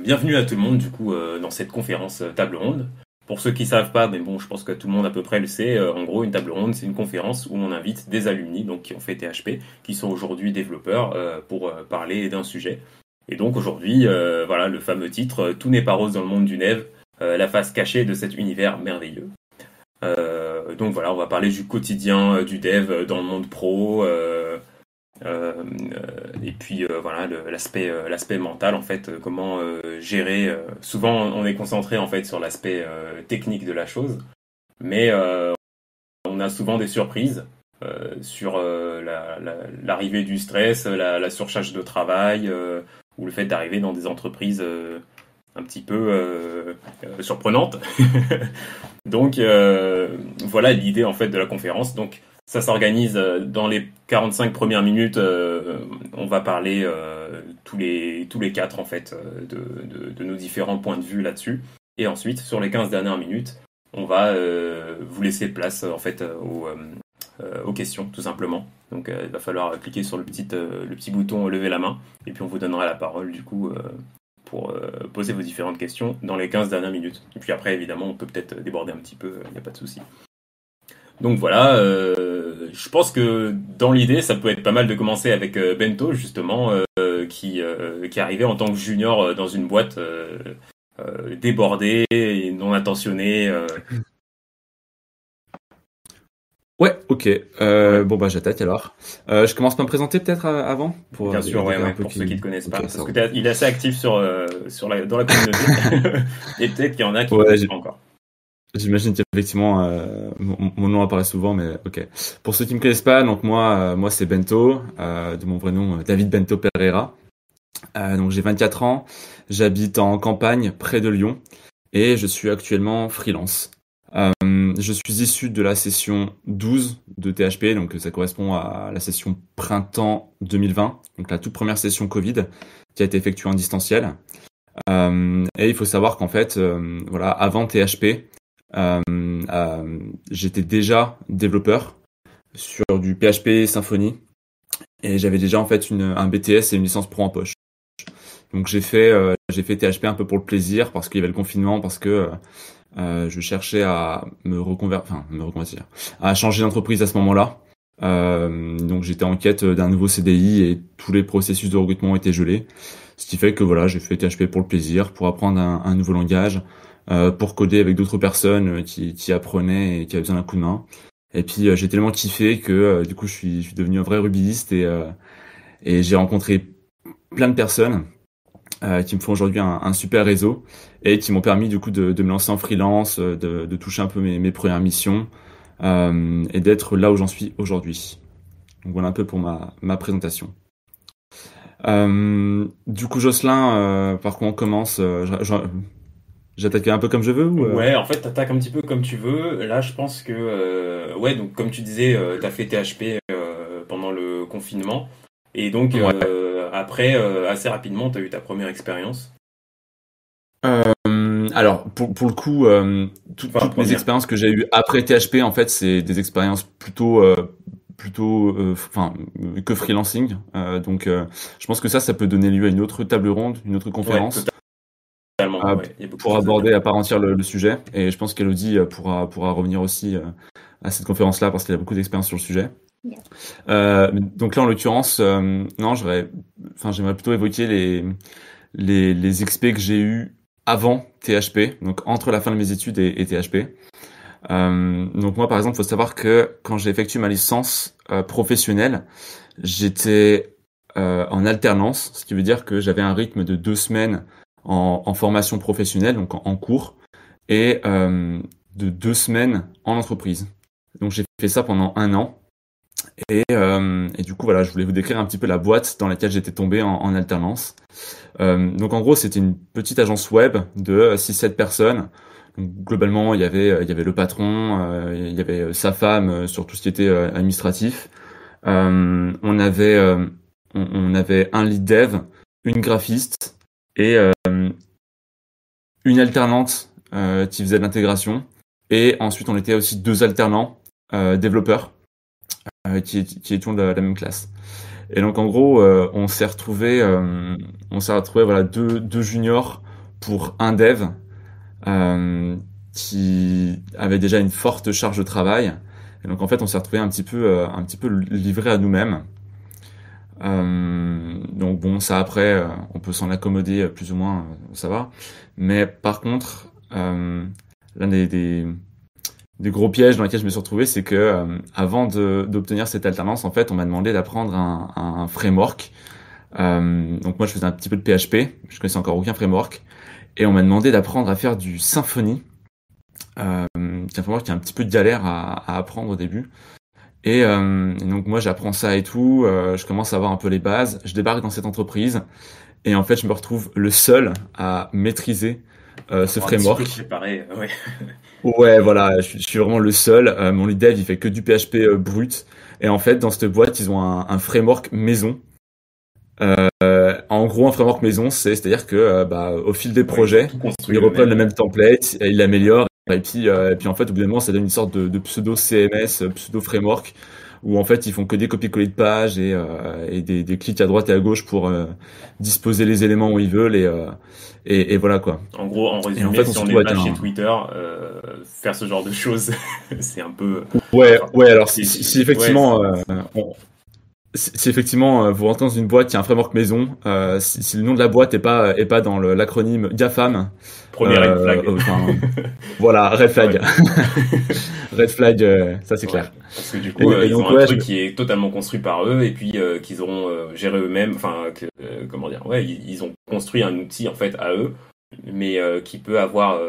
Bienvenue à tout le monde du coup dans cette conférence table ronde. Pour ceux qui savent pas, mais bon, je pense que tout le monde à peu près le sait. En gros, une table ronde, c'est une conférence où on invite des alumni, donc qui ont fait THP, qui sont aujourd'hui développeurs, pour parler d'un sujet. Et donc aujourd'hui, voilà le fameux titre Tout n'est pas rose dans le monde du dev, la face cachée de cet univers merveilleux. Donc voilà, on va parler du quotidien du dev dans le monde pro. Et puis voilà l'aspect mental en fait, comment gérer. Souvent on est concentré en fait sur l'aspect technique de la chose, mais on a souvent des surprises sur l'arrivée du stress, la surcharge de travail, ou le fait d'arriver dans des entreprises un petit peu surprenantes. Donc voilà l'idée en fait de la conférence. Donc ça s'organise dans les 45 premières minutes. On va parler tous les quatre en fait de nos différents points de vue là-dessus. Et ensuite, sur les 15 dernières minutes, on va vous laisser place en fait aux questions tout simplement. Donc il va falloir cliquer sur le petit bouton lever la main et puis on vous donnera la parole du coup pour poser vos différentes questions dans les 15 dernières minutes. Et puis après, évidemment, on peut peut-être déborder un petit peu, il n'y a pas de souci. Donc voilà, je pense que dans l'idée, ça peut être pas mal de commencer avec Bento, justement, qui est arrivé en tant que junior dans une boîte débordée et non intentionnée. Ouais, ok. Ouais. Bon bah j'attaque alors. Je commence par me présenter peut-être avant pour Bien sûr, ouais, peu pour ceux qui ne connaissent pas. Ok, Parce ça que roule. il est assez actif dans la communauté. Et peut-être qu'il y en a qui ne Ouais, connaissent pas encore. j'imagine qu'effectivement mon nom apparaît souvent, mais ok. Pour ceux qui me connaissent pas, donc moi c'est Bento, de mon vrai nom David Bento Pereira. Donc j'ai 24 ans, j'habite en campagne près de Lyon et je suis actuellement freelance. Je suis issu de la session 12 de THP, donc ça correspond à la session printemps 2020, donc la toute première session Covid qui a été effectuée en distanciel. Et il faut savoir qu'en fait, voilà, avant THP, j'étais déjà développeur sur du PHP Symfony et j'avais déjà en fait un BTS et une licence pro en poche. Donc j'ai fait THP un peu pour le plaisir parce qu'il y avait le confinement, parce que je cherchais à me reconvertir, à changer d'entreprise à ce moment-là. Donc j'étais en quête d'un nouveau CDI et tous les processus de recrutement étaient gelés. Ce qui fait que voilà, j'ai fait THP pour le plaisir, pour apprendre un nouveau langage, pour coder avec d'autres personnes qui apprenaient et qui avaient besoin d'un coup de main. Et puis j'ai tellement kiffé que du coup je suis devenu un vrai rubyiste et j'ai rencontré plein de personnes qui me font aujourd'hui un super réseau et qui m'ont permis du coup de me lancer en freelance, de toucher un peu mes premières missions et d'être là où j'en suis aujourd'hui. Donc voilà un peu pour ma présentation. Du coup Jocelyn, par quoi on commence j'attaque un peu comme je veux ou Ouais, en fait, t'attaques un petit peu comme tu veux. Là, je pense que, ouais, donc comme tu disais, t'as fait THP pendant le confinement, et donc Ouais. après, assez rapidement, t'as eu ta première expérience. Alors pour le coup, Enfin, toutes mes première. expériences que j'ai eues après THP, en fait, c'est des expériences enfin que freelancing. Je pense que ça peut donner lieu à une autre table ronde, une autre Ouais, conférence totalement. Ouais, il y a beaucoup de pour choses à dire. aborder à part entière le sujet. Et je pense qu'Elodie pourra revenir aussi à cette conférence-là parce qu'elle a beaucoup d'expérience sur le sujet. Donc là, en l'occurrence, non, j'aimerais plutôt évoquer les expés que j'ai eus avant THP, donc entre la fin de mes études et THP. Donc moi, par exemple, il faut savoir que quand j'ai effectué ma licence professionnelle, j'étais en alternance, ce qui veut dire que j'avais un rythme de 2 semaines en formation professionnelle, donc en cours, et de 2 semaines en entreprise. Donc j'ai fait ça pendant un an. Et du coup, voilà, je voulais vous décrire un petit peu la boîte dans laquelle j'étais tombé en alternance. Donc en gros, c'était une petite agence web de 6-7 personnes. Donc, globalement, il y avait le patron, il y avait sa femme sur tout ce qui était administratif. On avait un lead dev, une graphiste et une alternante qui faisait de l'intégration. Et ensuite, on était aussi 2 alternants développeurs qui étions de la même classe. Et donc en gros, on s'est retrouvé voilà deux juniors pour un dev qui avait déjà une forte charge de travail. Et donc en fait, on s'est retrouvé un petit peu livré à nous-mêmes. Donc bon, ça après, on peut s'en accommoder plus ou moins, ça va. Mais par contre, l'un des gros pièges dans lesquels je me suis retrouvé, c'est que avant d'obtenir cette alternance, en fait, on m'a demandé d'apprendre un framework. Donc moi, je faisais un petit peu de PHP, je connaissais encore aucun framework, et on m'a demandé d'apprendre à faire du Symfony, qui est un framework qui est un petit peu de galère à apprendre au début. Et donc moi, j'apprends ça et tout, je commence à avoir un peu les bases, je débarque dans cette entreprise, et en fait, je me retrouve le seul à maîtriser ce framework. Préparé, ouais. Ouais, voilà, je suis vraiment le seul. Mon lead dev, il fait que du PHP brut. Et en fait, dans cette boîte, ils ont un framework maison. En gros, un framework maison, c'est-à-dire que au fil des projets, ils reprennent le même template, et ils l'améliorent. Et puis en fait, au bout d'un moment, ça donne une sorte de pseudo CMS, pseudo framework, où en fait, ils font que des copier-coller de pages et des clics à droite et à gauche pour disposer les éléments où ils veulent et voilà quoi. En gros, en résumé, Et en fait, si on est pas chez Twitter, faire ce genre de choses, c'est un peu. Ouais. Alors si effectivement, si effectivement vous rentrez dans une boîte qui a un framework maison, si le nom de la boîte est pas dans l'acronyme GAFAM, premier red flag. Voilà, red flag. Ouais. Red flag, ça c'est clair. Parce que du coup, ils ont un truc qui est totalement construit par eux et puis qu'ils auront géré eux-mêmes. Enfin, comment dire, ouais, ils ont construit un outil en fait à eux, mais qui peut avoir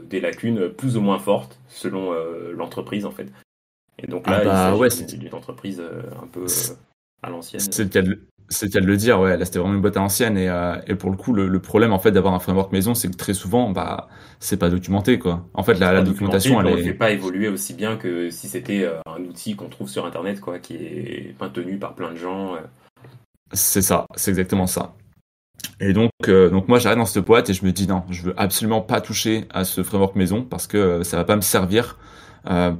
des lacunes plus ou moins fortes selon l'entreprise en fait. Et donc là, c'est une entreprise un peu à l'ancienne. C'est le cas de le dire, ouais. Là, c'était vraiment une boîte à l'ancienne et pour le coup, le problème en fait d'avoir un framework maison, c'est que très souvent, c'est pas documenté quoi. En fait, la documentation, elle ne fait pas évoluer aussi bien que si c'était un outil qu'on trouve sur Internet quoi, qui est maintenu par plein de gens. C'est ça, c'est exactement ça. Et donc moi, j'arrive dans cette boîte et je me dis non, je veux absolument pas toucher à ce framework maison parce que ça va pas me servir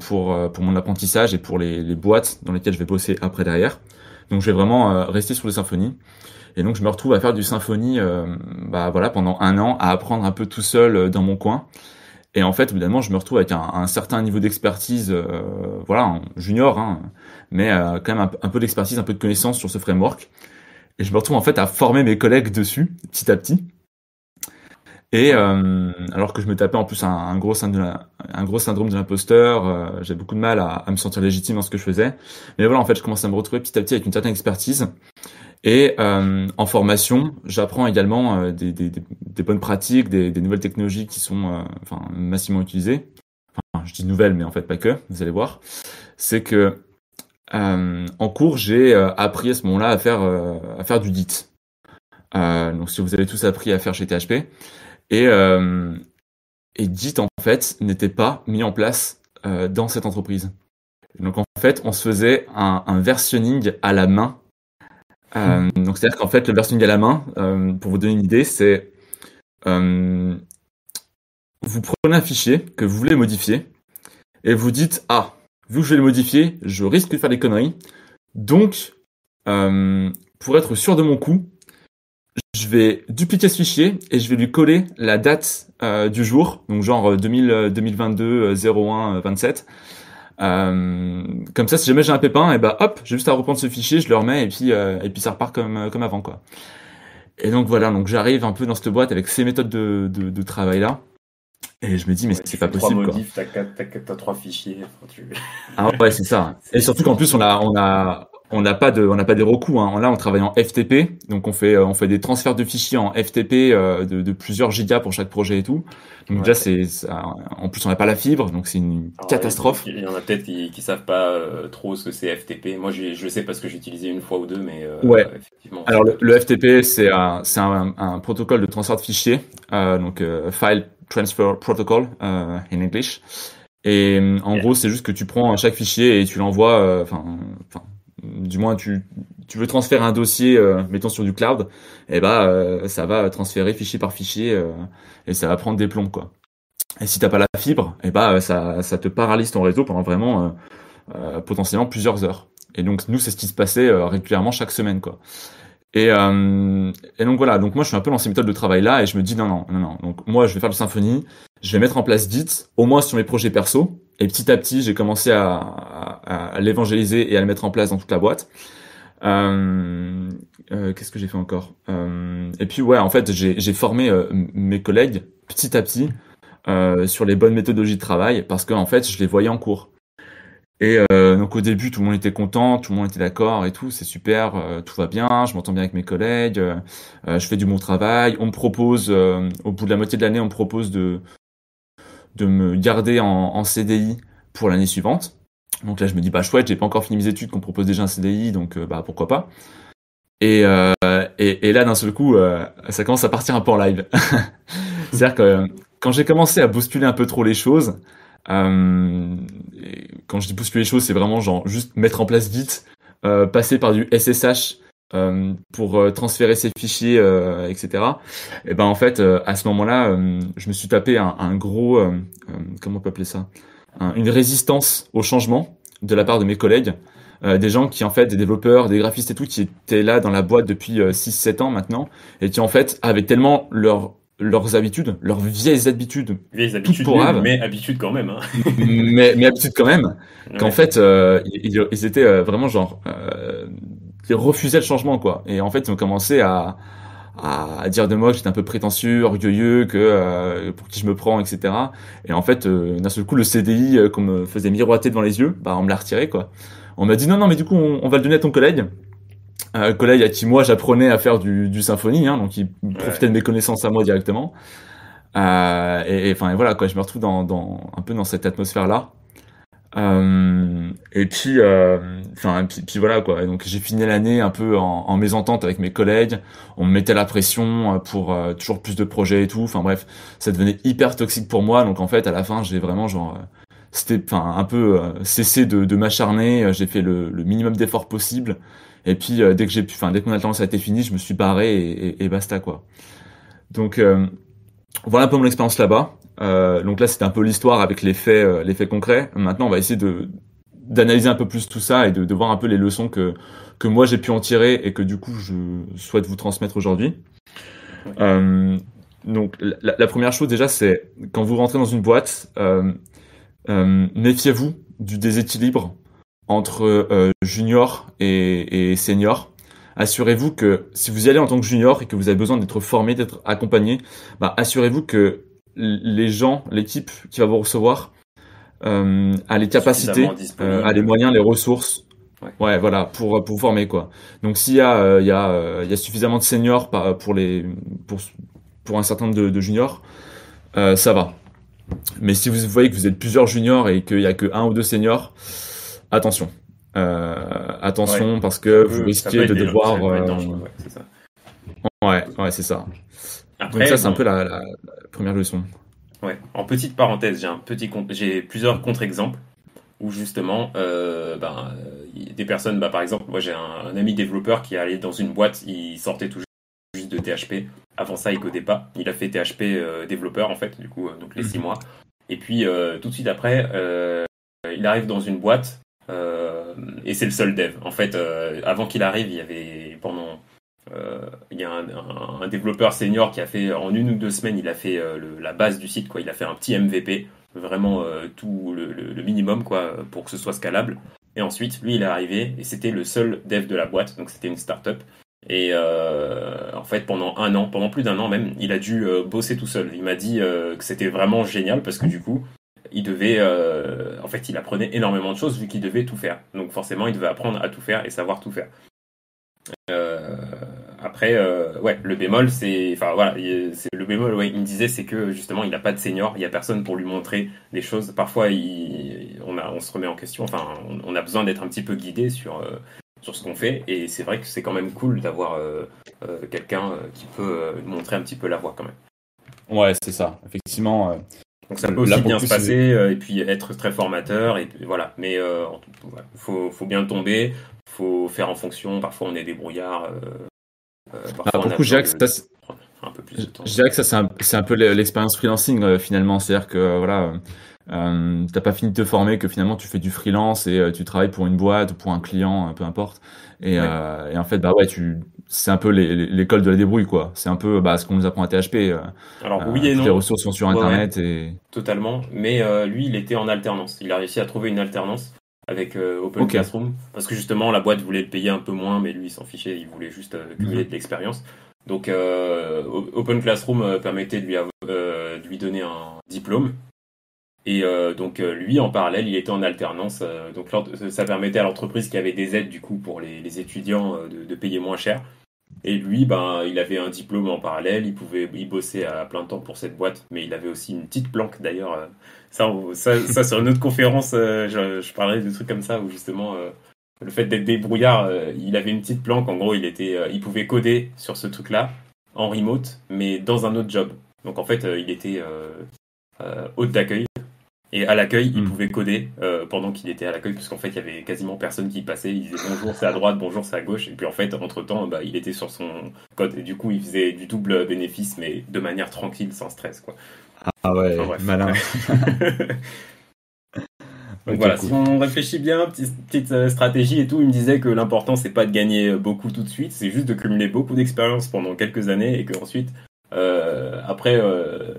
pour mon apprentissage et pour les boîtes dans lesquelles je vais bosser après derrière. Donc je vais vraiment rester sur le Symfony. Et donc je me retrouve à faire du Symfony pendant 1 an, à apprendre un peu tout seul dans mon coin. Et en fait, évidemment, je me retrouve avec un certain niveau d'expertise, junior, hein, mais quand même un peu d'expertise, un peu de connaissance sur ce framework. Et je me retrouve en fait à former mes collègues dessus, petit à petit. Et alors que je me tapais en plus un gros syndrome de l'imposteur, j'ai beaucoup de mal à me sentir légitime dans ce que je faisais. Mais voilà, en fait, je commence à me retrouver petit à petit avec une certaine expertise. Et en formation, j'apprends également des bonnes pratiques, des nouvelles technologies qui sont massivement utilisées. Enfin, je dis nouvelles, mais en fait pas que, vous allez voir. C'est que en cours, j'ai appris à ce moment-là à faire du Git. Donc si vous avez tous appris à faire chez THP. Et Git, en fait, n'était pas mis en place dans cette entreprise. Donc, en fait, on se faisait un versionning à la main. Donc, c'est-à-dire qu'en fait, le versionning à la main, pour vous donner une idée, c'est vous prenez un fichier que vous voulez modifier et vous dites, vu que je vais le modifier, je risque de faire des conneries. Donc, pour être sûr de mon coup, je vais dupliquer ce fichier et je vais lui coller la date du jour, donc genre 2022 01 27. Comme ça, si jamais j'ai un pépin, hop, j'ai juste à reprendre ce fichier, je le remets et puis ça repart comme avant quoi. Et donc voilà, donc j'arrive un peu dans cette boîte avec ces méthodes de travail là. Et je me dis mais c'est pas possible quoi. T'as 3 fichiers. Ah ouais, c'est ça. Et surtout qu'en plus on n'a pas des recours, hein. Là, on travaille en FTP, donc on fait des transferts de fichiers en FTP de plusieurs gigas pour chaque projet et tout. Donc déjà, en plus, on n'a pas la fibre, donc c'est une catastrophe. Il y en a peut-être qui savent pas trop ce que c'est FTP. Moi, je le sais parce que j'ai utilisé une fois ou deux, mais effectivement. Alors le FTP, c'est un protocole de transfert de fichiers, donc File Transfer Protocol in English. Et en gros, c'est juste que tu prends chaque fichier et tu l'envoies, du moins tu veux transférer un dossier mettons sur du cloud, et ça va transférer fichier par fichier et ça va prendre des plombs quoi. Et si t'as pas la fibre, ça te paralyse ton réseau pendant vraiment potentiellement plusieurs heures. Et donc nous c'est ce qui se passait régulièrement chaque semaine quoi. Et donc voilà, donc moi je suis un peu dans ces méthodes de travail là et je me dis non. Donc moi je vais faire le Symfony, je vais mettre en place Git, au moins sur mes projets perso. Et petit à petit, j'ai commencé à l'évangéliser et à le mettre en place dans toute la boîte. Qu'est-ce que j'ai fait encore Et puis ouais, en fait, j'ai formé mes collègues petit à petit sur les bonnes méthodologies de travail parce que en fait, je les voyais en cours. Et donc au début, tout le monde était content, tout le monde était d'accord et tout, c'est super, tout va bien, je m'entends bien avec mes collègues, je fais du bon travail. On me propose, au bout de la moitié de l'année, on me propose de me garder en CDI pour l'année suivante. Donc là, je me dis, bah chouette, j'ai pas encore fini mes études, qu'on me propose déjà un CDI, donc bah pourquoi pas. Et là, d'un seul coup, ça commence à partir un peu en live. C'est-à-dire que quand j'ai commencé à bousculer un peu trop les choses, et quand je dis bousculer les choses, c'est vraiment genre juste mettre en place Git, passer par du SSH pour transférer ses fichiers, etc. Et ben en fait, à ce moment-là, je me suis tapé un gros, comment on peut appeler ça, une résistance au changement de la part de mes collègues. Des gens qui en fait, des développeurs, des graphistes et tout, qui étaient là dans la boîte depuis 6-7 ans maintenant, et qui en fait avaient tellement leurs habitudes, leurs vieilles habitudes, Vieilles toutes habitudes nulles, pourraves, mais habitudes quand même. Hein. mais habitudes quand même, qu'en Ouais. fait, ils étaient vraiment genre, ils refusaient le changement, quoi. Et en fait, ils ont commencé à dire de moi que j'étais un peu prétentieux, orgueilleux, que pour qui je me prends, etc. Et en fait, d'un seul coup, le CDI qu'on me faisait miroiter devant les yeux, bah on me l'a retiré, quoi. On m'a dit non, mais du coup, on va le donner à ton collègue. Collègue à qui moi j'apprenais à faire du Symfony, hein, donc il profitait Ouais. de mes connaissances à moi directement. Enfin et voilà quoi, je me retrouve un peu dans cette atmosphère là. Et puis, puis voilà quoi. Et donc j'ai fini l'année un peu en mésentente avec mes collègues. On me mettait la pression pour toujours plus de projets et tout. Enfin bref, ça devenait hyper toxique pour moi. Donc en fait, à la fin, j'ai vraiment genre, c'était, enfin un peu cessé de m'acharner. J'ai fait le minimum d'efforts possible. Et puis dès que mon alternance a été finie, je me suis barré et basta quoi. Donc voilà un peu mon expérience là-bas. Donc là, c'était un peu l'histoire avec les faits concrets. Maintenant, on va essayer d'analyser un peu plus tout ça et de voir un peu les leçons que moi j'ai pu en tirer et que du coup je souhaite vous transmettre aujourd'hui. Ouais. Donc la première chose déjà, c'est quand vous rentrez dans une boîte, méfiez-vous du déséquilibre entre junior et senior. Assurez-vous que si vous y allez en tant que junior et que vous avez besoin d'être formé, d'être accompagné, bah, assurez-vous que les gens, l'équipe qui va vous recevoir, a les capacités, Suffisamment a les disponible. moyens, les ressources, Ouais. ouais, voilà, pour vous former quoi. Donc s'il y a, il y a suffisamment de seniors pour pour un certain nombre de juniors, ça va. Mais si vous voyez que vous êtes plusieurs juniors et qu'il y a que un ou deux seniors, attention. Ouais. Attention parce que vous Ça peut risquez être de ça devoir. peut être dangereux, ouais, c'est ça. Ouais, c'est ça. Donc Après, ça, c'est un bon, peu la première leçon. ouais. En petite parenthèse, j'ai plusieurs contre-exemples où justement, des personnes, bah, par exemple, moi j'ai un ami développeur qui est allé dans une boîte, il sortait tout juste de THP. Avant ça, il codait pas. Il a fait THP développeur en fait, du coup, donc les 6 mois. Et puis tout de suite après, il arrive dans une boîte et c'est le seul dev. En fait, avant qu'il arrive, il y avait il y a un développeur senior qui a fait en 1 ou 2 semaines, il a fait la base du site, quoi. Il a fait un petit MVP, vraiment tout le minimum, quoi, pour que ce soit scalable. Et ensuite, lui, il est arrivé et c'était le seul dev de la boîte, donc c'était une startup. Et en fait, pendant plus d'1 an même, il a dû bosser tout seul. Il m'a dit que c'était vraiment génial parce que du coup, en fait, il apprenait énormément de choses vu qu'il devait tout faire. Donc forcément, il devait apprendre à tout faire et savoir tout faire. Euh, Après, ouais, le bémol, enfin voilà, le bémol, ouais, il me disait, c'est que justement, il n'a pas de senior, il n'y a personne pour lui montrer des choses. Parfois, on se remet en question. Enfin, on a besoin d'être un petit peu guidé sur ce qu'on fait, et c'est vrai que c'est quand même cool d'avoir quelqu'un qui peut montrer un petit peu la voie quand même. Ouais, c'est ça. Effectivement. Donc ça peut Là aussi pour le bien coup, se passer et puis être très formateur et puis voilà. Mais voilà, faut bien tomber, faut faire en fonction. Parfois on est débrouillard, parfois pour on le a coup, je besoin dirais que de prendre un peu plus je de temps. je dirais que ça, c'est un peu l'expérience freelancing finalement. C'est-à-dire que voilà, t'as pas fini de te former, que finalement tu fais du freelance et tu travailles pour une boîte ou pour un client, peu importe. Ouais. Et en fait, bah ouais, c'est un peu l'école de la débrouille, quoi. C'est un peu ce qu'on nous apprend à THP. Alors oui et Toutes les non. ressources sont sur Ouais, ouais, Internet et. totalement. Mais lui, il était en alternance. Il a réussi à trouver une alternance avec Open Ok. Classroom parce que justement la boîte voulait le payer un peu moins, mais lui il s'en fichait, il voulait juste cumuler Mhm. de l'expérience. Donc Open Classroom permettait de lui donner un diplôme. Et donc lui en parallèle il était en alternance. Donc ça permettait à l'entreprise qui avait des aides du coup pour les étudiants de payer moins cher. Et lui, ben, il avait un diplôme en parallèle, il bossait à plein temps pour cette boîte, mais il avait aussi une petite planque d'ailleurs. Ça sur une autre conférence, je parlais de trucs comme ça où justement le fait d'être débrouillard, il avait une petite planque. En gros, il pouvait coder sur ce truc-là en remote, mais dans un autre job. Donc en fait, il était hôte d'accueil. Et à l'accueil, il Mm. pouvait coder pendant qu'il était à l'accueil, parce qu'en fait, il y avait quasiment personne qui passait. Il disait bonjour, c'est à droite, bonjour, c'est à gauche. Et puis en fait, entre-temps, bah, il était sur son code. Et du coup, il faisait du double bénéfice, mais de manière tranquille, sans stress, quoi. Ah Enfin ouais, bref. malin. Donc Ok, voilà, si cool. on réfléchit bien, petite stratégie et tout, il me disait que l'important, c'est pas de gagner beaucoup tout de suite, c'est juste de cumuler beaucoup d'expérience pendant quelques années et qu'ensuite, après,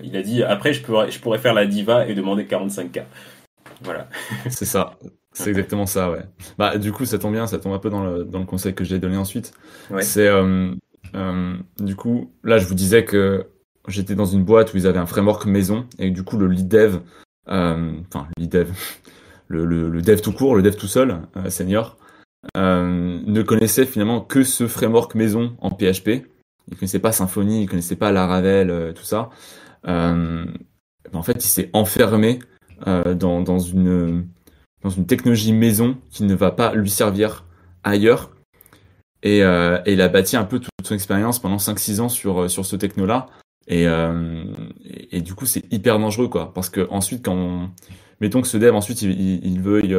il a dit, après, je pourrais faire la diva et demander 45K. Voilà. C'est ça. C'est exactement ça, ouais. Bah, du coup, ça tombe bien, ça tombe un peu dans le conseil que j'ai donné ensuite. Ouais. C'est, du coup, là, je vous disais que j'étais dans une boîte où ils avaient un framework maison et du coup, le lead dev, enfin, lead dev, le dev tout court, le dev tout seul, senior, ne connaissait finalement que ce framework maison en PHP. Il connaissait pas Symfony, il connaissait pas Laravel, tout ça. Euh, En fait, il s'est enfermé dans une technologie maison qui ne va pas lui servir ailleurs. Et il a bâti un peu toute son expérience pendant 5-6 ans sur ce techno-là. Et du coup, c'est hyper dangereux, quoi. Parce que ensuite, mettons que ce dev, ensuite, il veuille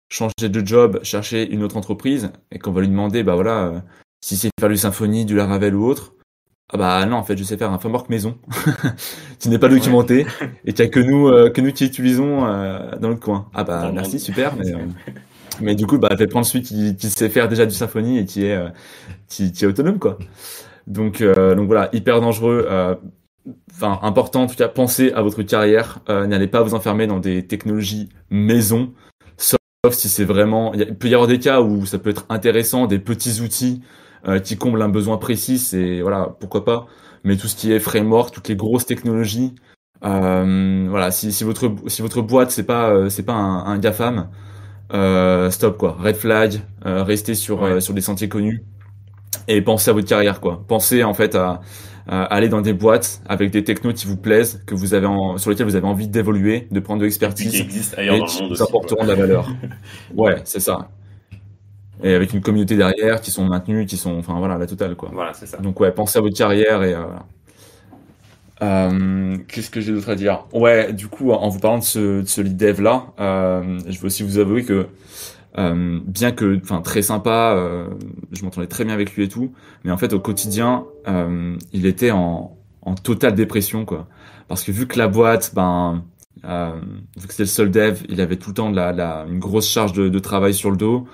changer de job, chercher une autre entreprise, et qu'on va lui demander, bah voilà, si c'est faire du Symfony, du Laravel ou autre, ah bah non, en fait, je sais faire un framework maison qui n'est pas Ouais. documenté et qu'il n'y a que nous qui utilisons dans le coin. Ah Dans bah le merci, monde. super, mais du coup, bah faites prendre celui qui sait faire déjà du Symfony et qui est autonome, quoi. Donc voilà, hyper dangereux. Enfin, important en tout cas, pensez à votre carrière. N'allez pas vous enfermer dans des technologies maison, sauf si c'est vraiment. Il peut y avoir des cas où ça peut être intéressant, des petits outils qui comblent un besoin précis, c'est voilà, pourquoi pas. Mais tout ce qui est framework, toutes les grosses technologies, voilà, si votre boîte c'est pas un GAFAM, stop quoi, red flag, restez Ouais. sur des sentiers connus et pensez à votre carrière quoi. Pensez en fait à aller dans des boîtes avec des technos qui vous plaisent, sur lesquels vous avez envie d'évoluer, de prendre de Et puis qui l'expertise existe ailleurs et dans le qui monde vous aussi, quoi. apporteront de la valeur. Ouais. Ouais, c'est ça. Et avec une communauté derrière qui sont maintenus, enfin voilà, la totale quoi. Voilà, c'est ça. Donc ouais, pensez à votre carrière et voilà. Qu'est-ce que j'ai d'autre à dire? Ouais, du coup, en vous parlant de ce lead dev là, je veux aussi vous avouer que bien que, enfin, très sympa, je m'entendais très bien avec lui et tout, mais en fait, au quotidien, il était en totale dépression, quoi. Parce que vu que la boîte, vu que c'était le seul dev, il avait tout le temps une grosse charge de travail sur le dos.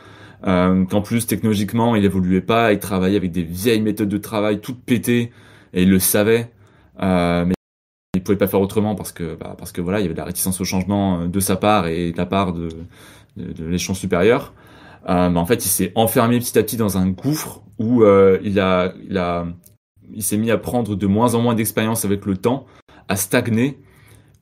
Qu'en plus, technologiquement, il évoluait pas, il travaillait avec des vieilles méthodes de travail toutes pétées, et il le savait. Mais il pouvait pas faire autrement parce que voilà, il y avait de la réticence au changement de sa part et de la part de l'échelon supérieur. En fait, il s'est enfermé petit à petit dans un gouffre où il s'est mis à prendre de moins en moins d'expérience avec le temps, à stagner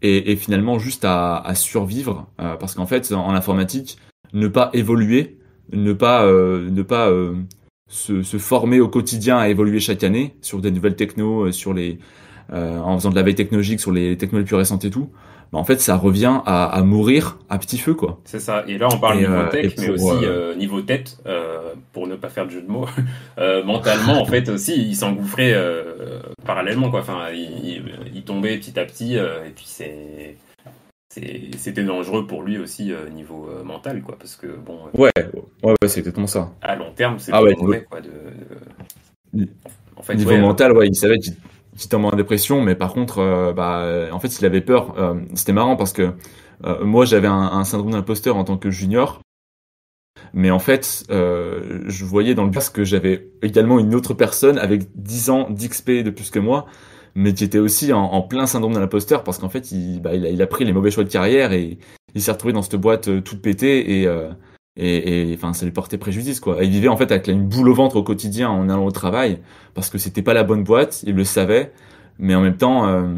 et finalement juste à survivre. Parce qu'en fait, en informatique, ne pas évoluer, ne pas se former au quotidien à évoluer chaque année sur des nouvelles technos, en faisant de la veille technologique sur les technos les plus récentes et tout, en fait, ça revient à mourir à petit feu, quoi. C'est ça. Et là, on parle niveau Et tech, mais pour aussi niveau tête, pour ne pas faire de jeu de mots. Mentalement, en fait, aussi, il s'engouffrait parallèlement, quoi. Enfin, il tombait petit à petit, et puis c'était dangereux pour lui aussi niveau mental, quoi. Parce que, bon, ouais, ouais, c'est exactement ça. à long terme, c'est Ah pour ouais, le mauvais, quoi. En fait, niveau ouais, mental, ouais, il savait qu'il tombe en dépression, mais par contre, en fait, il avait peur. C'était marrant parce que moi j'avais un syndrome d'imposteur en tant que junior, mais en fait, je voyais dans le bus que j'avais également une autre personne avec 10 ans d'XP de plus que moi, mais qui était aussi en plein syndrome de l'imposteur parce qu'en fait, il a pris les mauvais choix de carrière et il s'est retrouvé dans cette boîte toute pétée et enfin, ça lui portait préjudice, quoi. Et il vivait en fait avec une boule au ventre au quotidien en allant au travail parce que c'était pas la bonne boîte, il le savait, mais en même temps,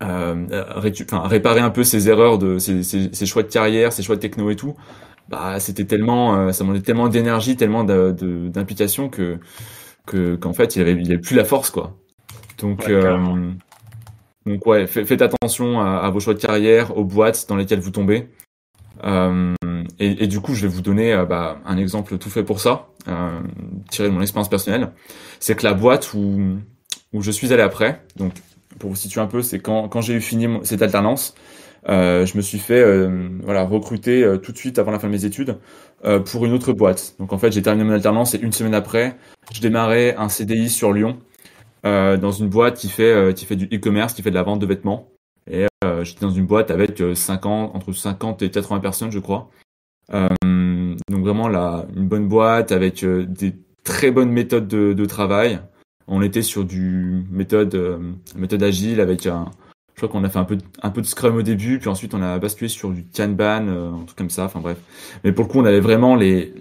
réparer un peu ses erreurs ses choix de carrière, ses choix de techno et tout, bah c'était tellement ça demandait tellement d'énergie, tellement d'implication qu'en fait il avait plus la force, quoi. Donc Ouais, carrément. ouais, faites attention à vos choix de carrière, aux boîtes dans lesquelles vous tombez. Euh, et du coup, je vais vous donner un exemple tout fait pour ça, tiré de mon expérience personnelle. C'est que la boîte où je suis allé après, donc pour vous situer un peu, c'est quand j'ai eu fini cette alternance, je me suis fait recruter tout de suite avant la fin de mes études pour une autre boîte. Donc en fait, j'ai terminé mon alternance et une semaine après, je démarrais un CDI sur Lyon dans une boîte qui fait du e-commerce, qui fait de la vente de vêtements. Et j'étais dans une boîte avec entre 50 et 80 personnes, je crois. Donc vraiment une bonne boîte avec des très bonnes méthodes de travail. On était sur du méthode agile avec je crois qu'on a fait un peu de Scrum au début, puis ensuite on a basculé sur du Kanban, un truc comme ça. Enfin bref. Mais pour le coup, on avait vraiment les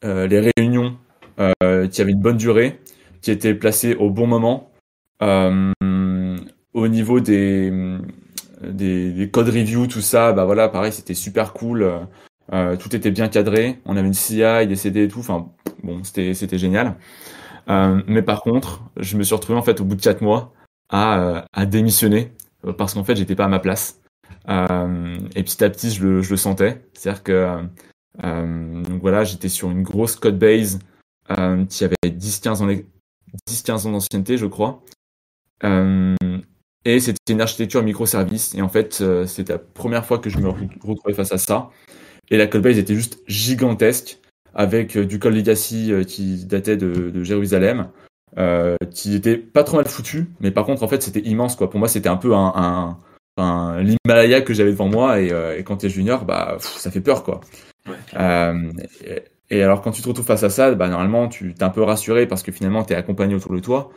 réunions qui avaient une bonne durée, qui étaient placées au bon moment. Euh, Au niveau des code review, tout ça, bah voilà, pareil, c'était super cool. Tout était bien cadré. On avait une CI, des CD et tout. Enfin, bon, c'était génial. Mais par contre, je me suis retrouvé en fait au bout de 4 mois à démissionner parce qu'en fait, j'étais pas à ma place. Et petit à petit, je le sentais. C'est-à-dire que donc voilà, j'étais sur une grosse code base qui avait 10-15 ans d'ancienneté, je crois. Euh, et c'était une architecture microservice. Et en fait, c'était la première fois que je me retrouvais face à ça. Et la codebase était juste gigantesque, avec du code legacy qui datait de Jérusalem, qui était pas trop mal foutu, mais par contre, en fait, c'était immense, quoi. Pour moi, c'était un peu l'Himalaya que j'avais devant moi, et quand t'es junior, bah, ça fait peur, quoi. Ouais, clairement. Euh, et alors, quand tu te retrouves face à ça, bah, normalement, tu t'es un peu rassuré parce que finalement, t'es accompagné autour de toi.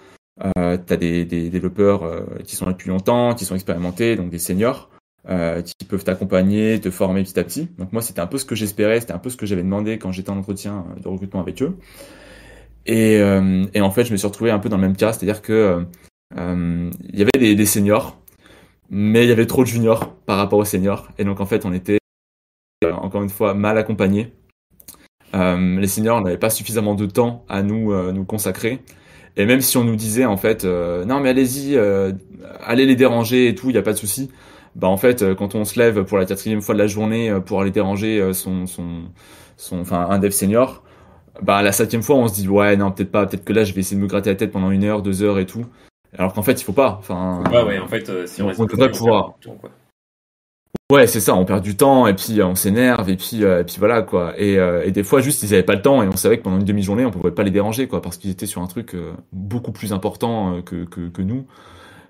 T'as des développeurs qui sont là depuis longtemps, qui sont expérimentés, donc des seniors, qui peuvent t'accompagner, te former petit à petit. Donc moi, c'était un peu ce que j'espérais, c'était un peu ce que j'avais demandé quand j'étais en entretien de recrutement avec eux. Et en fait, je me suis retrouvé un peu dans le même cas, c'est-à-dire que il y avait des seniors, mais il y avait trop de juniors par rapport aux seniors. Et donc en fait, on était encore une fois mal accompagnés. Les seniors n'avaient pas suffisamment de temps à nous consacrer. Et même si on nous disait en fait, non mais allez-y, allez les déranger et tout, il y a pas de souci. Bah en fait, quand on se lève pour la quatrième fois de la journée pour aller déranger enfin un dev senior, bah la septième fois on se dit ouais non peut-être pas, peut-être que là je vais essayer de me gratter la tête pendant 1 heure, 2 heures et tout. Alors qu'en fait il faut pas. Faut Enfin, pas, ouais, en fait, si on reste on bloqué, devrait on perd pouvoir. beaucoup de temps, quoi. Ouais, c'est ça, on perd du temps et puis on s'énerve et puis voilà quoi. Et des fois juste ils avaient pas le temps et on savait que pendant une demi-journée on pouvait pas les déranger quoi parce qu'ils étaient sur un truc beaucoup plus important que nous.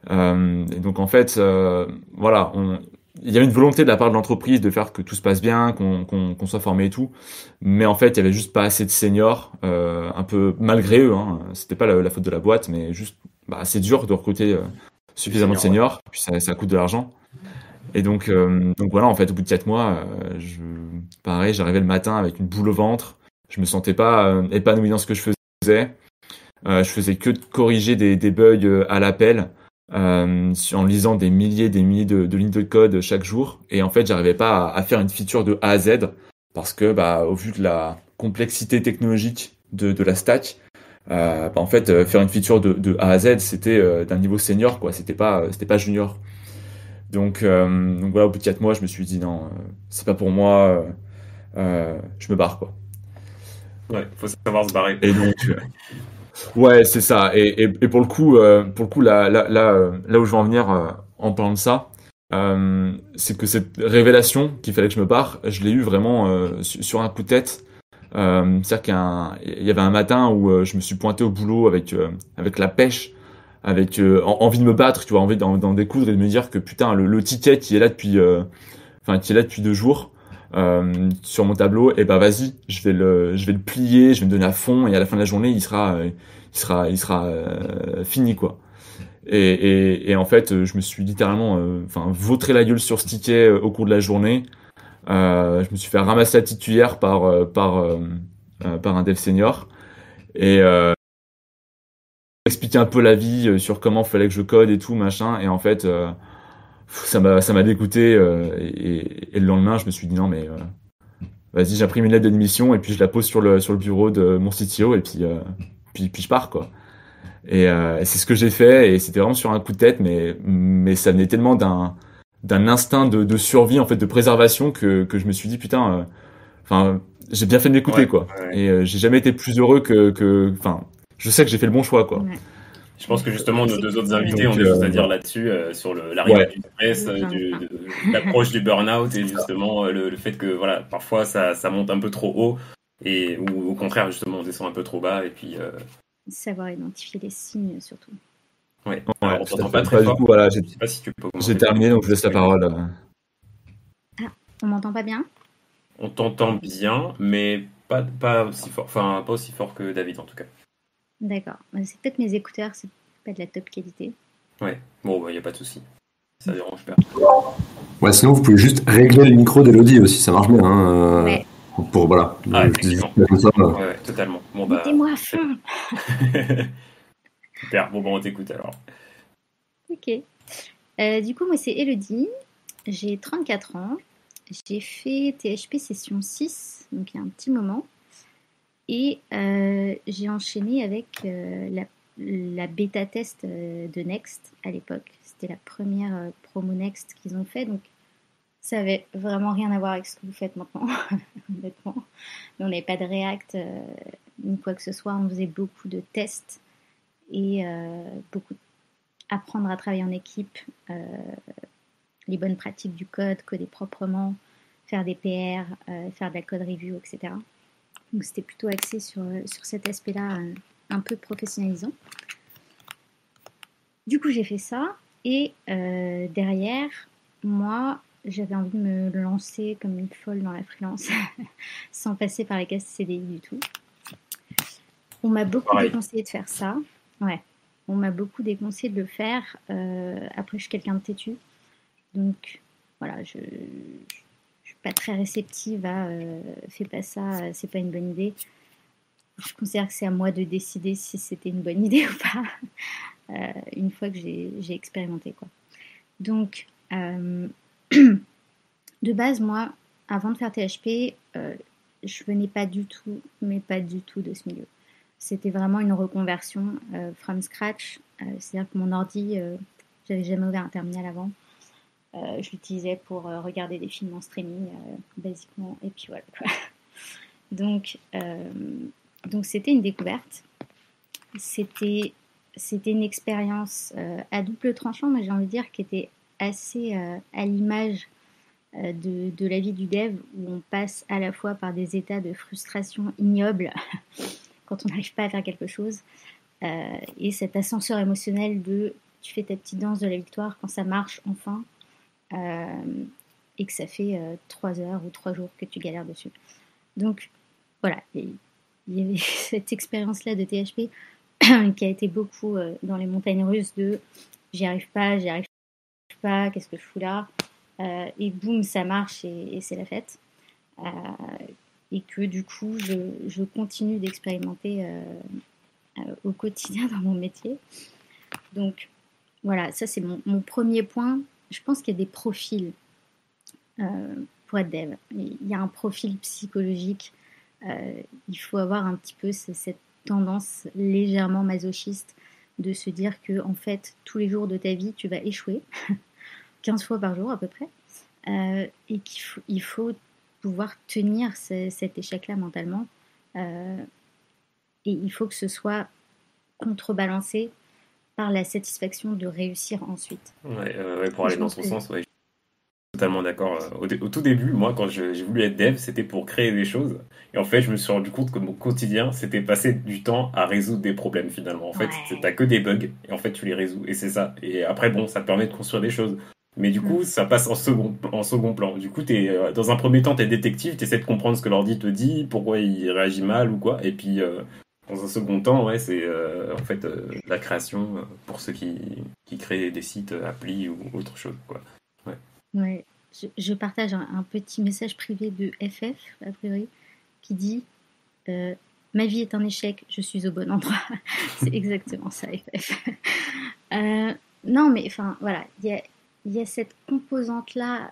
Et donc en fait voilà, il y avait une volonté de la part de l'entreprise de faire que tout se passe bien, qu'on soit formé et tout, mais en fait il y avait juste pas assez de seniors, un peu malgré eux. Hein. C'était pas la faute de la boîte, mais juste c'est dur de recruter Du suffisamment de senior, ouais. seniors, puis ça coûte de l'argent. Et donc voilà, en fait, au bout de 4 mois, pareil, j'arrivais le matin avec une boule au ventre. Je me sentais pas épanoui dans ce que je faisais. Je faisais que de corriger des bugs à l'appel, en lisant des milliers de lignes de code chaque jour. Et en fait, j'arrivais pas à faire une feature de A à Z parce que, au vu de la complexité technologique de la stack, en fait, faire une feature de A à Z, c'était d'un niveau senior, quoi. C'était pas junior. Donc voilà, au bout de 4 mois, je me suis dit non, c'est pas pour moi, je me barre quoi. Ouais, faut savoir se barrer. Et donc ouais, c'est ça. Et pour le coup, là où je veux en venir en parlant de ça, c'est que cette révélation qu'il fallait que je me barre, je l'ai eu vraiment sur un coup de tête. C'est-à-dire qu'il y avait un matin où je me suis pointé au boulot avec la pêche avec envie de me battre, tu vois, envie d'en découdre et de me dire que putain, le ticket qui est là depuis, qui est là depuis 2 jours sur mon tableau, et bah vas-y, je vais le plier, je vais me donner à fond, et à la fin de la journée, il sera fini, quoi. Et en fait, je me suis littéralement, vautré la gueule sur ce ticket au cours de la journée. Je me suis fait ramasser la titulaire par un dev senior et expliquer un peu la vie sur comment fallait que je code et tout machin. Et en fait, ça m'a dégoûté. Et le lendemain, je me suis dit non mais vas-y, j'imprime une lettre de démission et puis je la pose sur le bureau de mon CTO et puis je pars, quoi. Et c'est ce que j'ai fait et c'était vraiment sur un coup de tête, mais ça venait tellement d'un instinct de survie, en fait, de préservation, que je me suis dit putain, j'ai bien fait de m'écouter, Ouais, quoi. ouais. Et j'ai jamais été plus heureux je sais que j'ai fait le bon choix, quoi. Ouais. Je pense que justement nos C'est deux autres cool. invités ont Donc des choses à dire voilà. là-dessus, sur l'arrivée Ouais, du stress, J'en ai plein. de l'approche du burn-out et c'est ça. justement le fait que voilà, parfois ça monte un peu trop haut ou au contraire justement on descend un peu trop bas et puis Savoir identifier les signes, surtout. ouais. Ouais, Alors on tout à t'entend fait. pas très Bah, du fort. coup, voilà, Je sais pas si tu peux j'ai augmenter terminé, donc je vous laisse la parole. Ah, on m'entend pas bien? On t'entend bien, mais pas aussi fort, enfin pas aussi fort que David en tout cas. D'accord. C'est peut-être mes écouteurs, c'est pas de la top qualité. Ouais. Bon, bah y a pas de souci. Ça dérange pas. Ouais, sinon vous pouvez juste régler le micro d'Elodie aussi, ça marche bien. Ouais. Pour voilà, Ah je dis juste effectivement. comme ça. Ouais, totalement. Bon bah Mettez-moi à fond. super. Bon, on t'écoute alors. Ok. Du coup, moi, c'est Elodie. J'ai 34 ans. J'ai fait THP session 6, donc il y a un petit moment. Et j'ai enchaîné avec la bêta test de Next à l'époque. C'était la première promo Next qu'ils ont fait. Donc ça avait vraiment rien à voir avec ce que vous faites maintenant, honnêtement. Mais on n'avait pas de React ni quoi que ce soit. On faisait beaucoup de tests et beaucoup apprendre à travailler en équipe, les bonnes pratiques du code, coder proprement, faire des PR, faire de la code review, etc. Donc c'était plutôt axé sur cet aspect-là un peu professionnalisant. Du coup j'ai fait ça et derrière, moi j'avais envie de me lancer comme une folle dans la freelance sans passer par les cases CDI du tout. On m'a beaucoup déconseillé de faire ça. Ouais. On m'a beaucoup déconseillé de le faire. Après, je suis quelqu'un de têtu. Donc, voilà, je suis pas très réceptive à fais pas ça, c'est pas une bonne idée. Je considère que c'est à moi de décider si c'était une bonne idée ou pas, une fois que j'ai expérimenté, quoi. Donc, de base, moi, avant de faire THP, je venais pas du tout, mais pas du tout de ce milieu. C'était vraiment une reconversion from scratch. C'est-à-dire que mon ordi, j'avais jamais ouvert un terminal avant. Je l'utilisais pour regarder des films en streaming, basiquement, et puis voilà, quoi. Donc c'était une découverte. C'était une expérience à double tranchant, mais j'ai envie de dire, qui était assez à l'image de la vie du dev, où on passe à la fois par des états de frustration ignoble quand on n'arrive pas à faire quelque chose, et cet ascenseur émotionnel de tu fais ta petite danse de la victoire quand ça marche enfin, et que ça fait 3 heures ou 3 jours que tu galères dessus. Donc voilà, il y avait cette expérience-là de THP qui a été beaucoup dans les montagnes russes de j'y arrive pas, qu'est-ce que je fous là, et boum, ça marche et c'est la fête. Et que du coup, je continue d'expérimenter au quotidien dans mon métier. Donc voilà, ça c'est mon premier point. Je pense qu'il y a des profils pour être dev. Il y a un profil psychologique. Il faut avoir un petit peu cette tendance légèrement masochiste de se dire que en fait, tous les jours de ta vie, tu vas échouer 15 fois par jour à peu près, et qu'il faut pouvoir tenir cet échec-là mentalement, et il faut que ce soit contrebalancé par la satisfaction de réussir ensuite. Ouais, pour aller dans son sens, ouais. totalement d'accord. Au tout début, moi, quand j'ai voulu être dev, c'était pour créer des choses. Et en fait, je me suis rendu compte que mon quotidien, c'était passer du temps à résoudre des problèmes finalement. En fait, t'as que des bugs et en fait, tu les résous. Et c'est ça. Et après, bon, ça te permet de construire des choses. Mais du coup, ça passe en second plan. Du coup, dans un premier temps, t'es détective, t'essaies de comprendre ce que l'ordi te dit, pourquoi il réagit mal ou quoi. Et puis, dans un second temps, ouais, c'est en fait la création pour ceux qui créent des sites, applis ou autre chose, quoi. Ouais. Ouais. Je partage un petit message privé de FF, a priori, qui dit ma vie est un échec, je suis au bon endroit. C'est exactement ça, FF. Non, mais enfin, voilà, il y a cette composante-là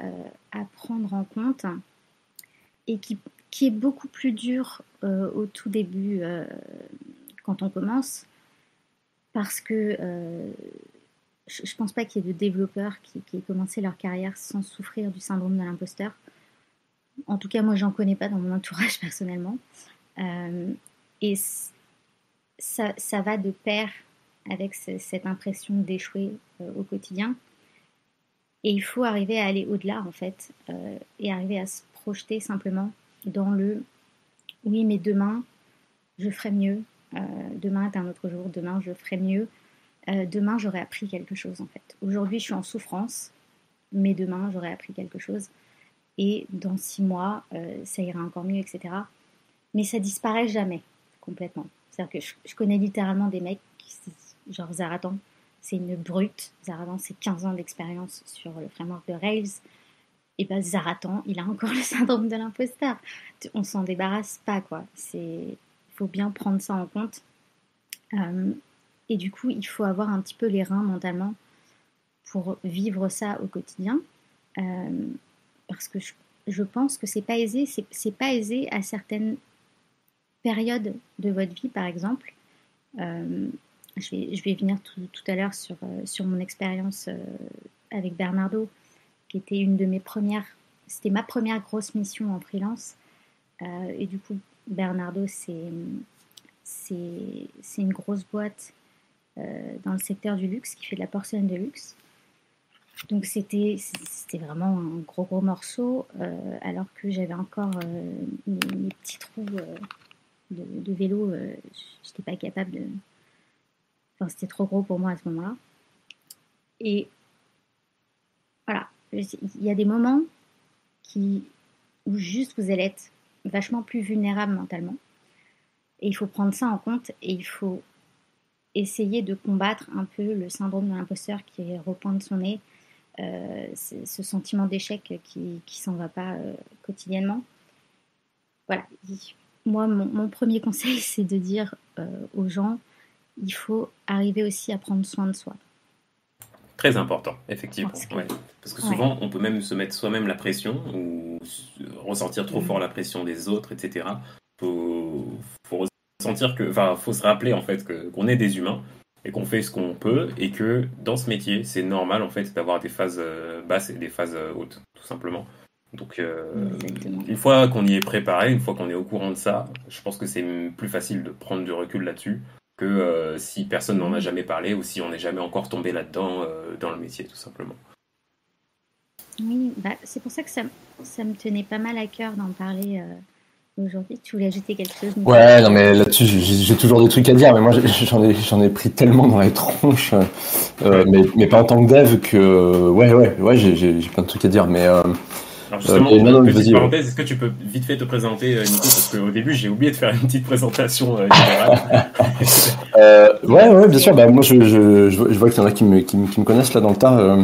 à prendre en compte et qui est beaucoup plus dure au tout début quand on commence, parce que je pense pas qu'il y ait de développeurs qui aient commencé leur carrière sans souffrir du syndrome de l'imposteur. En tout cas, moi, j'en connais pas dans mon entourage personnellement. Et ça va de pair avec cette impression d'échouer au quotidien. Et il faut arriver à aller au-delà, en fait, et arriver à se projeter simplement dans le « oui, mais demain, je ferai mieux. Demain est un autre jour. Demain, je ferai mieux. Demain, j'aurai appris quelque chose, en fait. Aujourd'hui, je suis en souffrance, mais demain, j'aurai appris quelque chose. Et dans 6 mois, ça ira encore mieux, etc. » Mais ça disparaît jamais, complètement. C'est-à-dire que je connais littéralement des mecs, genre Zaratan, c'est une brute. Zaratan, c'est 15 ans d'expérience sur le framework de Rails. Et ben Zaratan, il a encore le syndrome de l'imposteur. On s'en débarrasse pas, quoi. Il faut bien prendre ça en compte. Et du coup, il faut avoir un petit peu les reins mentalement pour vivre ça au quotidien. Parce que je pense que c'est pas aisé. C'est pas aisé à certaines périodes de votre vie, par exemple. Je vais venir tout à l'heure sur mon expérience avec Bernardo, qui était une de mes premières... C'était ma première grosse mission en freelance. Et du coup, Bernardo, c'est une grosse boîte dans le secteur du luxe, qui fait de la porcelaine de luxe. Donc c'était vraiment un gros morceau, alors que j'avais encore mes petits trous de vélo. J'étais pas capable de... Enfin, c'était trop gros pour moi à ce moment-là. Et voilà, il y a des moments où juste vous allez être vachement plus vulnérable mentalement. Et il faut prendre ça en compte et il faut essayer de combattre un peu le syndrome de l'imposteur qui repointe son nez, ce sentiment d'échec qui s'en va pas quotidiennement. Voilà. Moi, mon premier conseil, c'est de dire aux gens, il faut arriver aussi à prendre soin de soi. Très important, effectivement. Parce que souvent, on peut même se mettre soi-même la pression ou ressentir trop fort la pression des autres, etc. Faut ressentir faut se rappeler en fait qu'on est des humains et qu'on fait ce qu'on peut et que dans ce métier, c'est normal en fait d'avoir des phases basses et des phases hautes, tout simplement. Donc, une fois qu'on y est préparé, une fois qu'on est au courant de ça, je pense que c'est plus facile de prendre du recul là-dessus que si personne n'en a jamais parlé ou si on n'est jamais encore tombé là-dedans dans le métier, tout simplement. Oui, c'est pour ça que ça me tenait pas mal à cœur d'en parler aujourd'hui. Tu voulais ajouter quelque chose, Nicolas? Ouais, non, mais là-dessus, j'ai toujours des trucs à dire, mais moi, j'en ai pris tellement dans les tronches, mais pas en tant que dev que, ouais, j'ai plein de trucs à dire, mais alors justement, petite parenthèse, est-ce que tu peux vite fait te présenter, Nico, parce qu'au début j'ai oublié de faire une petite présentation générale. Ouais, bien sûr. Bah moi je vois qu'il y en a qui me connaissent là dans le tas,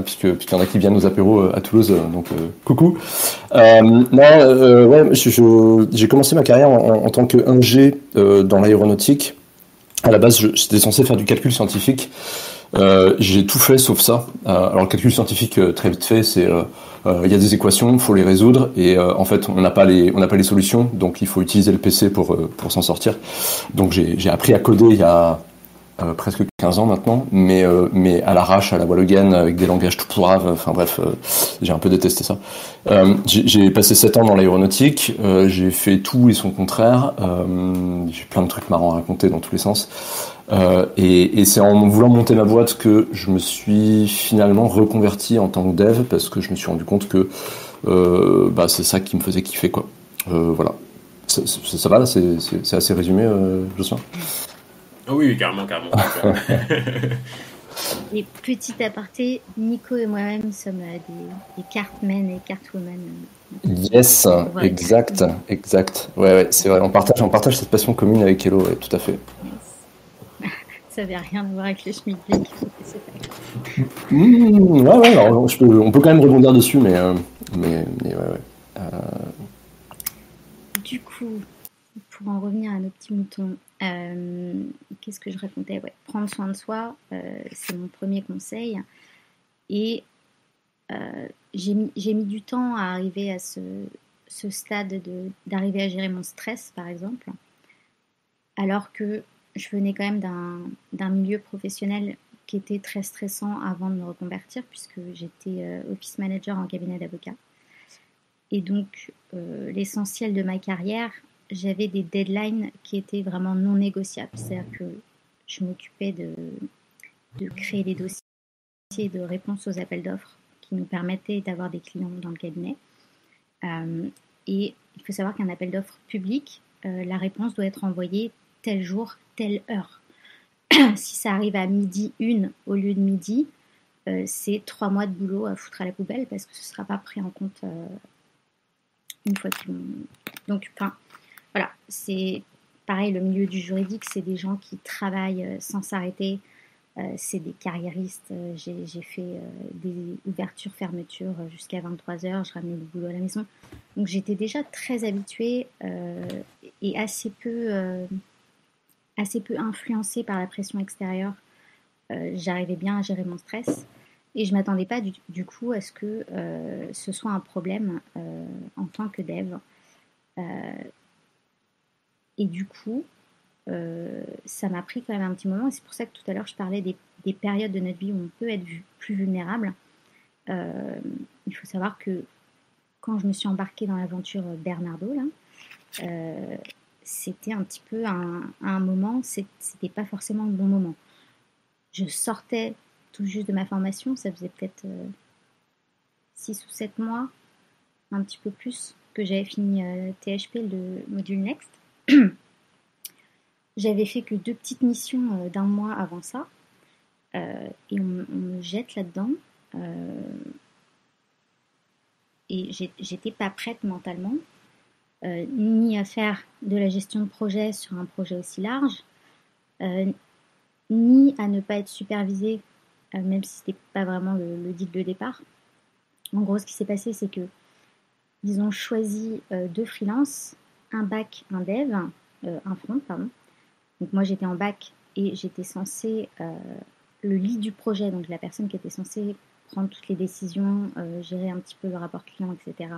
puisqu'il y en a qui viennent aux apéros à Toulouse, donc coucou. J'ai commencé ma carrière en tant que ingé dans l'aéronautique. À la base, j'étais censé faire du calcul scientifique. J'ai tout fait sauf ça. Alors le calcul scientifique, très vite fait, c'est il y a des équations, il faut les résoudre et en fait on n'a pas les solutions, donc il faut utiliser le PC pour s'en sortir. Donc j'ai appris à coder il y a presque 15 ans maintenant, mais à l'arrache, à la Wallogan, avec des langages tout pourraves. Enfin bref, j'ai un peu détesté ça. J'ai passé 7 ans dans l'aéronautique, j'ai fait tout et son contraire. J'ai plein de trucs marrants à raconter dans tous les sens. Et c'est en voulant monter ma boîte que je me suis finalement reconverti en tant que dev parce que je me suis rendu compte que c'est ça qui me faisait kiffer, quoi. Voilà. Ça va là, c'est assez résumé, Jocelyn. Oui, carrément, carrément. Et petit aparté, Nico et moi-même sommes des cartmen et cartwomen. Yes, exact. Ouais, c'est vrai. On partage cette passion commune avec Hello, ouais, tout à fait. Yes. Ça n'avait rien à voir avec le schmilblick, il faut que c'est pas. Ouais, alors, on peut quand même rebondir dessus, mais ouais. Du coup, pour en revenir à nos petits moutons, qu'est-ce que je racontais? Ouais, prendre soin de soi, c'est mon premier conseil. Et j'ai mis du temps à arriver à ce stade d'arriver à gérer mon stress, par exemple, alors que je venais quand même d'un milieu professionnel qui était très stressant avant de me reconvertir, puisque j'étais office manager en cabinet d'avocat. Et donc, l'essentiel de ma carrière, j'avais des deadlines qui étaient vraiment non négociables. C'est-à-dire que je m'occupais de créer des dossiers de réponse aux appels d'offres qui nous permettaient d'avoir des clients dans le cabinet. Et il faut savoir qu'un appel d'offres public, la réponse doit être envoyée tel jour, telle heure. Si ça arrive à midi 1 au lieu de midi, c'est 3 mois de boulot à foutre à la poubelle parce que ce ne sera pas pris en compte une fois qu'ils vont... Donc, voilà, c'est pareil, le milieu du juridique, c'est des gens qui travaillent sans s'arrêter, c'est des carriéristes. J'ai fait des ouvertures, fermetures jusqu'à 23h, je ramenais le boulot à la maison. Donc j'étais déjà très habituée et assez peu influencée par la pression extérieure. J'arrivais bien à gérer mon stress. Et je ne m'attendais pas du coup à ce que ce soit un problème en tant que dev. Et du coup, ça m'a pris quand même un petit moment. Et c'est pour ça que tout à l'heure, je parlais des périodes de notre vie où on peut être plus vulnérable. Il faut savoir que quand je me suis embarquée dans l'aventure Bernardo, là, c'était un petit peu un moment, c'était pas forcément le bon moment. Je sortais tout juste de ma formation, ça faisait peut-être 6 ou 7 mois, un petit peu plus, que j'avais fini THP, le module Next. J'avais fait que 2 petites missions d'1 mois avant ça, et on me jette là-dedans, et j'étais pas prête mentalement, ni à faire de la gestion de projet sur un projet aussi large, ni à ne pas être supervisée, même si c'était pas vraiment le deal de départ. En gros, ce qui s'est passé, c'est que ils ont choisi 2 freelances, un back, un dev, un front, pardon. Donc moi, j'étais en back et j'étais censée, le lead du projet, donc la personne qui était censée prendre toutes les décisions, gérer un petit peu le rapport client, etc.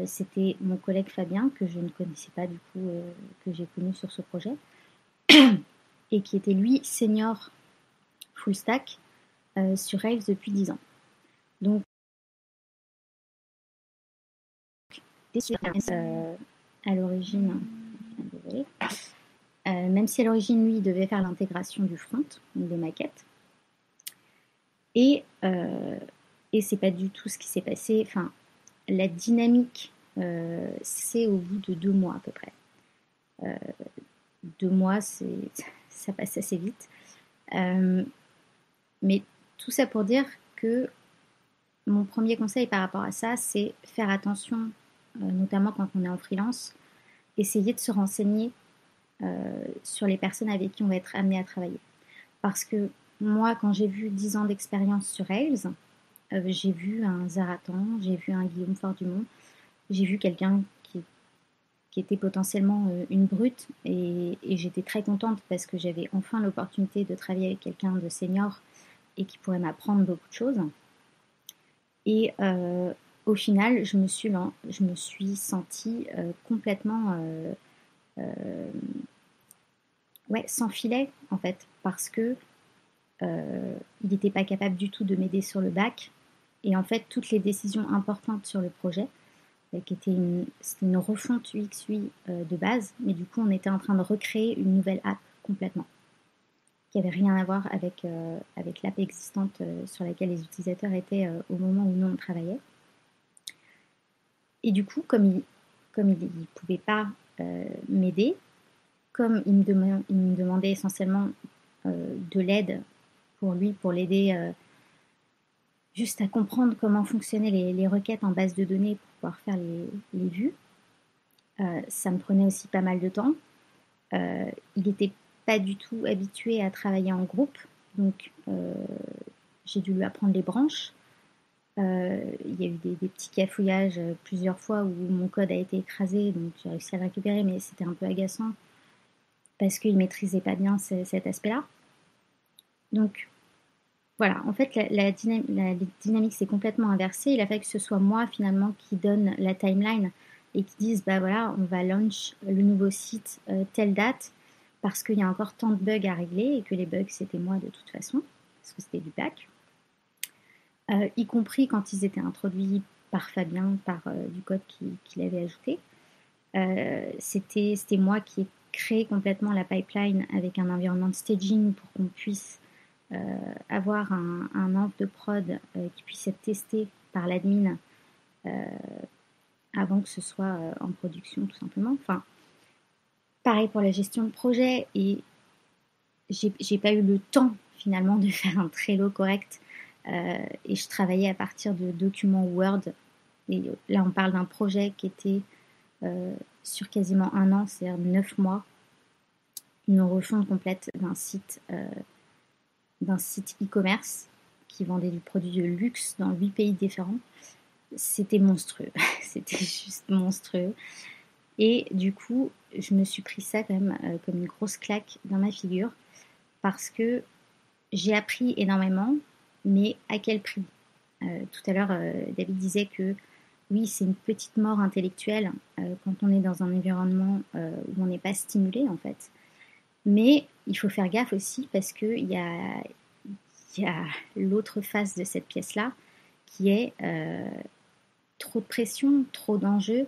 C'était mon collègue Fabien, que je ne connaissais pas du coup, que j'ai connu sur ce projet, et qui était lui senior full stack sur Rails depuis 10 ans. Donc, à l'origine, désolé, même si à l'origine, lui, il devait faire l'intégration du front, donc des maquettes. Et c'est pas du tout ce qui s'est passé. Enfin, la dynamique, c'est au bout de 2 mois à peu près. 2 mois, ça passe assez vite. Mais tout ça pour dire que mon premier conseil par rapport à ça, c'est faire attention, notamment quand on est en freelance, essayer de se renseigner sur les personnes avec qui on va être amené à travailler. Parce que moi, quand j'ai vu 10 ans d'expérience sur Rails, j'ai vu un Zaratan, j'ai vu un Guillaume Fort-Dumont, j'ai vu quelqu'un qui était potentiellement une brute, et j'étais très contente parce que j'avais enfin l'opportunité de travailler avec quelqu'un de senior et qui pourrait m'apprendre beaucoup de choses. Et au final, je me suis sentie complètement sans filet, en fait, parce que il n'était pas capable du tout de m'aider sur le bac. Et en fait, toutes les décisions importantes sur le projet, c'était une refonte UX/UI de base, mais du coup, on était en train de recréer une nouvelle app complètement. qui n'avait rien à voir avec, avec l'app existante sur laquelle les utilisateurs étaient au moment où nous on travaillait. Et du coup, comme il ne pouvait pas m'aider, comme il me demandait essentiellement de l'aide pour lui, pour l'aider juste à comprendre comment fonctionnaient les requêtes en base de données pour pouvoir faire les vues, ça me prenait aussi pas mal de temps. Il n'était pas du tout habitué à travailler en groupe, donc j'ai dû lui apprendre les branches. Il y a eu des petits cafouillages plusieurs fois où mon code a été écrasé, donc j'ai réussi à le récupérer, mais c'était un peu agaçant parce qu'il ne maîtrisait pas bien cet aspect-là. Donc voilà, en fait, la dynamique s'est complètement inversée. Il a fallu que ce soit moi finalement qui donne la timeline et qui dise, bah voilà, on va launch le nouveau site telle date parce qu'il y a encore tant de bugs à régler et que les bugs c'était moi de toute façon, parce que c'était du back. Y compris quand ils étaient introduits par Fabien, par du code qu'il avait ajouté. C'était moi qui ai créé complètement la pipeline avec un environnement de staging pour qu'on puisse avoir un env de prod qui puisse être testé par l'admin avant que ce soit en production tout simplement. Enfin, pareil pour la gestion de projet, et j'ai pas eu le temps finalement de faire un Trello correct et je travaillais à partir de documents Word, et là on parle d'un projet qui était sur quasiment 1 an, c'est-à-dire 9 mois, une refonte complète d'un site e-commerce qui vendait du produit de luxe dans 8 pays différents. C'était monstrueux, c'était juste monstrueux. Et du coup, je me suis pris ça quand même comme une grosse claque dans ma figure, parce que j'ai appris énormément, mais à quel prix ? Tout à l'heure, David disait que oui, c'est une petite mort intellectuelle quand on est dans un environnement où on n'est pas stimulé en fait. Mais il faut faire gaffe aussi parce qu'il y a l'autre face de cette pièce-là qui est trop de pression, trop d'enjeux,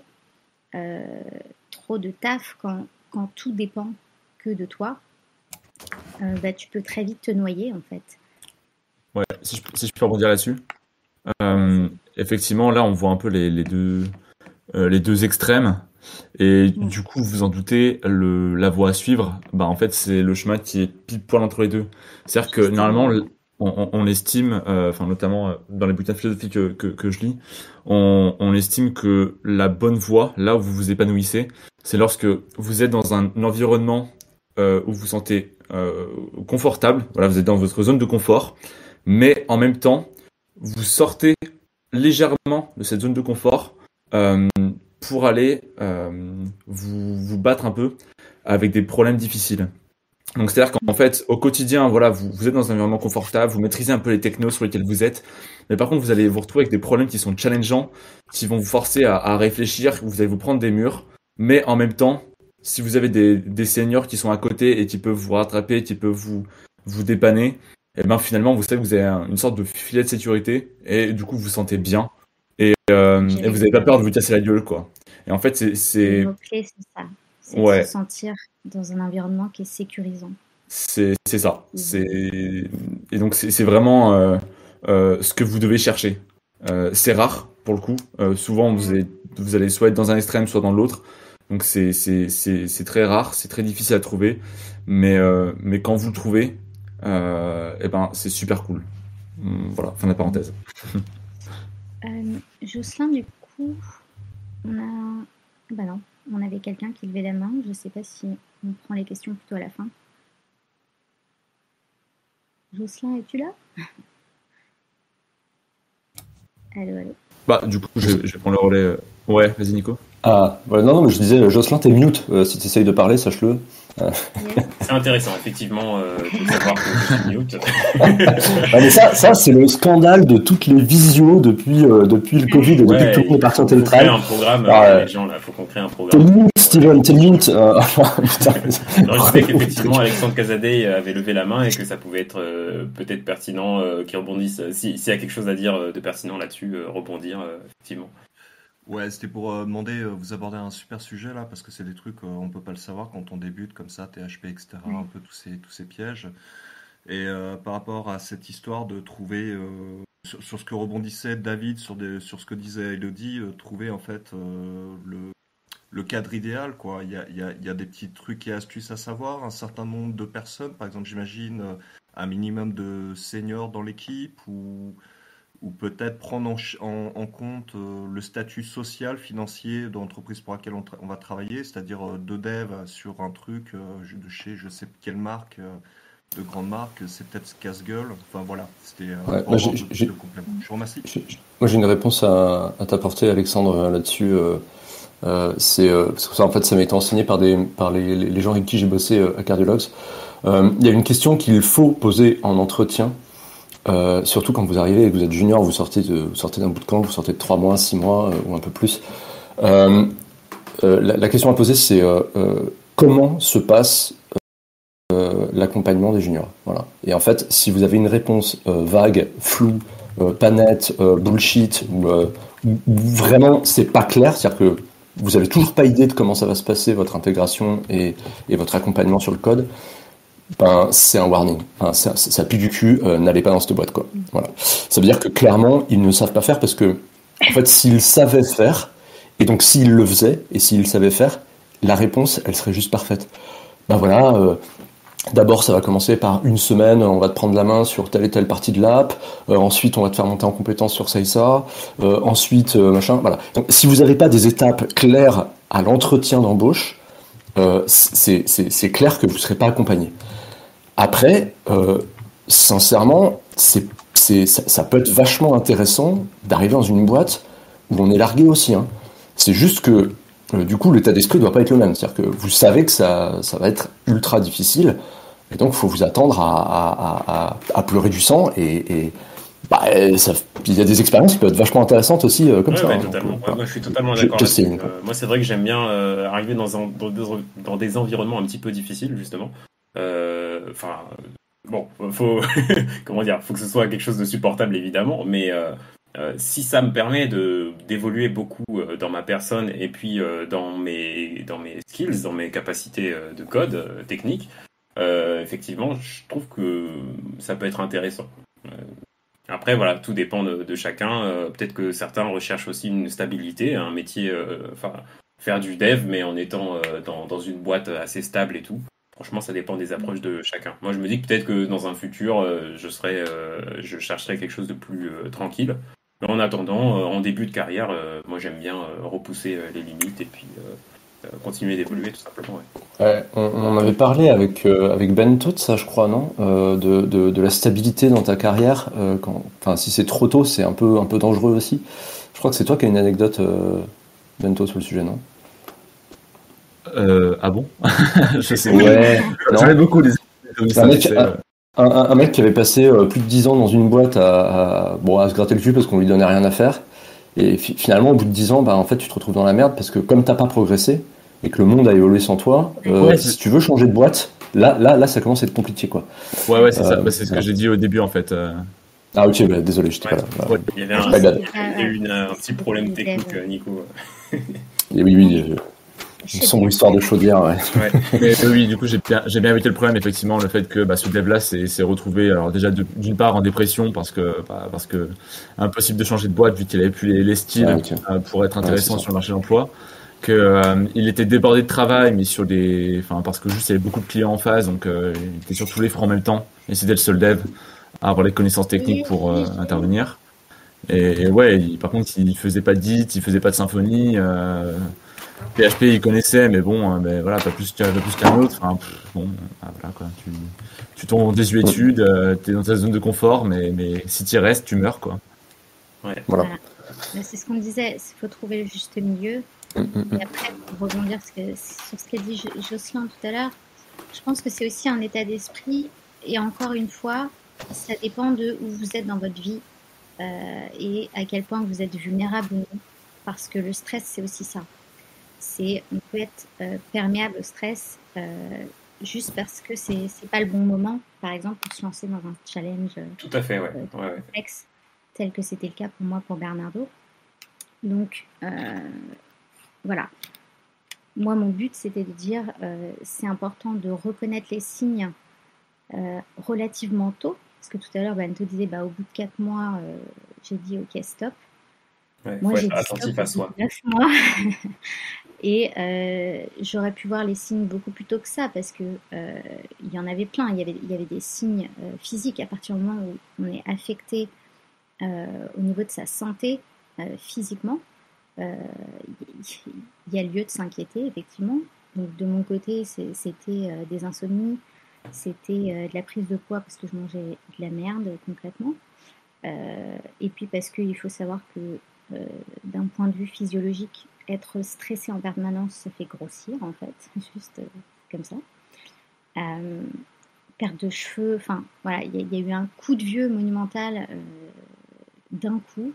trop de taf quand tout dépend que de toi. Tu peux très vite te noyer en fait. Ouais, si je peux rebondir là-dessus. Effectivement, là, on voit un peu les deux extrêmes. Et du coup, vous en doutez, la voie à suivre, bah, en fait, c'est le chemin qui est pile poil entre les deux. C'est-à-dire que normalement, on estime, enfin, notamment dans les bouquins de philosophie que je lis, on estime que la bonne voie, là où vous vous épanouissez, c'est lorsque vous êtes dans un environnement où vous vous sentez confortable. Voilà, vous êtes dans votre zone de confort, mais en même temps, vous sortez légèrement de cette zone de confort pour aller vous battre un peu avec des problèmes difficiles. Donc c'est-à-dire qu'en fait, au quotidien, voilà, vous êtes dans un environnement confortable, vous maîtrisez un peu les technos sur lesquels vous êtes, mais par contre, vous allez vous retrouver avec des problèmes qui sont challengeants, qui vont vous forcer à réfléchir, vous allez vous prendre des murs, mais en même temps, si vous avez des seniors qui sont à côté et qui peuvent vous rattraper, qui peuvent vous dépanner, et ben finalement, vous savez que vous avez une sorte de filet de sécurité, et du coup, vous vous sentez bien, et vous n'avez pas peur de vous casser la gueule, quoi. Et en fait, c'est... Le mot-clé, c'est ça. C'est Ouais. de se sentir dans un environnement qui est sécurisant. C'est ça. Et donc c'est vraiment ce que vous devez chercher. C'est rare pour le coup. Souvent vous allez soit être dans un extrême, soit dans l'autre. Donc c'est très rare, c'est très difficile à trouver. Mais quand vous le trouvez, et ben c'est super cool. Voilà, fin de la parenthèse. Jocelyn, du coup, bah non, on avait quelqu'un qui levait la main. Je ne sais pas si on prend les questions plutôt à la fin. Jocelyn, es-tu là? Allô. Bah du coup, je prends le relais. Ouais, vas-y Nico. Ah, voilà, non, mais je disais, Jocelyn, t'es mute. Si tu essayes de parler, sache-le. C'est intéressant, effectivement, de savoir que je suis mute. Mais ça c'est le scandale de toutes les visios depuis le Covid et depuis que tout le monde est parti en télétravail. Faut créer un programme, les gens, là. Faut qu'on crée un programme. T'es mute, Steven, t'es mute. Je disais qu'effectivement, Alexandre Casadei avait levé la main et que ça pouvait être peut-être pertinent qu'il rebondisse. S'il y a quelque chose à dire de pertinent là-dessus, rebondir, effectivement. Ouais, c'était pour demander, vous abordez un super sujet là, parce que c'est des trucs, on peut pas le savoir quand on débute comme ça, THP, etc., un peu tous ces pièges. Et par rapport à cette histoire de trouver, sur ce que rebondissait David, sur ce que disait Elodie, trouver en fait le cadre idéal, quoi. Il y a des petits trucs et astuces à savoir, un certain nombre de personnes, par exemple, j'imagine un minimum de seniors dans l'équipe, ou peut-être prendre en compte le statut social, financier de l'entreprise pour laquelle on va travailler, c'est-à-dire deux devs sur un truc de chez je sais quelle marque, de grande marque, c'est peut-être casse-gueule. Enfin voilà, c'était Ouais, pour avoir de compléments. Je vous remercie. moi, j'ai une réponse à t'apporter, Alexandre, là-dessus. Parce que ça, en fait, ça m'a été enseigné par les gens avec qui j'ai bossé à Cardiologues. Il y a une question qu'il faut poser en entretien, surtout quand vous arrivez et que vous êtes junior, vous sortez d'un bootcamp, vous sortez de 3 mois, 6 mois ou un peu plus. Euh, la question à poser, c'est comment se passe l'accompagnement des juniors. Voilà. Et en fait, si vous avez une réponse vague, floue, pas nette, bullshit, ou vraiment c'est pas clair, c'est-à-dire que vous avez toujours pas idée de comment ça va se passer, votre intégration et votre accompagnement sur le code, ben c'est un warning. Enfin, ça pue du cul, n'allez pas dans cette boîte, quoi. Voilà. Ça veut dire que clairement, ils ne savent pas faire parce que, en fait, s'ils savaient faire, et donc s'ils le faisaient, et s'ils savaient faire, la réponse, elle serait juste parfaite. Ben voilà, d'abord, ça va commencer par une semaine, on va te prendre la main sur telle et telle partie de l'app, ensuite on va te faire monter en compétence sur ça et ça, ensuite machin, voilà. Donc si vous n'avez pas des étapes claires à l'entretien d'embauche, c'est clair que vous ne serez pas accompagné. Après, sincèrement, ça peut être vachement intéressant d'arriver dans une boîte où on est largué aussi, hein. C'est juste que du coup, l'état d'esprit ne doit pas être le même. C'est-à-dire que vous savez que ça va être ultra difficile, et donc il faut vous attendre à pleurer du sang. Bah, il y a des expériences qui peuvent être vachement intéressantes aussi, comme ça. Ouais, Hein, totalement. donc, Moi, je suis totalement d'accord je sais, là-dessus. Moi, c'est vrai que j'aime bien arriver dans des environnements un petit peu difficiles, justement. Enfin, bon, faut comment dire, faut que ce soit quelque chose de supportable, évidemment, mais si ça me permet d'évoluer beaucoup dans ma personne et puis dans mes skills, dans mes capacités de code technique, effectivement, je trouve que ça peut être intéressant. Euh, Après, voilà, tout dépend de chacun. Peut-être que certains recherchent aussi une stabilité, un métier, enfin, faire du dev, mais en étant dans une boîte assez stable et tout. Franchement, ça dépend des approches de chacun. Moi, je me dis que peut-être que dans un futur, je chercherai quelque chose de plus tranquille. Mais en attendant, en début de carrière, moi, j'aime bien repousser les limites et puis continuer d'évoluer, tout simplement. Ouais. ouais, on en avait parlé avec Bento de ça, je crois, non? De la stabilité dans ta carrière. Enfin, si c'est trop tôt, c'est un peu dangereux aussi. Je crois que c'est toi qui as une anecdote, Bento, sur le sujet, non? Ah bon? Je sais pas. Ouais, J'en ai non? beaucoup des comme Un ça, tu mec, sais. un mec qui avait passé plus de 10 ans dans une boîte bon, à se gratter le cul parce qu'on lui donnait rien à faire. Et finalement, au bout de 10 ans, bah, en fait, tu te retrouves dans la merde parce que comme t'as pas progressé et que le monde a évolué sans toi, Ouais, si tu veux changer de boîte, là, ça commence à être compliqué, quoi. ouais, c'est ça. Euh, Bah, c'est ce que voilà. j'ai dit au début, en fait. Ah, ok, bah, désolé, j'étais pas Ouais. là. Bah, Ouais. Il y avait Ah my oui, bad. il y a eu un petit problème technique, Nico. Et oui, une c'est sombre bien. histoire de chaudière, ouais. Ouais. Mais oui, du coup, j'ai bien évité le problème, effectivement, le fait que ce dev-là s'est retrouvé, alors déjà d'une part en dépression parce que impossible de changer de boîte vu qu'il avait plus les skills Ouais, ok. pour être Ouais, c'est intéressant ça. sur le marché de l'emploi, que il était débordé de travail, mais enfin parce que juste il y avait beaucoup de clients en face, donc il était sur tous les fronts en même temps, et c'était le seul dev à avoir les connaissances techniques pour intervenir. Et ouais, par contre, il faisait pas de Git, il faisait pas de Symfony. PHP, il connaissait, mais bon, mais voilà, pas plus qu'un autre. Enfin, bon, voilà quoi. Tu tombes en désuétude, t'es dans ta zone de confort, mais si tu restes, tu meurs quoi. Ouais. Voilà. Voilà. Mais c'est ce qu'on disait, il faut trouver le juste milieu. Et après, pour rebondir sur ce qu'a dit Jocelyn tout à l'heure, je pense que c'est aussi un état d'esprit. Et encore une fois, ça dépend de où vous êtes dans votre vie et à quel point vous êtes vulnérable ou non. Parce que le stress, c'est aussi ça. On peut être perméable au stress juste parce que c'est pas le bon moment, par exemple, pour se lancer dans un challenge Tout à fait, ouais. Ouais. complexe, tel que c'était le cas pour moi, pour Bernardo. Donc, voilà. Moi, mon but, c'était de dire, c'est important de reconnaître les signes relativement tôt, parce que tout à l'heure, Bento disait, au bout de 4 mois, j'ai dit, ok, stop. Ouais, Moi, faut j'ai être dit attentif stop à au bout soi. de 9 mois. Et j'aurais pu voir les signes beaucoup plus tôt que ça, parce que il y en avait plein. Il y avait des signes physiques à partir du moment où on est affecté au niveau de sa santé physiquement. Il y a lieu de s'inquiéter, effectivement. Donc, de mon côté, c'était des insomnies, c'était de la prise de poids parce que je mangeais de la merde concrètement. Et puis parce qu'il faut savoir que d'un point de vue physiologique, être stressé en permanence, ça fait grossir en fait, juste comme ça. Perte de cheveux, enfin voilà, il y a eu un coup de vieux monumental d'un coup,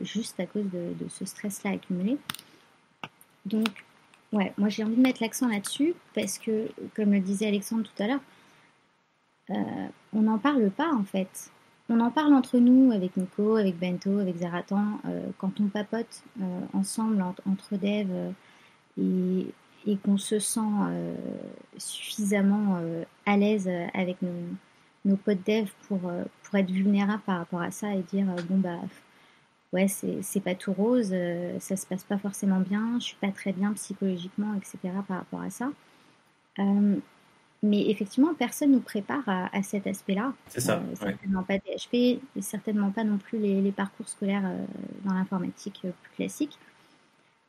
juste à cause de ce stress-là accumulé. Donc, ouais, moi j'ai envie de mettre l'accent là-dessus parce que, comme le disait Alexandre tout à l'heure, on n'en parle pas en fait. On en parle entre nous, avec Nico, avec Bento, avec Zaratan, quand on papote ensemble entre devs et qu'on se sent suffisamment à l'aise avec nos potes devs pour être vulnérable par rapport à ça et dire ouais, c'est pas tout rose, ça se passe pas forcément bien, je suis pas très bien psychologiquement, etc. par rapport à ça. Mais effectivement, personne nous prépare à cet aspect-là. C'est ça. Certainement pas THP, et certainement pas non plus les parcours scolaires dans l'informatique plus classique.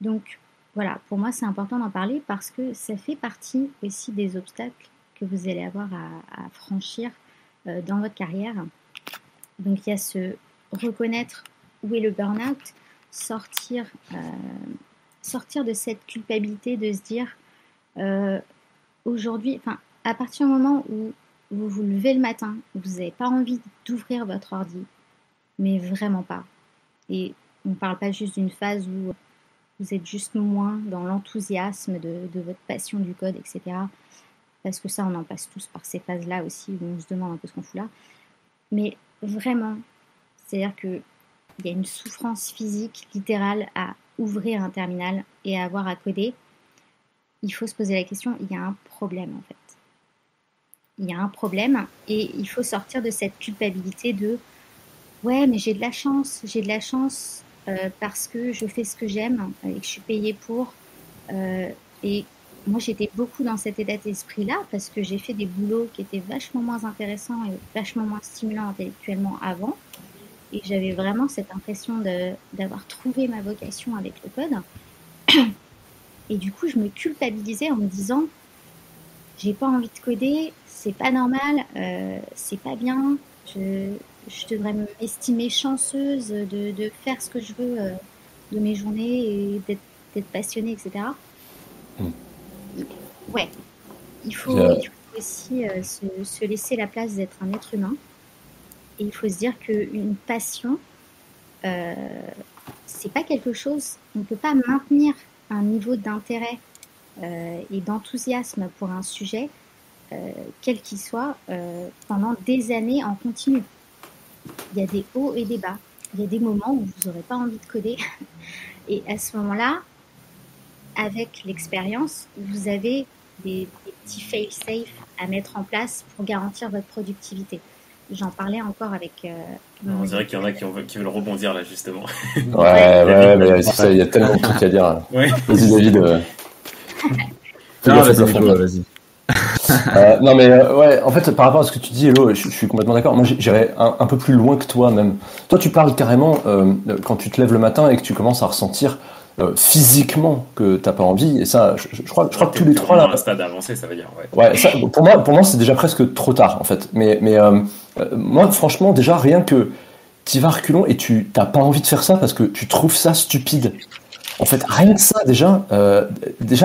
Donc voilà, pour moi, c'est important d'en parler parce que ça fait partie aussi des obstacles que vous allez avoir à franchir dans votre carrière. Donc il y a ce reconnaître où est le burn-out, sortir de cette culpabilité de se dire aujourd'hui, enfin, à partir du moment où vous vous levez le matin, vous n'avez pas envie d'ouvrir votre ordi, mais vraiment pas. Et on ne parle pas juste d'une phase où vous êtes juste moins dans l'enthousiasme de votre passion du code, etc. Parce que ça, on en passe tous par ces phases-là aussi, où on se demande un peu ce qu'on fout là. Mais vraiment, c'est-à-dire qu'il y a une souffrance physique littérale à ouvrir un terminal et à avoir à coder. Il faut se poser la question, il y a un problème en fait. Il y a un problème et il faut sortir de cette culpabilité de ouais, mais j'ai de la chance parce que je fais ce que j'aime et que je suis payée pour. Et moi, j'étais beaucoup dans cet état d'esprit-là parce que j'ai fait des boulots qui étaient vachement moins intéressants et vachement moins stimulants intellectuellement avant. Et j'avais vraiment cette impression d'avoir trouvé ma vocation avec le code. Et du coup, je me culpabilisais en me disant j'ai pas envie de coder, c'est pas normal, c'est pas bien, je devrais m'estimer chanceuse de faire ce que je veux de mes journées et d'être passionnée, etc. Ouais, il faut aussi se laisser la place d'être un être humain. Et il faut se dire qu'une passion, c'est pas quelque chose, on ne peut pas maintenir un niveau d'intérêt et d'enthousiasme pour un sujet, quel qu'il soit, pendant des années en continu. Il y a des hauts et des bas. Il y a des moments où vous n'aurez pas envie de coder. Et à ce moment-là, avec l'expérience, vous avez des petits fail-safe à mettre en place pour garantir votre productivité. J'en parlais encore avec... on dirait qu'il y en a qui veulent rebondir là, justement. Ouais, mais c'est ça, il y a tellement de trucs à dire. Ouais. Vas-y, David. Vas-y. Non, mais ouais, en fait, par rapport à ce que tu dis, Hello, je suis complètement d'accord. Moi, j'irais un peu plus loin que toi, même. Toi, tu parles carrément quand tu te lèves le matin et que tu commences à ressentir physiquement que t'as pas envie, et ça je crois que tous les trois là, un stade avancé, ça veut dire ça, pour moi c'est déjà presque trop tard en fait, mais moi franchement déjà rien que t'y vas reculons et tu t'as pas envie de faire ça parce que tu trouves ça stupide en fait, rien que ça déjà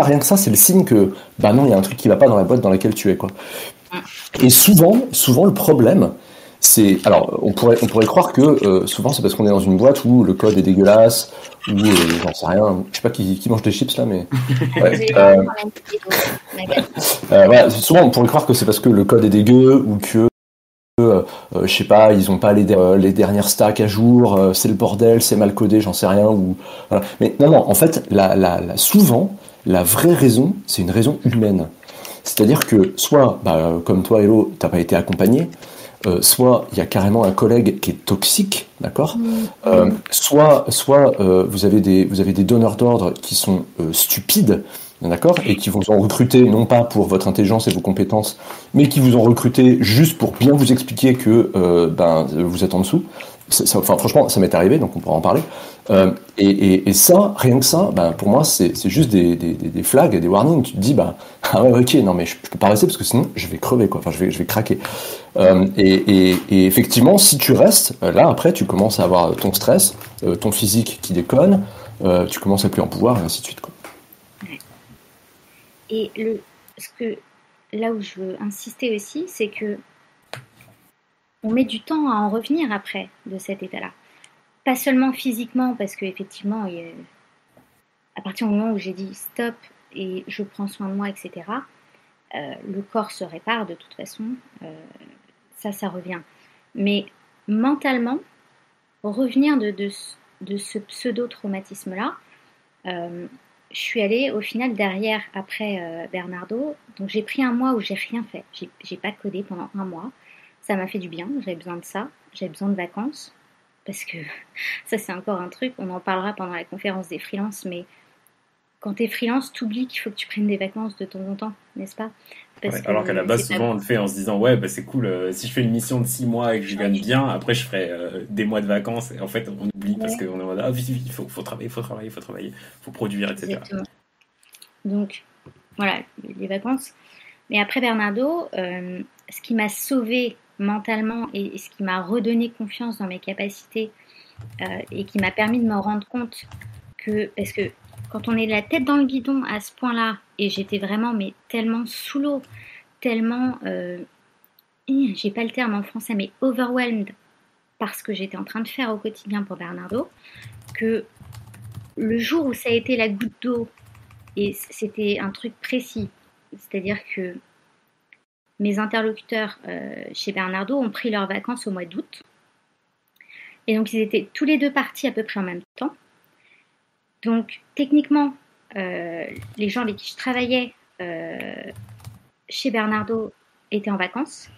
rien que ça c'est le signe que non, il y a un truc qui va pas dans la boîte dans laquelle tu es quoi. Et souvent le problème c'est, alors on pourrait croire que souvent c'est parce qu'on est dans une boîte où le code est dégueulasse, ou j'en sais rien, je sais pas qui mange des chips là, mais souvent on pourrait croire que c'est parce que le code est dégueu ou que je sais pas, ils ont pas les dernières stacks à jour, c'est le bordel, c'est mal codé, j'en sais rien, ou voilà. Mais non, en fait souvent la vraie raison c'est une raison humaine. C'est-à-dire que soit, comme toi, Hello, t'as pas été accompagné, soit il y a carrément un collègue qui est toxique, d'accord? Soit vous avez des donneurs d'ordre qui sont stupides, d'accord? Et qui vous ont recruté non pas pour votre intelligence et vos compétences, mais qui vous ont recruté juste pour bien vous expliquer que vous êtes en dessous. Enfin, franchement, ça m'est arrivé, donc on pourra en parler. Et ça, rien que ça, pour moi, c'est juste des flags, des warnings. Tu te dis, ah ouais, ok, non, mais je peux pas rester parce que sinon, je vais crever, quoi. Enfin, je vais craquer. Et effectivement, si tu restes, là, après, tu commences à avoir ton stress, ton physique qui déconne, tu commences à plus en pouvoir, et ainsi de suite, quoi. Et là où je veux insister aussi, c'est que on met du temps à en revenir après de cet état-là. Pas seulement physiquement, parce qu'effectivement, à partir du moment où j'ai dit stop et je prends soin de moi, etc., le corps se répare de toute façon, ça revient. Mais mentalement, revenir de ce pseudo-traumatisme-là, je suis allée au final derrière, après Bernardo, donc j'ai pris un mois où j'ai rien fait, j'ai pas codé pendant un mois, ça m'a fait du bien, j'avais besoin de ça, j'avais besoin de vacances, parce que ça c'est encore un truc, on en parlera pendant la conférence des freelances, mais quand t'es freelance, t'oublies qu'il faut que tu prennes des vacances de temps en temps, n'est-ce pas? Alors qu'à la base, souvent on le fait en se disant ouais, c'est cool, si je fais une mission de 6 mois et que je gagne bien, après je ferai des mois de vacances, et en fait on oublie parce qu'on est en mode vite, il faut travailler, faut produire, etc. Exactement. Donc voilà, les vacances. Mais après Bernardo, ce qui m'a sauvée mentalement et ce qui m'a redonné confiance dans mes capacités et qui m'a permis de me rendre compte parce que quand on est la tête dans le guidon à ce point-là, et j'étais vraiment mais tellement sous l'eau, tellement, j'ai pas le terme en français, mais overwhelmed par ce que j'étais en train de faire au quotidien pour Bernardo, que le jour où ça a été la goutte d'eau, et c'était un truc précis, c'est-à-dire que mes interlocuteurs chez Bernardo ont pris leurs vacances au mois d'août, et donc ils étaient tous les deux partis à peu près en même temps. Donc, techniquement, les gens avec qui je travaillais chez Bernardo étaient en vacances.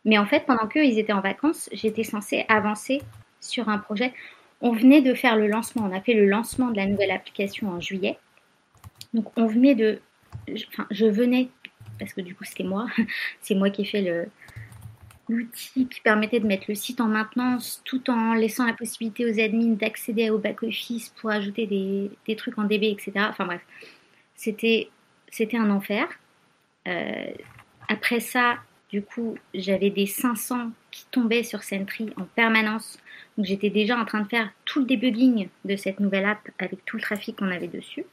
Mais en fait, pendant qu'eux, ils étaient en vacances, j'étais censée avancer sur un projet. On venait de faire le lancement. On a fait le lancement de la nouvelle application en juillet. Donc, je venais, parce que du coup, c'était moi. C'est moi qui ai fait l'outil qui permettait de mettre le site en maintenance tout en laissant la possibilité aux admins d'accéder au back-office pour ajouter des trucs en DB, etc. Enfin bref, c'était un enfer. Après ça, du coup, j'avais des 500 qui tombaient sur Sentry en permanence. Donc j'étais déjà en train de faire tout le debugging de cette nouvelle app avec tout le trafic qu'on avait dessus.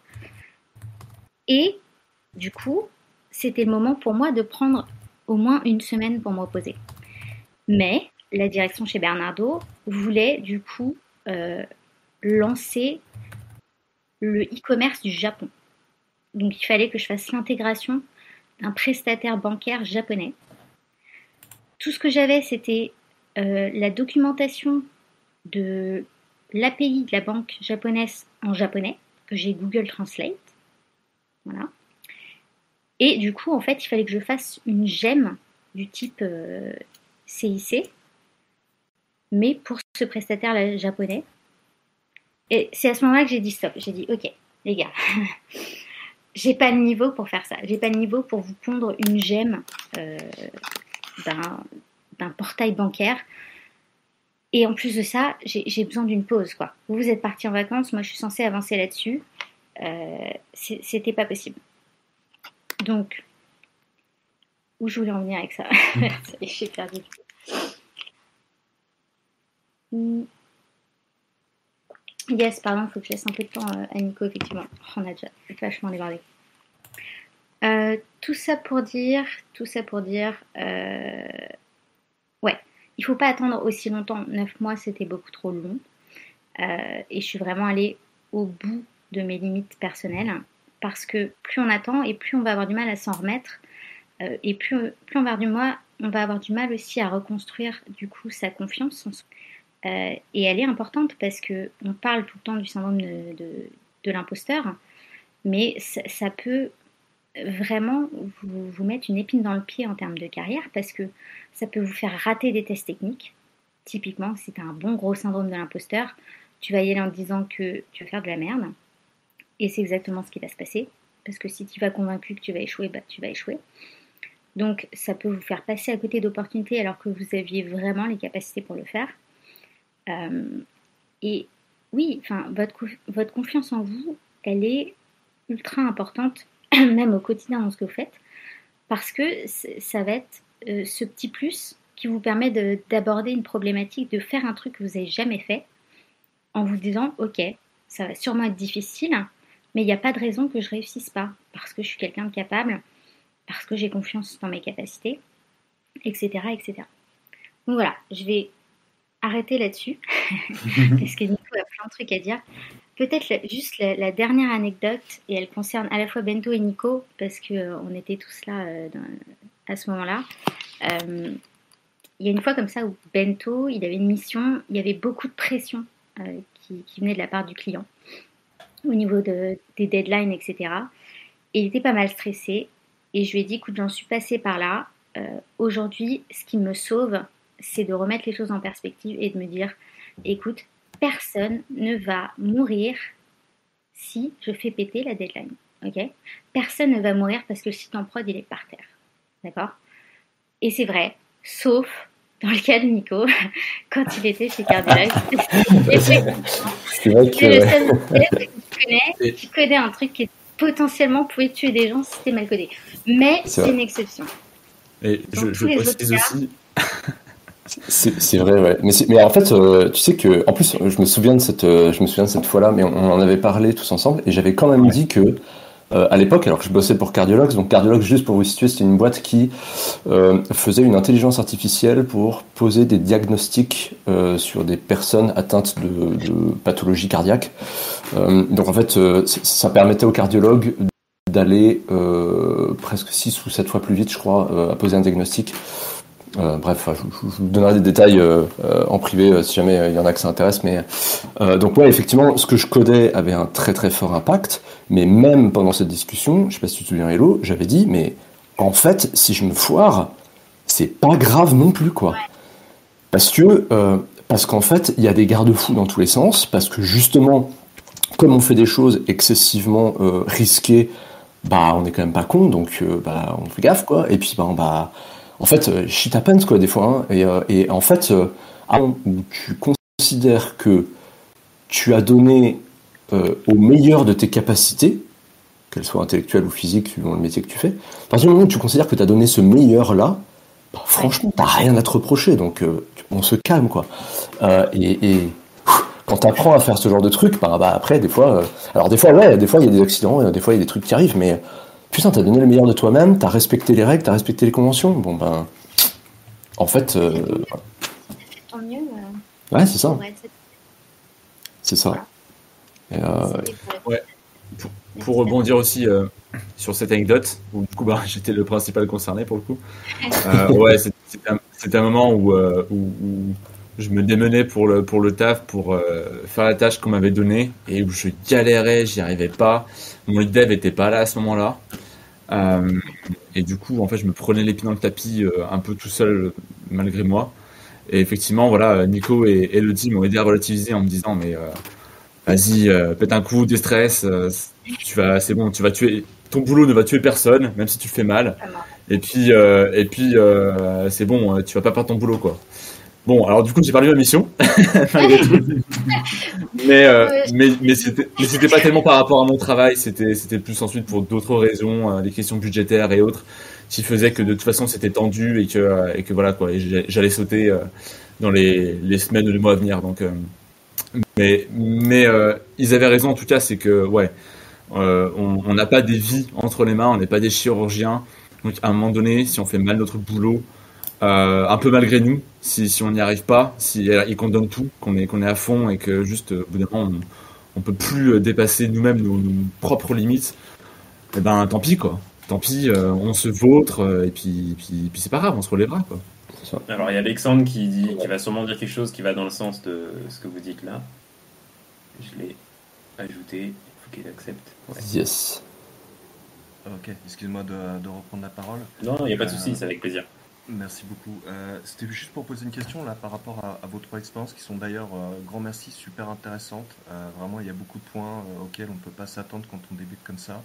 Et du coup, c'était le moment pour moi de prendre au moins une semaine pour me reposer. Mais la direction chez Bernardo voulait du coup lancer le e-commerce du Japon. Donc il fallait que je fasse l'intégration d'un prestataire bancaire japonais. Tout ce que j'avais, c'était la documentation de l'API de la banque japonaise en japonais, que j'ai Google Translate. Voilà. Et du coup, en fait, il fallait que je fasse une gemme du type CIC, mais pour ce prestataire japonais. Et c'est à ce moment-là que j'ai dit stop. J'ai dit ok, les gars, j'ai pas le niveau pour faire ça. J'ai pas le niveau pour vous pondre une gemme d'un portail bancaire. Et en plus de ça, j'ai besoin d'une pause, quoi. Vous êtes partis en vacances, moi je suis censée avancer là-dessus. C'était pas possible. Donc, où je voulais en venir avec ça? J'ai perdu. Yes, pardon, il faut que je laisse un peu de temps à Nico, effectivement. On a déjà vachement débordé. Tout ça pour dire, ouais, il faut pas attendre aussi longtemps. 9 mois, c'était beaucoup trop long. Et je suis vraiment allée au bout de mes limites personnelles. Parce que plus on attend et plus on va avoir du mal à s'en remettre. Et plus on va avoir du mal aussi à reconstruire du coup sa confiance en soi. Et elle est importante parce qu'on parle tout le temps du syndrome de l'imposteur, mais ça peut vraiment vous mettre une épine dans le pied en termes de carrière parce que ça peut vous faire rater des tests techniques. Typiquement, si tu as un bon gros syndrome de l'imposteur, tu vas y aller en te disant que tu vas faire de la merde. Et c'est exactement ce qui va se passer. Parce que si tu vas convaincu que tu vas échouer, bah, tu vas échouer. Donc ça peut vous faire passer à côté d'opportunités alors que vous aviez vraiment les capacités pour le faire. Et oui, votre confiance en vous, elle est ultra importante, même au quotidien dans ce que vous faites, parce que ça va être ce petit plus qui vous permet d'aborder une problématique, de faire un truc que vous n'avez jamais fait, en vous disant, ok, ça va sûrement être difficile, mais il n'y a pas de raison que je réussisse pas, parce que je suis quelqu'un de capable, parce que j'ai confiance dans mes capacités, etc., etc. Donc voilà, je vais arrêter là-dessus, parce que Nico a plein de trucs à dire. Peut-être juste la dernière anecdote, et elle concerne à la fois Bento et Nico, parce qu'on était tous là à ce moment-là. Il y a une fois comme ça où Bento, il avait une mission, il y avait beaucoup de pression qui venait de la part du client, au niveau des deadlines, etc. Et il était pas mal stressé, et je lui ai dit, écoute, j'en suis passée par là. Aujourd'hui, ce qui me sauve, c'est de remettre les choses en perspective et de me dire, écoute, personne ne va mourir si je fais péter la deadline. Okay, personne ne va mourir parce que le site en prod, il est par terre. D'accord? Et c'est vrai, sauf dans le cas de Nico, quand il était chez Cardiologue. C'est vrai que le seul qui connaît un truc qui potentiellement pouvait tuer des gens si c'était mal codé. Mais c'est une exception. Et je précise aussi... C'est vrai, ouais. Mais en fait, tu sais que, en plus, je me souviens de cette fois-là, mais on en avait parlé tous ensemble, et j'avais quand même dit que, à l'époque, alors que je bossais pour Cardiologues, donc Cardiologues, juste pour vous situer, c'était une boîte qui faisait une intelligence artificielle pour poser des diagnostics sur des personnes atteintes de pathologie cardiaque. Donc en fait, ça permettait aux cardiologues d'aller presque 6 ou 7 fois plus vite, je crois, à poser un diagnostic. Bref, je vous donnerai des détails en privé si jamais il y en a que ça intéresse. Mais donc ouais, effectivement, ce que je codais avait un très très fort impact. Mais même pendant cette discussion, je sais pas si tu te souviens, Hello, j'avais dit, mais en fait, si je me foire, c'est pas grave non plus, quoi. Parce qu'en fait, il y a des garde-fous dans tous les sens. Parce que justement, comme on fait des choses excessivement risquées, bah on est quand même pas con, donc bah on fait gaffe, quoi. Et puis en fait, shit happens, quoi, des fois. Hein, et en fait, où tu considères que tu as donné au meilleur de tes capacités, qu'elles soient intellectuelles ou physiques, suivant le métier que tu fais, à partir du moment où tu considères que tu as donné ce meilleur-là, bah, franchement, t'as rien à te reprocher. Donc, on se calme, quoi. Et quand tu apprends à faire ce genre de truc, bah après, des fois... alors, des fois, ouais, des fois, il y a des accidents, des fois, il y a des trucs qui arrivent, mais... Putain, t'as donné le meilleur de toi-même, t'as respecté les règles, t'as respecté les conventions. Bon ben, en fait, tant mieux. Ouais, c'est ça. C'est ça. Ouais. Pour rebondir aussi sur cette anecdote, où du coup, j'étais le principal concerné pour le coup. Ouais, c'était un moment où je me démenais pour le taf, pour faire la tâche qu'on m'avait donnée, et où je galérais, j'y arrivais pas. Mon lead dev était pas là à ce moment-là. Et du coup, en fait, je me prenais l'épine dans le tapis un peu tout seul, malgré moi. Et effectivement, voilà, Nico et Elodie m'ont aidé à relativiser en me disant, mais vas-y, pète un coup, déstresse, c'est bon, tu vas tuer, ton boulot ne va tuer personne, même si tu le fais mal. Et puis, c'est bon, tu vas pas perdre ton boulot, quoi. Bon, alors du coup, j'ai perdu ma mission. mais c'était pas tellement par rapport à mon travail, c'était plus ensuite pour d'autres raisons, des questions budgétaires et autres, qui faisaient que de toute façon c'était tendu et que voilà quoi, et j'allais sauter dans les semaines ou les mois à venir. Donc, mais ils avaient raison en tout cas, c'est que ouais, on n'a pas des vies entre les mains, on n'est pas des chirurgiens. Donc à un moment donné, si on fait mal notre boulot, un peu malgré nous, si on n'y arrive pas, et qu'on donne tout, qu'on est à fond et que juste au bout d'un moment on peut plus dépasser nous-mêmes nos propres limites, et ben tant pis quoi. Tant pis, on se vautre et puis c'est pas grave, on se relèvera quoi. Alors il y a Alexandre qui va sûrement dire quelque chose qui va dans le sens de ce que vous dites là. Je l'ai ajouté, il faut qu'il accepte. Ouais. Yes. Ok, excuse-moi de reprendre la parole. Non, il n'y a pas de souci, c'est avec plaisir. Merci beaucoup. C'était juste pour poser une question là par rapport à vos trois expériences qui sont d'ailleurs, grand merci, super intéressantes. Vraiment, il y a beaucoup de points auxquels on ne peut pas s'attendre quand on débute comme ça.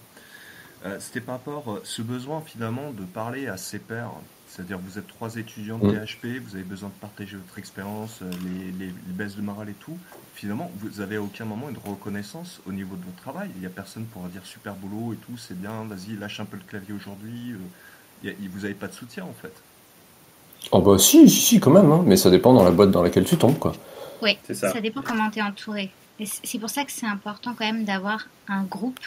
C'était par rapport ce besoin finalement de parler à ses pairs. C'est-à-dire vous êtes trois étudiants de PHP, vous avez besoin de partager votre expérience, les baisses de morale et tout. Finalement, vous avez à aucun moment une reconnaissance au niveau de votre travail. Il n'y a personne pour dire super boulot et tout, c'est bien, vas-y, lâche un peu le clavier aujourd'hui. Vous n'avez pas de soutien en fait. Oh bah si, quand même, hein. Mais ça dépend dans la boîte dans laquelle tu tombes, quoi. Oui, C'est ça. ça dépend comment tu es entouré. Et c'est pour ça que c'est important quand même d'avoir un groupe,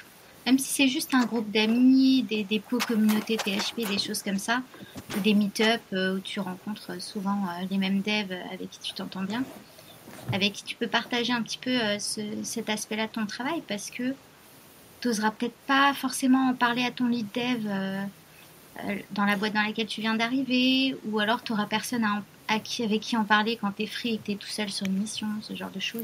même si c'est juste un groupe d'amis, des co-communautés PHP, des choses comme ça, ou des meet-up où tu rencontres souvent les mêmes devs avec qui tu t'entends bien, avec qui tu peux partager un petit peu cet aspect-là de ton travail, parce que tu n'oseras peut-être pas forcément en parler à ton lead dev dans la boîte dans laquelle tu viens d'arriver, ou alors tu n'auras personne avec qui en parler quand tu es free et que tu es tout seul sur une mission, ce genre de choses.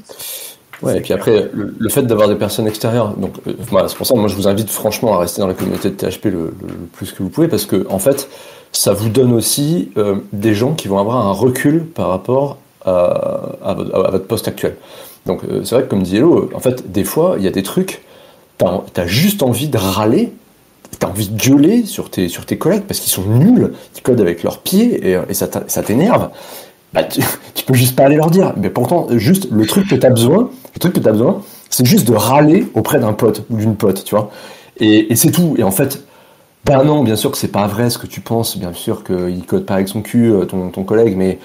Ouais, et puis après, le fait d'avoir des personnes extérieures, donc voilà, c'est pour ça que moi je vous invite franchement à rester dans la communauté de THP le plus que vous pouvez, parce que en fait, ça vous donne aussi des gens qui vont avoir un recul par rapport à votre poste actuel. Donc c'est vrai que comme dit Hello, en fait, des fois, il y a des trucs, t'as juste envie de râler, t'as envie de gueuler sur tes collègues parce qu'ils sont nuls, ils codent avec leurs pieds et ça t'énerve. Bah, tu peux juste pas aller leur dire. Mais pourtant, juste le truc que t'as besoin, c'est juste de râler auprès d'un pote ou d'une pote, tu vois. Et c'est tout. Et en fait, ben non, bien sûr que c'est pas vrai ce que tu penses. Bien sûr qu'il code pas avec son cul, ton collègue, mais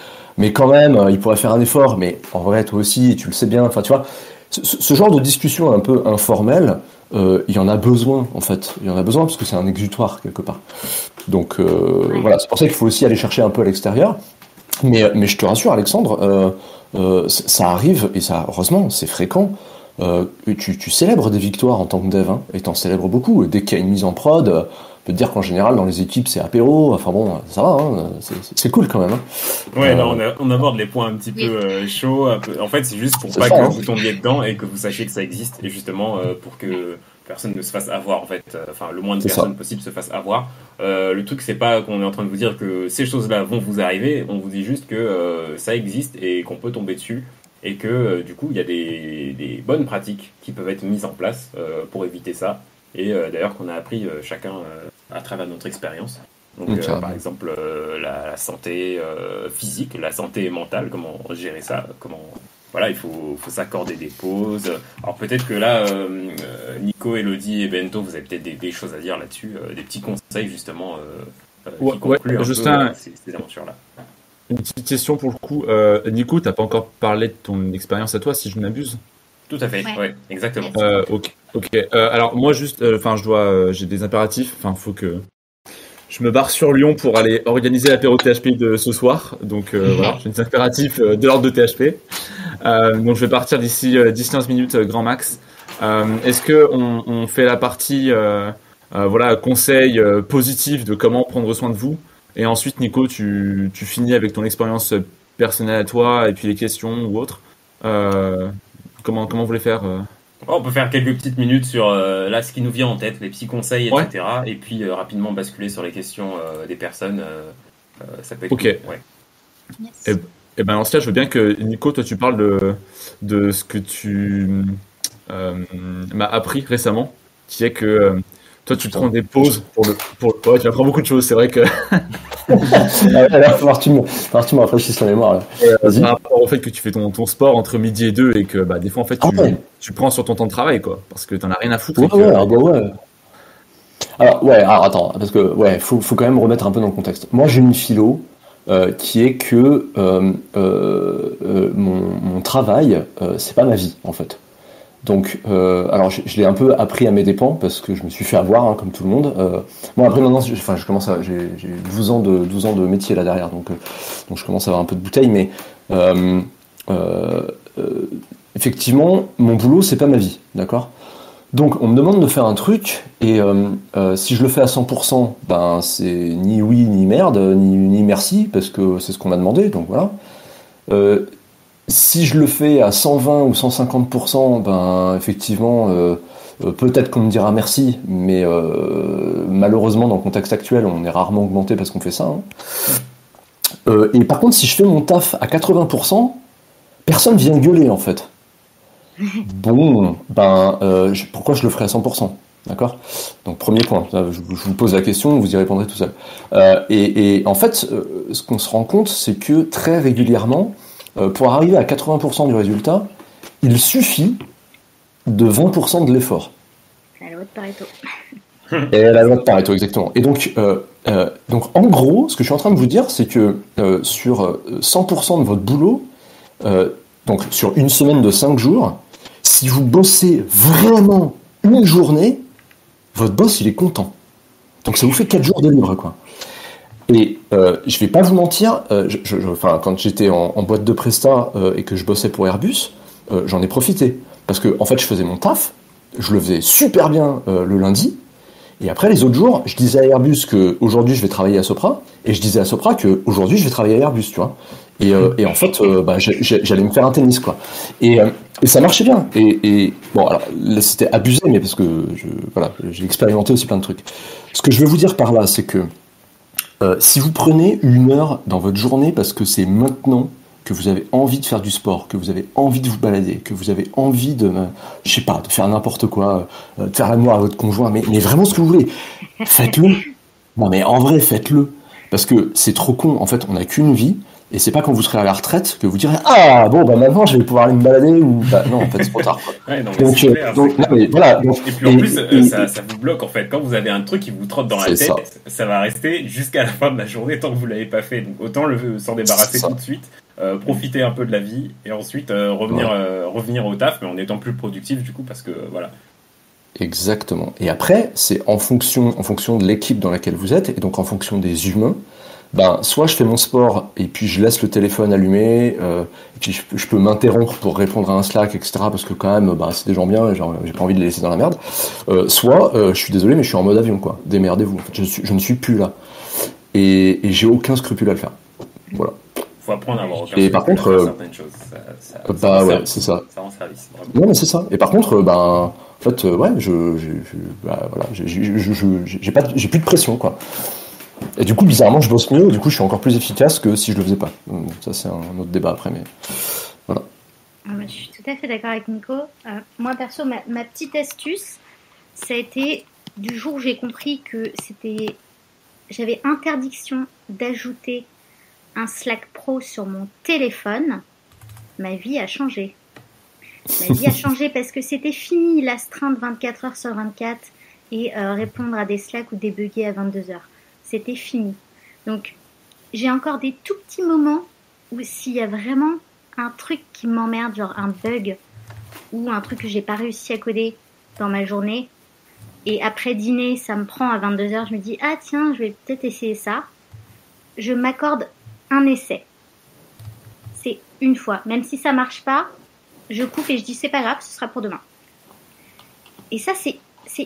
quand même, il pourrait faire un effort. Mais en vrai, toi aussi, tu le sais bien. Enfin, tu vois, ce genre de discussion un peu informelle, il y en a besoin, en fait. Il y en a besoin parce que c'est un exutoire quelque part. Donc voilà, c'est pour ça qu'il faut aussi aller chercher un peu à l'extérieur. Mais je te rassure, Alexandre, ça arrive, et ça, heureusement, c'est fréquent. Tu célèbres des victoires en tant que dev, hein, et t'en célèbres beaucoup. Dès qu'il y a une mise en prod, on peut te dire qu'en général, dans les équipes, c'est apéro. Enfin bon, ça va, hein, c'est cool quand même. Hein. Ouais, là, on aborde les points un petit peu chauds. En fait, c'est juste pour pas que vous tombiez dedans et que vous sachiez que ça existe, et justement pour que personne ne se fasse avoir, en fait, enfin le moins de personnes possible se fassent avoir. Le truc, c'est pas qu'on est en train de vous dire que ces choses-là vont vous arriver, on vous dit juste que ça existe et qu'on peut tomber dessus, et que du coup il y a des bonnes pratiques qui peuvent être mises en place pour éviter ça, et d'ailleurs qu'on a appris chacun à travers notre expérience. Donc par exemple la santé physique, la santé mentale, comment gérer ça, comment... Voilà, il faut s'accorder des pauses. Alors peut-être que là, Nico, Elodie et Bento, vous avez peut-être des choses à dire là-dessus, des petits conseils justement qui concluent un peu ces aventures-là. Une petite question pour le coup. Nico, t'as pas encore parlé de ton expérience à toi, si je ne m'abuse. Tout à fait, ouais, exactement. Ok. Alors moi juste, j'ai des impératifs. Enfin, faut que je me barre sur Lyon pour aller organiser l'apéro THP de ce soir. Donc voilà, j'ai des impératifs de l'ordre de THP. Donc je vais partir d'ici 10-15 minutes grand max. Est-ce que on fait la partie conseil positif de comment prendre soin de vous, et ensuite Nico tu finis avec ton expérience personnelle à toi et puis les questions ou autres. Comment vous voulez faire On peut faire quelques petites minutes sur là ce qui nous vient en tête, les petits conseils, etc. Et puis rapidement basculer sur les questions des personnes. Ça peut être cool. Ouais. Yes. Et ben dans ce cas, je veux bien que Nico, toi tu parles de ce que tu m'as appris récemment, qui est que toi tu prends des pauses ouais, tu apprends beaucoup de choses, c'est vrai que là, tu me rafraîchis la mémoire là. Par rapport au fait que tu fais ton sport entre midi et 2 et que des fois en fait tu prends sur ton temps de travail, quoi, parce que t'en as rien à foutre. Alors attends, parce que faut quand même remettre un peu dans le contexte. Moi j'ai une philo qui est que mon travail c'est pas ma vie en fait. Donc, alors je l'ai un peu appris à mes dépens parce que je me suis fait avoir, hein, comme tout le monde. Bon après maintenant, j'ai 12 ans de métier là derrière, donc je commence à avoir un peu de bouteille, mais effectivement, mon boulot c'est pas ma vie, d'accord. Donc on me demande de faire un truc et si je le fais à 100%, ben c'est ni oui ni merde, ni merci parce que c'est ce qu'on m'a demandé, donc voilà. Si je le fais à 120 ou 150%, ben effectivement peut-être qu'on me dira merci, mais malheureusement dans le contexte actuel, on est rarement augmenté parce qu'on fait ça. Et par contre, si je fais mon taf à 80%, personne vient gueuler en fait. Bon, pourquoi je le ferais à 100%? D'accord? Donc premier point, je vous pose la question, vous y répondrez tout seul. Et en fait, ce qu'on se rend compte, c'est que très régulièrement, pour arriver à 80% du résultat, il suffit de 20% de l'effort. C'est la loi de Pareto. Et la loi de Pareto, exactement. Et donc en gros, ce que je suis en train de vous dire, c'est que sur 100% de votre boulot, donc sur une semaine de 5 jours, si vous bossez vraiment une journée, votre boss, il est content. Donc ça vous fait 4 jours de libre, quoi. Et je vais pas vous mentir, quand j'étais en boîte de presta et que je bossais pour Airbus, j'en ai profité. Parce que en fait, je faisais mon taf, je le faisais super bien le lundi, et après les autres jours, je disais à Airbus qu'aujourd'hui je vais travailler à Sopra, et je disais à Sopra qu'aujourd'hui je vais travailler à Airbus, tu vois. Et en fait, j'allais me faire un tennis, quoi. Et ça marchait bien. Et bon, alors là, c'était abusé, mais parce que j'ai expérimenté aussi plein de trucs. Ce que je veux vous dire par là, c'est que si vous prenez 1 heure dans votre journée parce que c'est maintenant que vous avez envie de faire du sport, que vous avez envie de vous balader, que vous avez envie de faire n'importe quoi, de faire l'amour à votre conjoint, mais vraiment ce que vous voulez, faites-le. Non, mais en vrai, faites-le. Parce que c'est trop con. En fait, on n'a qu'une vie. Et c'est pas quand vous serez à la retraite que vous direz ah bon maintenant je vais pouvoir aller me balader ou non en fait c'est trop tard. Ouais, non, mais et puis en plus ça vous bloque en fait quand vous avez un truc qui vous trotte dans la tête, ça va rester jusqu'à la fin de la journée tant que vous l'avez pas fait. Donc autant s'en débarrasser tout de suite, profiter un peu de la vie et ensuite revenir au taf mais en étant plus productif du coup parce que voilà. Exactement. Et après c'est en fonction de l'équipe dans laquelle vous êtes et donc en fonction des humains. Soit je fais mon sport et puis je laisse le téléphone allumé, et puis je peux m'interrompre pour répondre à un Slack, etc. Parce que quand même, c'est des gens bien, et j'ai pas envie de les laisser dans la merde. Soit, je suis désolé, mais je suis en mode avion, quoi. Démerdez-vous. En fait, je ne suis plus là. Et j'ai aucun scrupule à le faire. Voilà. Faut apprendre à avoir aucun scrupule à faire certaines choses. Ouais, c'est ça. Ça rend service. Vraiment. Non, mais c'est ça. Et par contre, en fait, ouais, j'ai plus de pression, quoi. Et du coup, bizarrement, je bosse mieux, du coup, je suis encore plus efficace que si je le faisais pas. Donc, ça, c'est un autre débat après, mais voilà. Je suis tout à fait d'accord avec Nico. Moi, perso, ma petite astuce, ça a été du jour où j'ai compris que j'avais interdiction d'ajouter un Slack Pro sur mon téléphone, ma vie a changé. Ma vie a changé parce que c'était fini l'astreinte 24 heures sur 24 et répondre à des Slack ou débugger à 22 heures. C'était fini. Donc, j'ai encore des tout petits moments où s'il y a vraiment un truc qui m'emmerde, genre un bug ou un truc que j'ai pas réussi à coder dans ma journée, et après dîner, ça me prend à 22h, je me dis « Ah tiens, je vais peut-être essayer ça », je m'accorde un essai. C'est une fois. Même si ça marche pas, je coupe et je dis « C'est pas grave, ce sera pour demain ». Et ça, c'est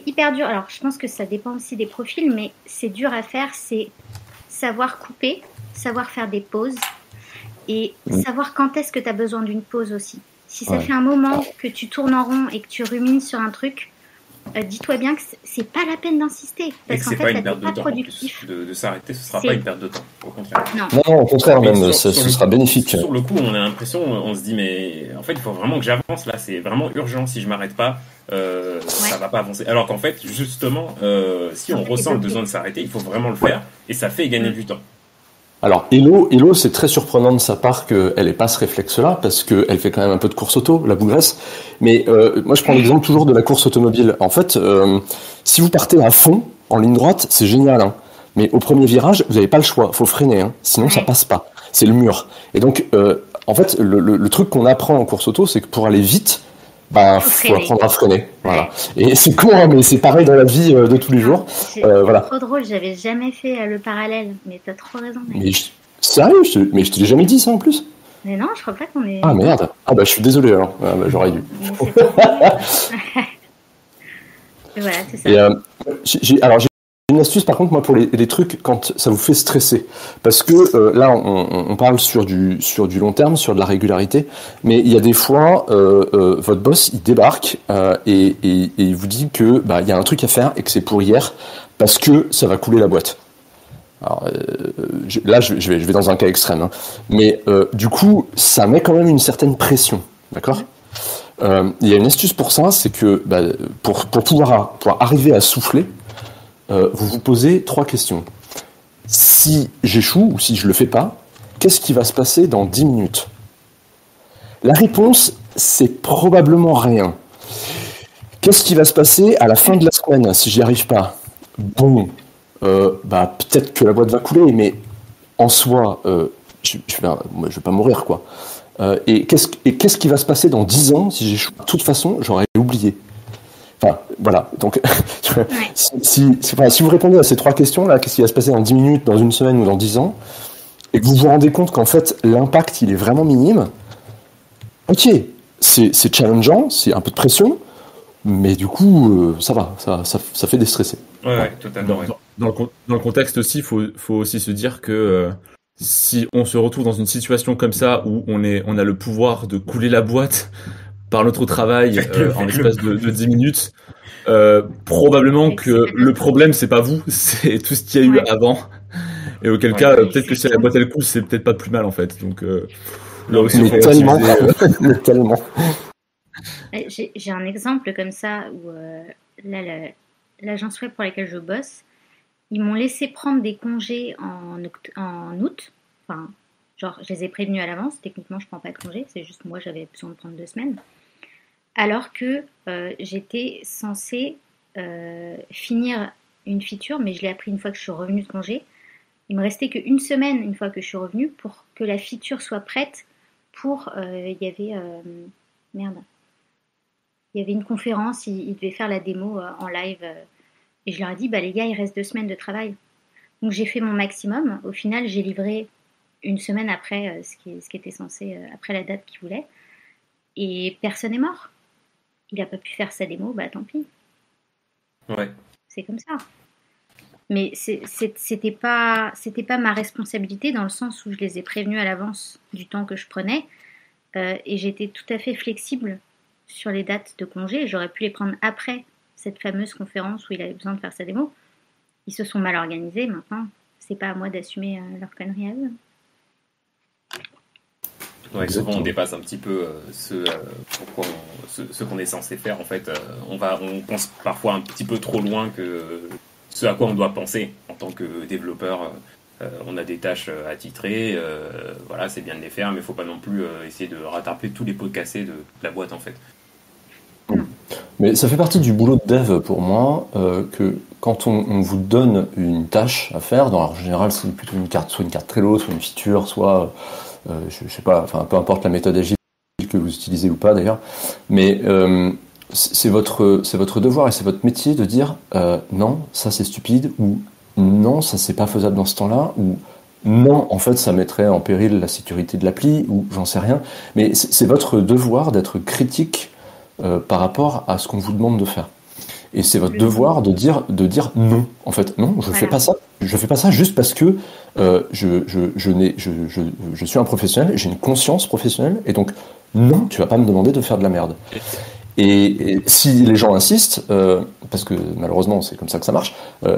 hyper dur. Alors, je pense que ça dépend aussi des profils, mais c'est dur à faire. C'est savoir couper, savoir faire des pauses et savoir quand est-ce que tu as besoin d'une pause aussi. Si ça fait un moment que tu tournes en rond et que tu rumines sur un truc, dis-toi bien que c'est pas la peine d'insister. Parce qu'en fait, ça n'est pas productif. De s'arrêter, ce sera pas une perte de temps. Au contraire. Non, au contraire, même, ce sera bénéfique. Sur le coup, on a l'impression, on se dit, mais en fait, il faut vraiment que j'avance. Là, c'est vraiment urgent. Si je m'arrête pas, ça va pas avancer. Alors qu'en fait, justement, si on ressent le besoin de s'arrêter, il faut vraiment le faire. Et ça fait gagner du temps. Alors, Hello, c'est très surprenant de sa part qu'elle ait pas ce réflexe-là, parce qu'elle fait quand même un peu de course auto, la bougresse. Mais moi, je prends l'exemple toujours de la course automobile. En fait, si vous partez à fond, en ligne droite, c'est génial, hein. Mais au premier virage, vous n'avez pas le choix, faut freiner, hein. Sinon ça passe pas. C'est le mur. Et donc, en fait, le truc qu'on apprend en course auto, c'est que pour aller vite, faut apprendre à freiner. Voilà. Et c'est con, hein, mais c'est pareil dans la vie de tous les jours. Voilà. Trop drôle, j'avais jamais fait le parallèle, mais t'as trop raison. Mais sérieux, je te l'ai jamais dit ça en plus. Mais non, je crois pas qu'on est. Ah merde. Ah je suis désolé alors. J'aurais dû. Voilà, c'est ça. Et, alors j'ai une astuce par contre moi pour les trucs quand ça vous fait stresser, parce que là on parle sur du long terme, sur de la régularité, mais il y a des fois votre boss il débarque et il vous dit que il y a un truc à faire et que c'est pour hier parce que ça va couler la boîte. Alors là je vais dans un cas extrême, hein. Mais du coup ça met quand même une certaine pression, d'accord. Il y a une astuce pour ça, c'est que pour pouvoir arriver à souffler, vous vous posez 3 questions. Si j'échoue ou si je le fais pas, qu'est-ce qui va se passer dans 10 minutes ? La réponse, c'est probablement rien. Qu'est-ce qui va se passer à la fin de la semaine si j'y arrive pas ? Bon, peut-être que la boîte va couler, mais en soi, je vais pas mourir, quoi. Et qu'est-ce qui va se passer dans 10 ans si j'échoue ? De toute façon, j'aurais oublié. Enfin, voilà. Donc, si vous répondez à ces 3 questions-là, qu'est-ce qui va se passer dans 10 minutes, dans une semaine ou dans 10 ans, et que vous vous rendez compte qu'en fait, l'impact, il est vraiment minime, ok, c'est challengeant, c'est un peu de pression, mais du coup, ça va, ça fait déstresser. Ouais, totalement. Dans le contexte aussi, faut aussi se dire que si on se retrouve dans une situation comme ça où on a le pouvoir de couler la boîte par notre travail en l'espace de 10 minutes, probablement que le problème c'est pas vous, c'est tout ce qu'il y a eu avant, et auquel cas peut-être que si la boîte elle coule, c'est peut-être pas plus mal en fait. Donc là aussi, mais tellement. J'ai un exemple comme ça où l'agence web pour laquelle je bosse, ils m'ont laissé prendre des congés en août. Enfin, genre, je les ai prévenus à l'avance. Techniquement, je ne prends pas de congés. C'est juste moi, j'avais besoin de prendre 2 semaines. Alors que j'étais censée finir une feature, mais je l'ai appris une fois que je suis revenue de congé. Il me restait qu'une semaine, une fois que je suis revenue, pour que la feature soit prête pour... il y avait... Il y avait une conférence, ils devaient faire la démo en live... Et je leur ai dit, les gars, il reste 2 semaines de travail. Donc j'ai fait mon maximum. Au final, j'ai livré 1 semaine après ce qui était censé, après la date qu'ils voulaient. Et personne n'est mort. Il n'a pas pu faire sa démo, tant pis. Ouais. C'est comme ça. Mais c'était pas ma responsabilité dans le sens où je les ai prévenus à l'avance du temps que je prenais. Et j'étais tout à fait flexible sur les dates de congé. J'aurais pu les prendre après cette fameuse conférence où il avait besoin de faire sa démo. Ils se sont mal organisés. Maintenant, c'est pas à moi d'assumer leur connerie à eux. Ouais, souvent on dépasse un petit peu ce qu'on est censé faire. En fait, on pense parfois un petit peu trop loin que ce à quoi on doit penser en tant que développeur. On a des tâches attitrées, voilà, c'est bien de les faire, mais il faut pas non plus essayer de rattraper tous les pots cassés de la boîte en fait. Mais ça fait partie du boulot de dev pour moi, que quand on vous donne une tâche à faire, en général c'est plutôt soit une carte Trello, soit une feature, soit je sais pas, enfin peu importe la méthode agile que vous utilisez ou pas d'ailleurs, mais c'est votre devoir et c'est votre métier de dire non, ça c'est stupide, ou non, ça c'est pas faisable dans ce temps-là, ou non, en fait ça mettrait en péril la sécurité de l'appli, ou j'en sais rien, mais c'est votre devoir d'être critique par rapport à ce qu'on vous demande de faire. Et c'est votre devoir de dire non. En fait, non, je fais pas ça. Je fais pas ça juste parce que je suis un professionnel, j'ai une conscience professionnelle, et donc non, tu vas pas me demander de faire de la merde. Et si les gens insistent, parce que malheureusement c'est comme ça que ça marche,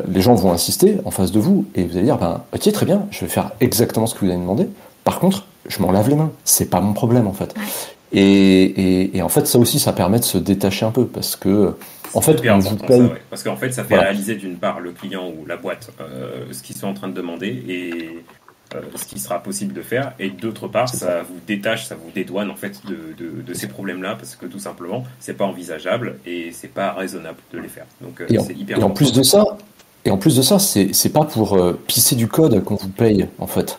les gens vont insister en face de vous, et vous allez dire ok, très bien, je vais faire exactement ce que vous avez demandé. Par contre, je m'en lave les mains. C'est pas mon problème en fait. Et en fait, ça aussi, ça permet de se détacher un peu, parce que en fait, on vous paye. Ça, parce qu'en fait, ça fait réaliser d'une part le client ou la boîte ce qu'ils sont en train de demander et ce qui sera possible de faire, et d'autre part, ça vous détache, ça vous dédouane en fait de ces problèmes-là, parce que tout simplement, c'est pas envisageable et c'est pas raisonnable de les faire. Donc, c'est hyper important. En plus de ça, c'est pas pour pisser du code qu'on vous paye en fait.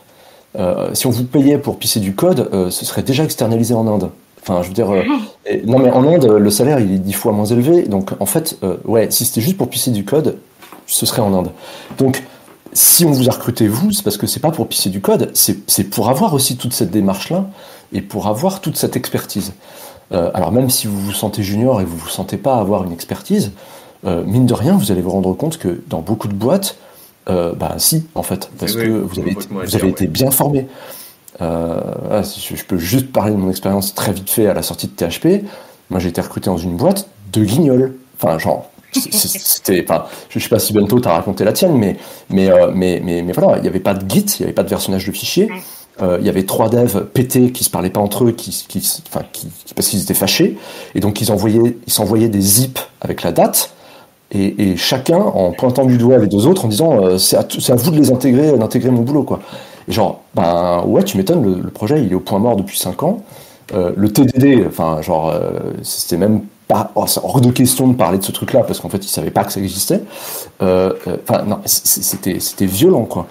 Si on vous payait pour pisser du code, ce serait déjà externalisé en Inde. Enfin, je veux dire, non mais en Inde, le salaire il est 10 fois moins élevé, donc en fait, si c'était juste pour pisser du code, ce serait en Inde. Donc, si on vous a recruté vous, c'est parce que c'est pas pour pisser du code, c'est pour avoir aussi toute cette démarche-là et pour avoir toute cette expertise. Alors même si vous vous sentez junior et vous vous sentez pas avoir une expertise, mine de rien, vous allez vous rendre compte que dans beaucoup de boîtes, si, en fait, parce que vous avez été bien formé. Si je peux juste parler de mon expérience très vite fait à la sortie de THP. Moi, j'ai été recruté dans une boîte de guignols. Enfin, genre, c'était, enfin, je sais pas si Bento t'a raconté la tienne, mais voilà, il n'y avait pas de Git, il n'y avait pas de versionnage de fichiers. Il y avait 3 devs pétés qui se parlaient pas entre eux, parce qu'ils étaient fâchés, et donc ils s'envoyaient des zips avec la date, et chacun en pointant du doigt les 2 autres en disant c'est à vous de les intégrer, d'intégrer mon boulot, quoi. Et genre, ouais, tu m'étonnes, le projet il est au point mort depuis 5 ans. Le TDD, enfin, genre, c'était même pas, c'est hors de question de parler de ce truc-là parce qu'en fait ils savaient pas que ça existait. Enfin, non, c'était violent, quoi.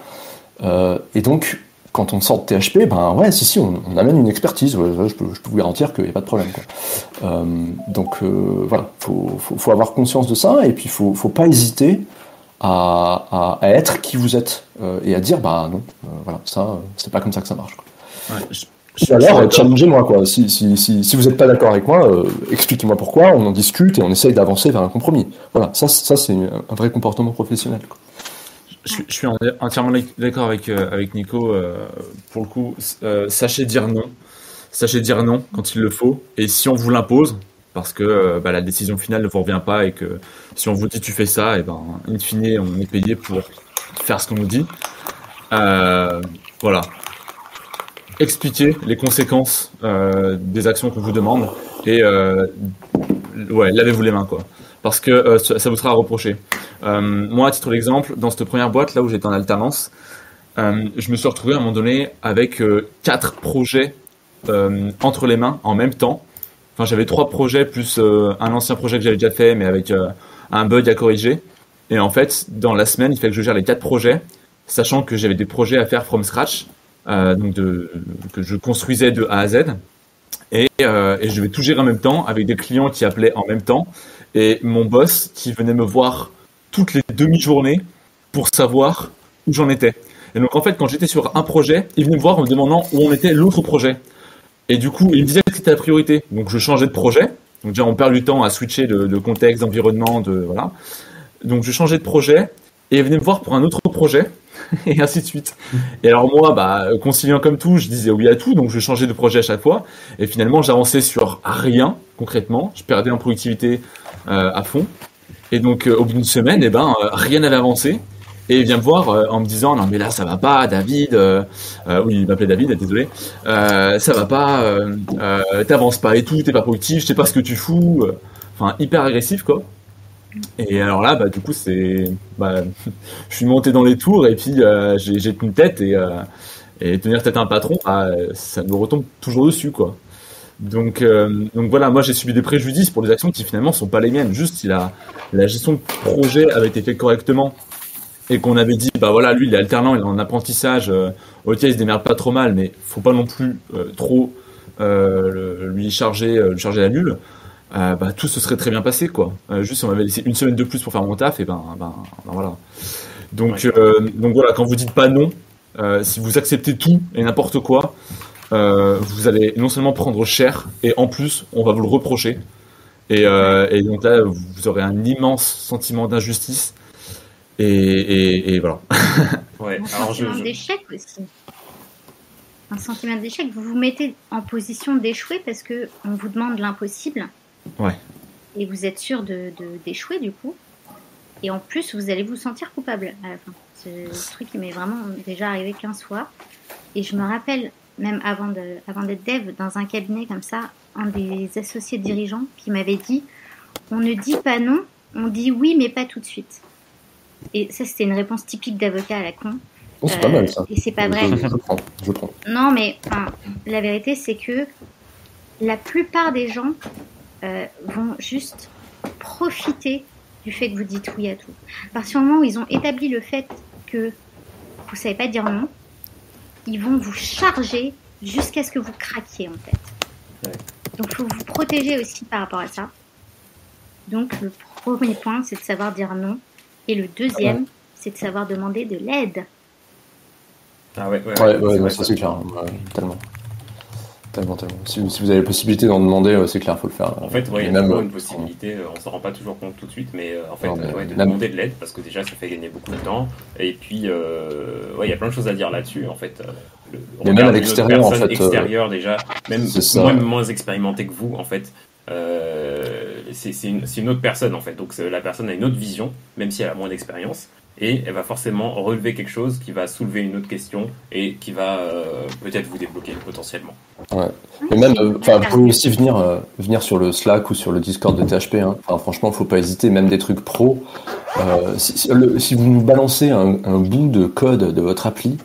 Et donc, quand on sort de THP, ouais, si, on amène une expertise. Ouais, je peux vous garantir qu'il n'y a pas de problème, quoi. Donc, voilà, faut avoir conscience de ça, et puis faut pas hésiter à être qui vous êtes, et à dire, non, voilà, ça, c'est pas comme ça que ça marche, quoi. Ouais, alors, challengez-moi, quoi. Si vous n'êtes pas d'accord avec moi, expliquez-moi pourquoi, on en discute et on essaye d'avancer vers un compromis. Voilà, ça c'est un vrai comportement professionnel, quoi. Je suis entièrement d'accord avec Nico. Pour le coup, sachez dire non. Sachez dire non quand il le faut. Et si on vous l'impose, parce que la décision finale ne vous revient pas, et que si on vous dit tu fais ça, et in fine, on est payé pour faire ce qu'on nous dit. Voilà. Expliquez les conséquences des actions qu'on vous demande, et lavez-vous les mains, quoi. Parce que ça vous sera reproché. Moi, à titre d'exemple, dans cette première boîte, là où j'étais en alternance, je me suis retrouvé à un moment donné avec 4 projets entre les mains en même temps. Enfin, j'avais 3 projets plus un ancien projet que j'avais déjà fait, mais avec un bug à corriger. Et en fait, dans la semaine, il fallait que je gère les 4 projets, sachant que j'avais des projets à faire from scratch, que je construisais de A à Z. Et je devais tout gérer en même temps, avec des clients qui appelaient en même temps, et mon boss qui venait me voir toutes les demi-journées pour savoir où j'en étais. Et donc en fait, quand j'étais sur un projet, il venait me voir en me demandant où en était l'autre projet. Et du coup, il me disait que c'était la priorité. Donc je changeais de projet. Donc déjà, on perd du temps à switcher de contexte, d'environnement, voilà. Donc je changeais de projet, et il venait me voir pour un autre projet, et ainsi de suite. Et alors moi, conciliant comme tout, je disais oui à tout, donc je changeais de projet à chaque fois, et finalement j'avançais sur rien concrètement, je perdais en productivité à fond, et donc au bout d'une semaine, rien n'avait avancé, et il vient me voir en me disant non mais là ça va pas, David, oui il m'appelait David, désolé, ça va pas, t'avances pas et tout, t'es pas productif, je sais pas ce que tu fous, enfin hyper agressif, quoi. Et alors là, du coup, je suis monté dans les tours, et puis j'ai tenu tête, et tenir tête à un patron, ça me retombe toujours dessus, quoi. Donc voilà, moi j'ai subi des préjudices pour des actions qui finalement sont pas les miennes. Juste si la gestion de projet avait été faite correctement, et qu'on avait dit, voilà, lui il est alternant, il est en apprentissage, ok, il se démerde pas trop mal, mais faut pas non plus trop lui charger la mule. Tout se serait très bien passé, quoi. Juste si on m'avait laissé une semaine de plus pour faire mon taf, et voilà. Donc voilà, quand vous dites pas non, si vous acceptez tout et n'importe quoi, vous allez non seulement prendre cher, et en plus on va vous le reprocher, et donc là vous aurez un immense sentiment d'injustice, et voilà. Ouais. Un sentiment d'échec aussi. Un sentiment d'échec, vous vous mettez en position d'échouer parce que on vous demande l'impossible. Ouais. Et vous êtes sûr d'échouer, du coup. Et en plus, vous allez vous sentir coupable à la fin. C'est le truc qui m'est vraiment déjà arrivé 15 fois. Et je me rappelle, même avant d'être dev, dans un cabinet comme ça, un des associés dirigeants qui m'avait dit « On ne dit pas non, on dit oui, mais pas tout de suite. » Et ça, c'était une réponse typique d'avocat à la con. Oh, c'est pas mal, ça. Et c'est pas vrai. Je prends. Non, mais la vérité, c'est que la plupart des gens vont juste profiter du fait que vous dites oui à tout. À partir du moment où ils ont établi le fait que vous savez pas dire non, ils vont vous charger jusqu'à ce que vous craquiez, en fait. Ouais. Donc il faut vous protéger aussi par rapport à ça. Donc le premier point, c'est de savoir dire non, et le deuxième, c'est de savoir demander de l'aide. Ah ouais, ça c'est clair, tellement. Tellement. Si vous avez la possibilité d'en demander, c'est clair, faut le faire. En fait, il y a toujours une possibilité, on s'en rend pas toujours compte tout de suite, mais en fait, de demander de l'aide, parce que déjà, ça fait gagner beaucoup de temps, et puis, il y a plein de choses à dire là-dessus, en fait. Mais même à l'extérieur, en fait. Extérieur, déjà, même moins expérimenté que vous, en fait. C'est une autre personne, en fait. Donc, la personne a une autre vision, même si elle a moins d'expérience. Et elle va forcément relever quelque chose qui va soulever une autre question et qui va peut-être vous débloquer potentiellement. Ouais. Et même, vous pouvez aussi venir sur le Slack ou sur le Discord de THP. Hein. Franchement, faut pas hésiter, même des trucs pro. Si vous nous balancez un bout de code de votre appli,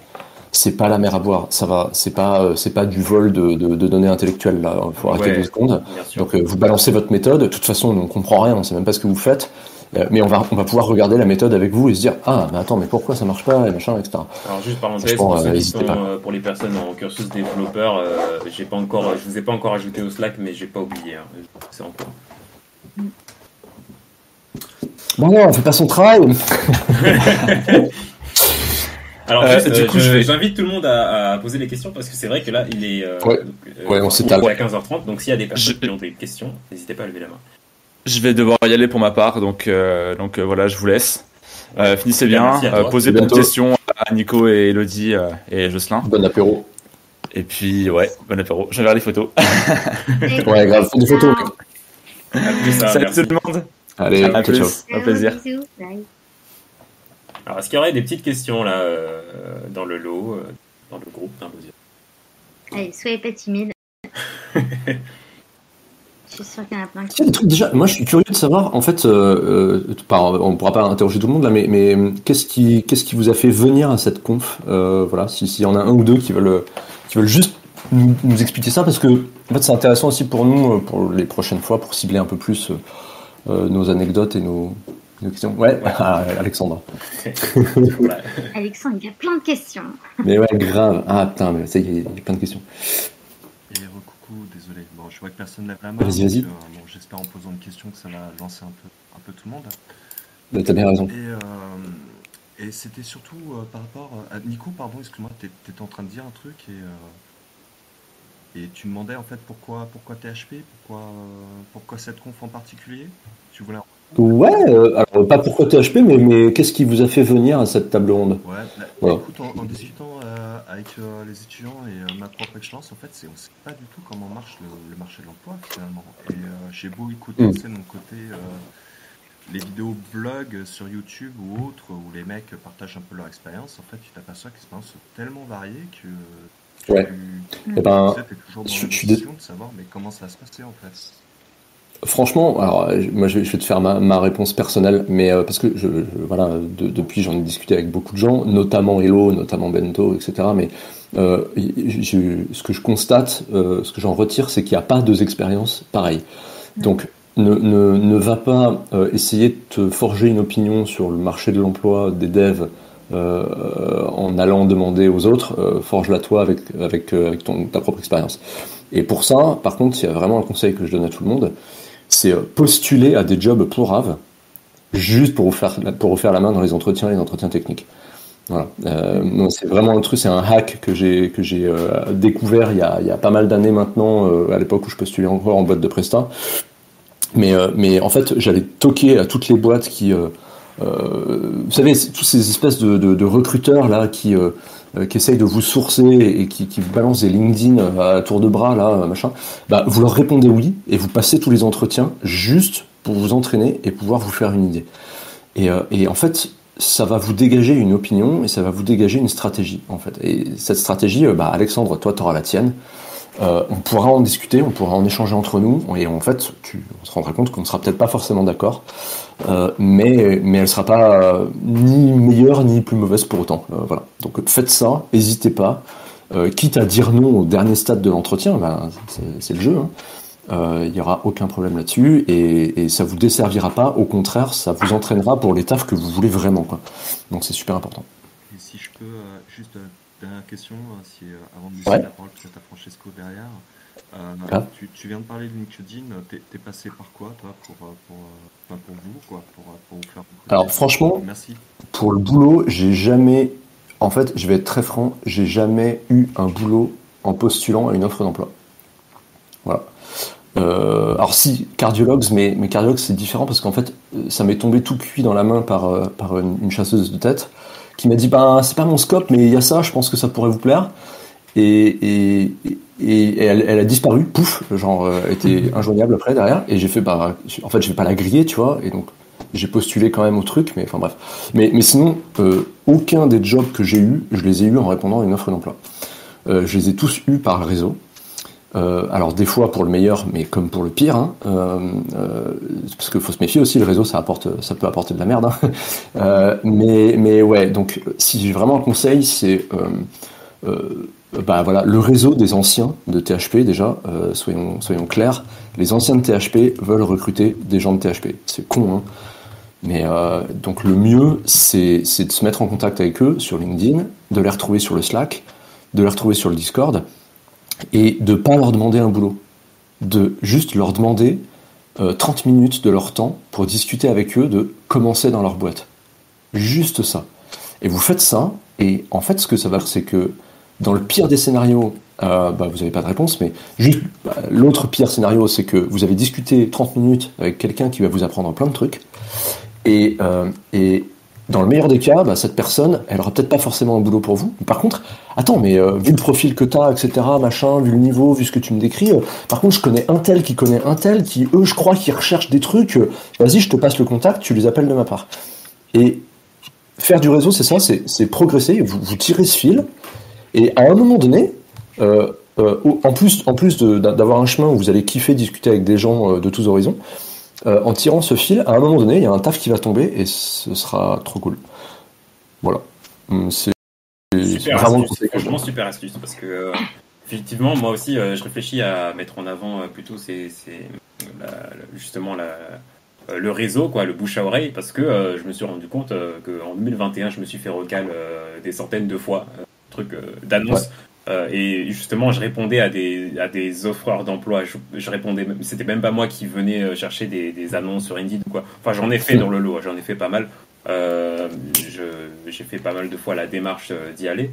c'est pas la mer à boire. Ça va, c'est pas du vol de données intellectuelles là. Il faut arrêter 2 secondes. Donc vous balancez votre méthode. De toute façon, on comprend rien. On sait même pas ce que vous faites. Mais on va pouvoir regarder la méthode avec vous et se dire mais attends, mais pourquoi ça marche pas et machin, etc. Alors juste parenthèse, pour ceux qui sont pour les personnes en cursus développeur, je vous ai pas encore ajouté au Slack, mais j'ai pas oublié, c'est en cours. Bon, on fait pas son travail. Alors du coup, j'invite tout le monde à poser les questions parce que c'est vrai que là il est on s'étale à 15h30, donc s'il y a des personnes qui ont des questions, n'hésitez pas à lever la main. Je vais devoir y aller pour ma part, donc voilà, je vous laisse. Finissez bien, posez plein de questions à Nico et Elodie et Jocelyn. Bon apéro. Et puis, bon apéro. Je vais vers les photos. Ouais, grave, des photos. Salut tout le monde. Allez, à plus. Ciao. Au plaisir. Alors, est-ce qu'il y aurait des petites questions là dans le lot, dans le groupe d'Imposia? Allez, soyez pas timide. Je suis sûr qu'il y en a plein qui... Il y a des trucs déjà. Moi, je suis curieux de savoir. En fait, on pourra pas interroger tout le monde là, mais qu'est-ce qui vous a fait venir à cette conf? Voilà, s'il y en a un ou deux qui veulent juste nous expliquer ça, parce que en fait, c'est intéressant aussi pour nous pour les prochaines fois, pour cibler un peu plus nos anecdotes et nos questions. Ouais. Alexandre. Alexandre, il y a plein de questions. Mais ouais, grave. Ah putain, mais ça y est, il y a plein de questions. Et recoucou, désolé. Bon, je vois que personne lève la main. Vas-y. Bon, j'espère en posant une question que ça va lancer un peu tout le monde. Bah, t'as bien raison. Et c'était surtout par rapport à Nico, pardon, excuse-moi, t'étais en train de dire un truc et tu demandais en fait pourquoi THP, pourquoi cette conf en particulier. Tu voulais. Ouais, alors pas pourquoi THP, mais qu'est-ce qui vous a fait venir à cette table ronde? Voilà. Écoute, en discutant avec les étudiants et ma propre expérience, en fait, on ne sait pas du tout comment marche le marché de l'emploi finalement. Et j'ai beau écouter de mon côté les vidéos blogs sur YouTube ou autres où les mecs partagent un peu leur expérience, en fait, tu t'aperçois que l'expérience est tellement variée que tu es toujours dans la question de savoir mais comment ça va se passer en fait. Franchement, alors moi je vais te faire ma réponse personnelle, mais parce que depuis j'en ai discuté avec beaucoup de gens, notamment Hello, notamment Bento, etc. Mais ce que je constate, ce que j'en retire, c'est qu'il n'y a pas 2 expériences pareilles. Donc ne va pas essayer de te forger une opinion sur le marché de l'emploi des devs en allant demander aux autres, forge-la toi avec ta propre expérience. Et pour ça, par contre, il y a vraiment un conseil que je donne à tout le monde, c'est postuler à des jobs pourraves juste pour vous faire la main dans les entretiens techniques. Voilà. C'est vraiment un truc, c'est un hack que j'ai découvert il y a pas mal d'années maintenant, à l'époque où je postulais encore en boîte de presta. Mais en fait, j'allais toquer à toutes les boîtes qui, vous savez, tous ces espèces de recruteurs là qui essayent de vous sourcer et qui vous balancent des LinkedIn à tour de bras là, machin. Bah, vous leur répondez oui et vous passez tous les entretiens juste pour vous entraîner et pouvoir vous faire une idée. Et en fait, ça va vous dégager une opinion et ça va vous dégager une stratégie en fait. Et cette stratégie, Alexandre, toi, t'auras la tienne. On pourra en discuter, on pourra en échanger entre nous, et en fait, on se rendra compte qu'on ne sera peut-être pas forcément d'accord, mais elle sera pas ni meilleure ni plus mauvaise pour autant. Voilà. Donc faites ça, n'hésitez pas. Quitte à dire non au dernier stade de l'entretien, c'est le jeu. Il n'y aura aucun problème là-dessus, et ça vous desservira pas. Au contraire, ça vous entraînera pour les tafs que vous voulez vraiment, quoi. Donc c'est super important. Et si je peux juste dernière question, avant de laisser la parole peut-être à Francesco derrière. Tu viens de parler de LinkedIn, t'es passé par quoi toi pour vous quoi, pour vous faire. Alors franchement, merci. Pour le boulot, j'ai jamais, en fait, je vais être très franc, j'ai jamais eu un boulot en postulant à une offre d'emploi. Voilà. Alors si, cardiologues, mais cardiologues c'est différent parce qu'en fait ça m'est tombé tout cuit dans la main par une chasseuse de tête qui m'a dit bah c'est pas mon scope mais il y a ça, je pense que ça pourrait vous plaire et elle a disparu, pouf, genre elle était injoignable après derrière et j'ai fait bah en fait je vais pas la griller tu vois et donc j'ai postulé quand même au truc mais enfin bref mais sinon aucun des jobs que j'ai eu je les ai eu en répondant à une offre d'emploi, je les ai tous eus par le réseau. Alors des fois pour le meilleur, mais comme pour le pire, hein, parce qu'il faut se méfier aussi, le réseau ça peut apporter de la merde. Hein. Mais ouais, donc si j'ai vraiment un conseil, c'est bah voilà, le réseau des anciens de THP déjà, soyons clairs, les anciens de THP veulent recruter des gens de THP. C'est con, hein. Mais donc le mieux, c'est de se mettre en contact avec eux sur LinkedIn, de les retrouver sur le Slack, de les retrouver sur le Discord. Et de pas leur demander un boulot, de juste leur demander 30 minutes de leur temps pour discuter avec eux de comment c'est dans leur boîte. Juste ça. Et vous faites ça, et en fait ce que ça va faire, c'est que dans le pire des scénarios, bah, vous n'avez pas de réponse, mais juste l'autre pire scénario, c'est que vous avez discuté 30 minutes avec quelqu'un qui va vous apprendre plein de trucs, et dans le meilleur des cas, bah, cette personne, elle aura peut-être pas forcément un boulot pour vous. Par contre, attends, mais vu le profil que t'as, etc., machin, vu le niveau, vu ce que tu me décris, par contre, je connais un tel qui connaît un tel, qui, eux, je crois qu'ils recherchent des trucs, vas-y, je te passe le contact, tu les appelles de ma part. Et faire du réseau, c'est ça, c'est progresser, vous tirez ce fil, et à un moment donné, en plus d'avoir un chemin où vous allez kiffer discuter avec des gens de tous horizons, en tirant ce fil, à un moment donné, il y a un taf qui va tomber et ce sera trop cool. Voilà. C'est vraiment astuce, franchement super astuce parce que effectivement, moi aussi, je réfléchis à mettre en avant plutôt justement le réseau, quoi, le bouche à oreille, parce que je me suis rendu compte qu'en 2021, je me suis fait recal des centaines de fois, d'annonces. Ouais. Et justement, je répondais à des offreurs d'emploi. Je répondais, c'était même pas moi qui venais chercher des annonces sur Indeed ou quoi. Enfin, j'en ai fait dans le lot, j'en ai fait pas mal. J'ai fait pas mal de fois la démarche d'y aller.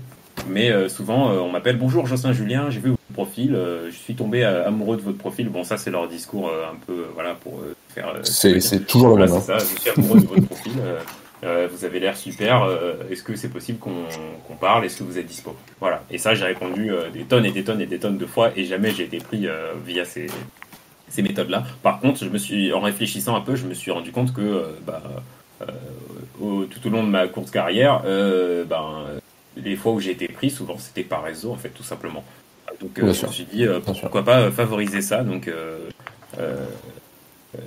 Mais souvent, on m'appelle bonjour Jocelyn Julien, j'ai vu votre profil, je suis tombé amoureux de votre profil. Bon, ça c'est leur discours un peu, voilà, pour faire. C'est toujours le même. C'est ça, je suis amoureux de votre profil. Vous avez l'air super, est-ce que c'est possible qu'on parle, est-ce que vous êtes dispo? Voilà, et ça j'ai répondu des tonnes et des tonnes et des tonnes de fois et jamais j'ai été pris via ces méthodes-là. Par contre, en réfléchissant un peu, je me suis rendu compte que tout au long de ma courte carrière, les fois où j'ai été pris, souvent c'était par réseau en fait, tout simplement. Donc je me suis dit pourquoi pas favoriser ça, donc...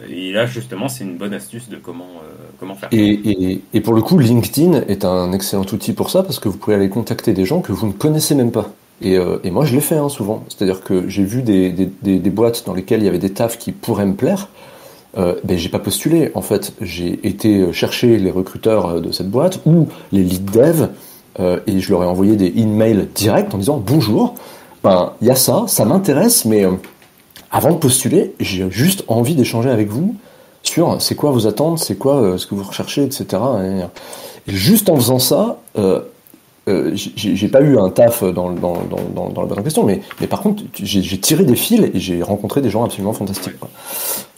et là, justement, c'est une bonne astuce de comment faire. Et pour le coup, LinkedIn est un excellent outil pour ça, parce que vous pouvez aller contacter des gens que vous ne connaissez même pas. Et moi, je l'ai fait souvent. C'est-à-dire que j'ai vu des boîtes dans lesquelles il y avait des tafs qui pourraient me plaire. J'ai pas postulé. En fait, j'ai été chercher les recruteurs de cette boîte ou les lead dev, et je leur ai envoyé des emails directs en disant « Bonjour, il y a ça m'intéresse, mais... avant de postuler, j'ai juste envie d'échanger avec vous sur c'est quoi vos attentes, c'est quoi ce que vous recherchez, etc. Et juste en faisant ça, j'ai pas eu un taf dans la boîte en question, mais par contre, j'ai tiré des fils et j'ai rencontré des gens absolument fantastiques. Quoi.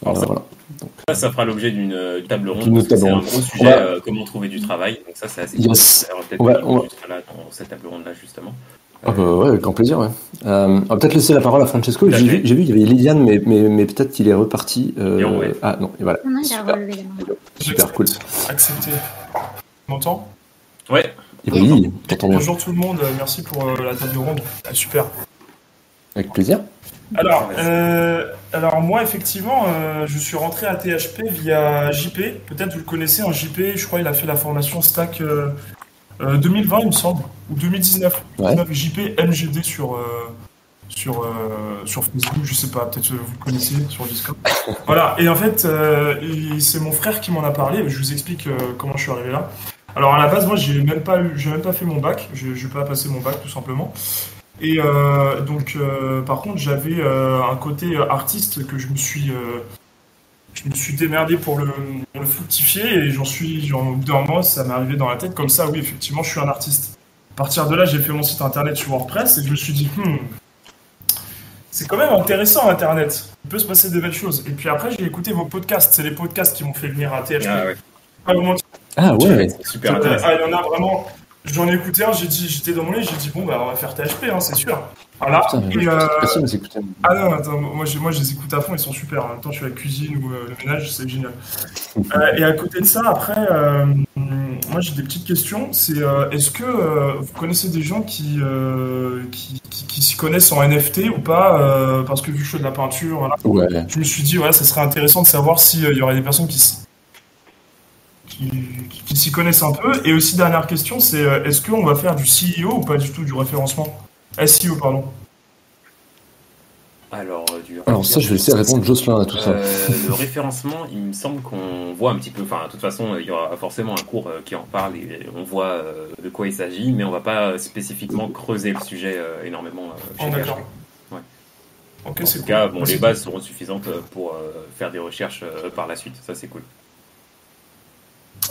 Alors, voilà. Donc, ça fera l'objet d'une table ronde. C'est un gros sujet, comment trouver du travail. Donc ça, c'est assez cool. Peut-être là dans cette table ronde-là, justement. Ouais, avec grand plaisir, ouais. On va peut-être laisser la parole à Francesco. J'ai vu, il y avait Liliane, mais peut-être qu'il est reparti. Ah non, et voilà. Non, il a relevé la main. Super cool. Accepté. Tu m'entends? Ouais. Oui, bonjour tout le monde, merci pour la table ronde. Super. Avec plaisir. Alors moi, effectivement, je suis rentré à THP via JP. Peut-être vous le connaissez en JP, je crois qu'il a fait la formation Stack 2020, il me semble, ou 2019. Ouais. JP MGD sur Facebook, je sais pas, peut-être vous le connaissez sur Discord. Voilà, et en fait, c'est mon frère qui m'en a parlé, je vous explique comment je suis arrivé là. Alors à la base, moi, j'ai même pas fait mon bac, j'ai pas passé mon bac tout simplement. Et donc, par contre, j'avais un côté artiste que je me suis démerdé pour le fructifier et au bout d'un moment, ça m'est arrivé dans la tête comme ça, oui, effectivement, je suis un artiste. À partir de là, j'ai fait mon site internet sur WordPress et je me suis dit, c'est quand même intéressant Internet. Il peut se passer de belles choses. Et puis après, j'ai écouté vos podcasts. C'est les podcasts qui m'ont fait venir à THP. Ah ouais. Pas vous mentir. Ah ouais. C'est super intéressant. Il y en a vraiment. J'en ai écouté un, j'étais dans mon lit, j'ai dit bon bah on va faire THP, hein, c'est sûr. Voilà. Putain, mais personne les écoutait. Ah non, attends, moi je les écoute à fond, ils sont super. En même temps, je suis à la cuisine ou le ménage, c'est génial. Et à côté de ça, après, moi j'ai des petites questions. C'est est-ce que vous connaissez des gens qui s'y connaissent en NFT ou pas parce que vu que je fais de la peinture, voilà, Ouais. je me suis dit ça serait intéressant de savoir s'il y aurait des personnes qui s'y connaissent un peu. Et aussi, dernière question, c'est est-ce qu'on va faire du CEO ou pas du tout, du référencement? SEO, pardon. Alors ça, je vais laisser répondre Jocelyn à tout ça. Le référencement, il me semble qu'on voit un petit peu, enfin de toute façon, il y aura forcément un cours qui en parle et on voit de quoi il s'agit, mais on va pas spécifiquement creuser le sujet énormément chez D'accord. PHP. Ouais. Ok, En c'est tout cool. cas, bon, Merci. les bases seront suffisantes pour faire des recherches par la suite, ça c'est cool.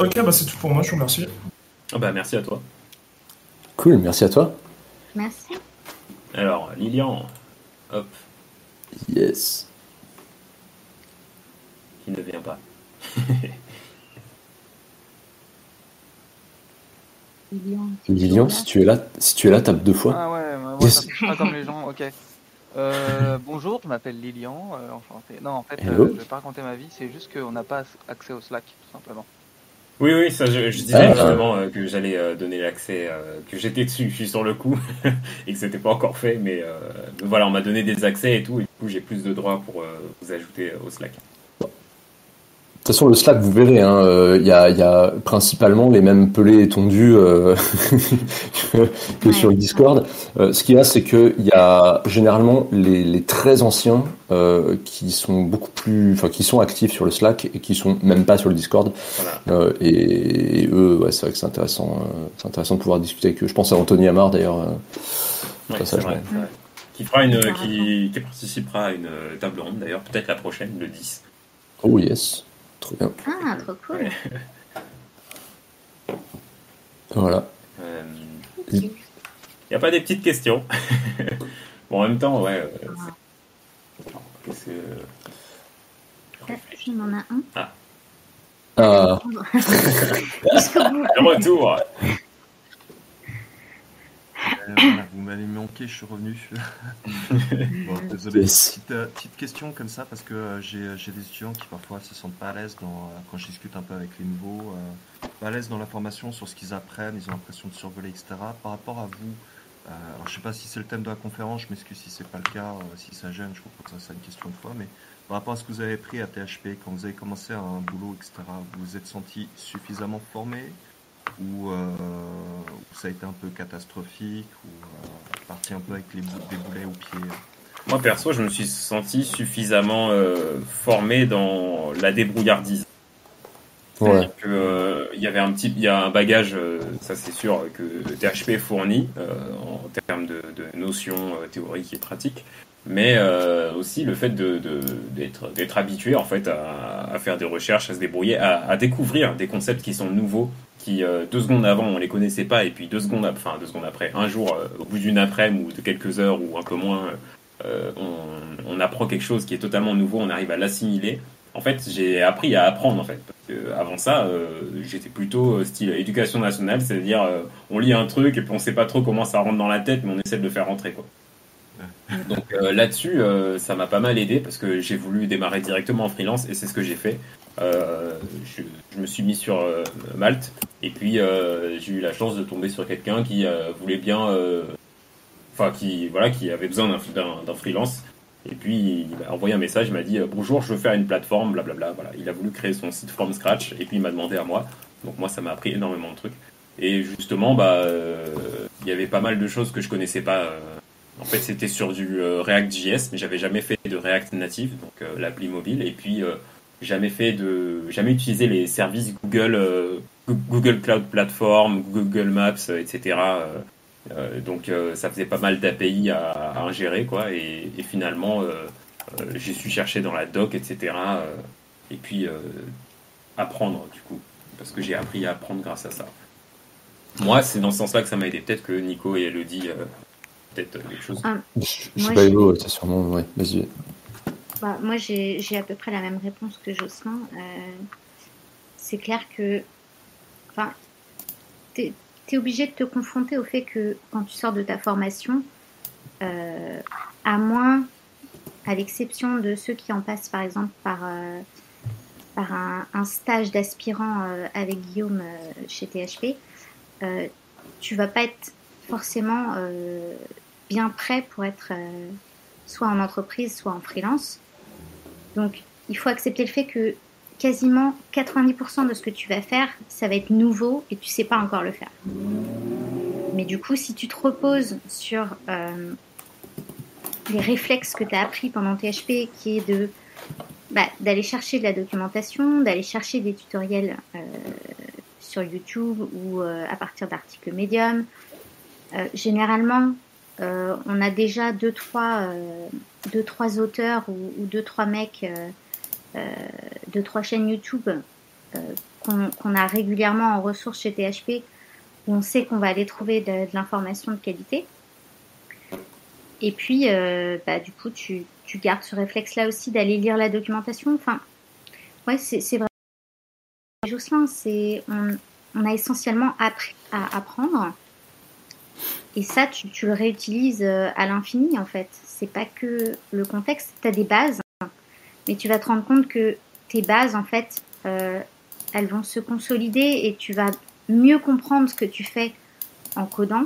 Ok, bah c'est tout pour moi, je vous remercie. Ah bah merci à toi. Cool, merci à toi. Merci. Alors, Lilian, hop, Yes. qui ne vient pas. Lilian, si tu es là, tape 2 fois. Ah ouais, moi Yes. ça marche pas comme les gens, ok. Bonjour, je m'appelle Lilian, enchanté. Non, en fait, Hello. je vais pas raconter ma vie, c'est juste qu'on n'a pas accès au Slack, tout simplement. Oui, ça je disais Ah. justement que j'allais donner l'accès, que j'étais dessus, je suis sur le coup, et que c'était pas encore fait, mais voilà, on m'a donné des accès et tout, et du coup j'ai plus de droits pour vous ajouter au Slack. De toute façon, le Slack, vous verrez, il y a principalement les mêmes pelés étendus que sur le Discord. Ce qu'il y a, c'est qu'il y a généralement les très anciens qui sont qui sont actifs sur le Slack et qui sont même pas sur le Discord. Voilà. Et eux, ouais, c'est vrai que c'est intéressant de pouvoir discuter avec eux. Je pense à Anthony Amar d'ailleurs. Ouais, ça, c'est je vrai, c'est vrai. Qui participera à une table ronde d'ailleurs, peut-être la prochaine, le 10. Oh yes, trop bien. Ah, trop cool. Ouais. Voilà. Il n'y a pas des petites questions. Bon, en même temps, ouais. Qu'est-ce que. Il m'en a un. Ah, Jusqu'au bout. Le retour. Voilà, vous m'avez manqué, je suis revenu. Bon, désolé. Yes. Petite question comme ça, parce que j'ai des étudiants qui parfois se sentent pas à l'aise quand je discute un peu avec les nouveaux, pas à l'aise dans la formation sur ce qu'ils apprennent, ils ont l'impression de survoler, etc. Par rapport à vous, alors je sais pas si c'est le thème de la conférence, je m'excuse si c'est pas le cas, si ça gêne, je comprends que ça c'est une question de fois, mais par rapport à ce que vous avez appris à THP, quand vous avez commencé un boulot, etc., vous vous êtes senti suffisamment formé ou ça a été un peu catastrophique ou parti un peu avec des boulets aux pieds? Moi, perso, je me suis senti suffisamment formé dans la débrouillardise. ouais. Il y avait il y a un bagage, ça c'est sûr, que THP fournit en termes de notions théoriques et pratiques, mais aussi le fait d'être habitué en fait à faire des recherches, à se débrouiller, à découvrir des concepts qui sont nouveaux, qui 2 secondes avant on les connaissait pas, et puis 2 secondes après, un jour, au bout d'une après-midi ou de quelques heures ou un peu moins, on apprend quelque chose qui est totalement nouveau, on arrive à l'assimiler. En fait, j'ai appris à apprendre, en fait. Parce que avant ça, j'étais plutôt style éducation nationale, c'est-à-dire on lit un truc et puis on sait pas trop comment ça rentre dans la tête, mais on essaie de le faire rentrer, quoi. Donc là-dessus, ça m'a pas mal aidé parce que j'ai voulu démarrer directement en freelance et c'est ce que j'ai fait. Je me suis mis sur Malte et puis j'ai eu la chance de tomber sur quelqu'un qui voulait bien, qui avait besoin d'un freelance. Et puis il m'a envoyé un message, il m'a dit bonjour, je veux faire une plateforme, blablabla. Voilà, il a voulu créer son site from scratch et puis il m'a demandé à moi. Donc moi, ça m'a appris énormément de trucs. Et justement, il y avait pas mal de choses que je connaissais pas. En fait, c'était sur du React.js, mais j'avais jamais fait de React native, donc l'appli mobile. Et puis jamais utilisé les services Google Cloud Platform, Google Maps, etc. Donc ça faisait pas mal d'API à ingérer, quoi. Et finalement, j'ai su chercher dans la doc, etc. Et puis apprendre, du coup, parce que j'ai appris à apprendre grâce à ça. Moi, c'est dans ce sens-là que ça m'a aidé. Peut-être que Nico et Elodie peut-être quelque chose. Je sais Moi, pas, j'ai Elo, c'est sûrement. Ouais, vas-y. moi, j'ai à peu près la même réponse que Jocelyn. C'est clair que, enfin, t'es obligé de te confronter au fait que quand tu sors de ta formation, à moins, à l'exception de ceux qui en passent par exemple par un stage d'aspirant avec Guillaume chez THP, tu vas pas être forcément bien prêt pour être soit en entreprise, soit en freelance. Donc, il faut accepter le fait que quasiment 90% de ce que tu vas faire, ça va être nouveau et tu sais pas encore le faire. Mais du coup, si tu te reposes sur les réflexes que tu as appris pendant THP, qui est d'aller chercher de la documentation, d'aller chercher des tutoriels sur YouTube ou à partir d'articles Medium. Généralement, on a déjà deux, trois auteurs ou deux, trois mecs, deux, trois chaînes YouTube qu'on a régulièrement en ressources chez THP, où on sait qu'on va aller trouver de l'information de qualité. Et puis, du coup, tu gardes ce réflexe-là aussi d'aller lire la documentation. Enfin, ouais, c'est vrai. Jocelyn, on a essentiellement appris à apprendre. Et ça, tu le réutilises à l'infini, en fait. C'est pas que le contexte. Tu as des bases, mais tu vas te rendre compte que tes bases, en fait, elles vont se consolider et tu vas mieux comprendre ce que tu fais en codant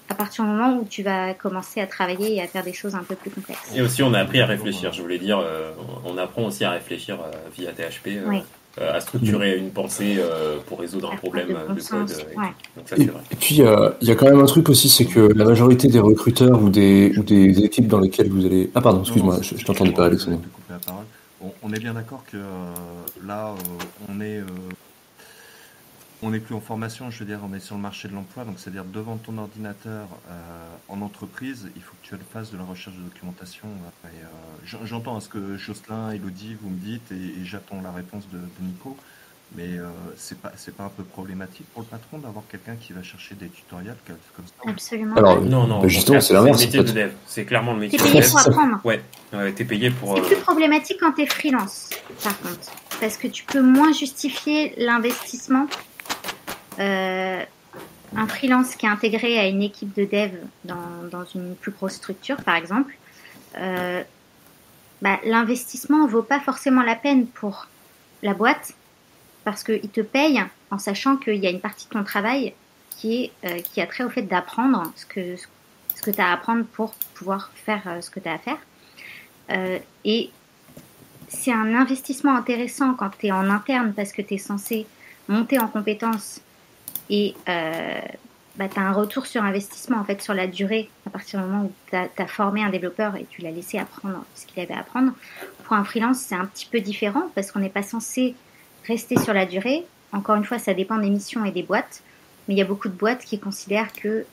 à partir du moment où tu vas commencer à travailler et à faire des choses un peu plus complexes. Et aussi, on a appris à réfléchir. Je voulais dire, on apprend aussi à réfléchir via THP, Oui. à structurer une pensée pour résoudre un problème de code. Ouais. Donc ça, c'est vrai. Et puis, il y a quand même un truc aussi, c'est que la majorité des recruteurs ou des équipes dans lesquelles vous allez... Ah pardon, excuse-moi, je t'entendais pas, Alex. On est bien d'accord que là, on n'est plus en formation, je veux dire, on est sur le marché de l'emploi, donc c'est-à-dire devant ton ordinateur en entreprise, il faut que tu fasses de la recherche de documentation. J'entends ce que Jocelyn, Elodie, vous me dites, et j'attends la réponse de Nico, mais c'est pas un peu problématique pour le patron d'avoir quelqu'un qui va chercher des tutoriels comme ça? Absolument. Alors, Non, justement, c'est l'inverse. C'est le métier de dev. C'est clairement le métier T'es de payé dev. pour apprendre. Ouais, t'es payé pour... C'est plus problématique quand t'es freelance, par contre. Parce que tu peux moins justifier l'investissement. Un freelance qui est intégré à une équipe de dev dans une plus grosse structure, par exemple, l'investissement vaut pas forcément la peine pour la boîte parce qu'il te paye en sachant qu'il y a une partie de ton travail qui a trait au fait d'apprendre ce que tu as à apprendre pour pouvoir faire ce que tu as à faire. Et c'est un investissement intéressant quand tu es en interne parce que tu es censé monter en compétences et tu as un retour sur investissement en fait sur la durée à partir du moment où tu as formé un développeur et tu l'as laissé apprendre ce qu'il avait à apprendre. Pour un freelance, c'est un petit peu différent parce qu'on n'est pas censé rester sur la durée. Encore une fois, ça dépend des missions et des boîtes, mais il y a beaucoup de boîtes qui considèrent que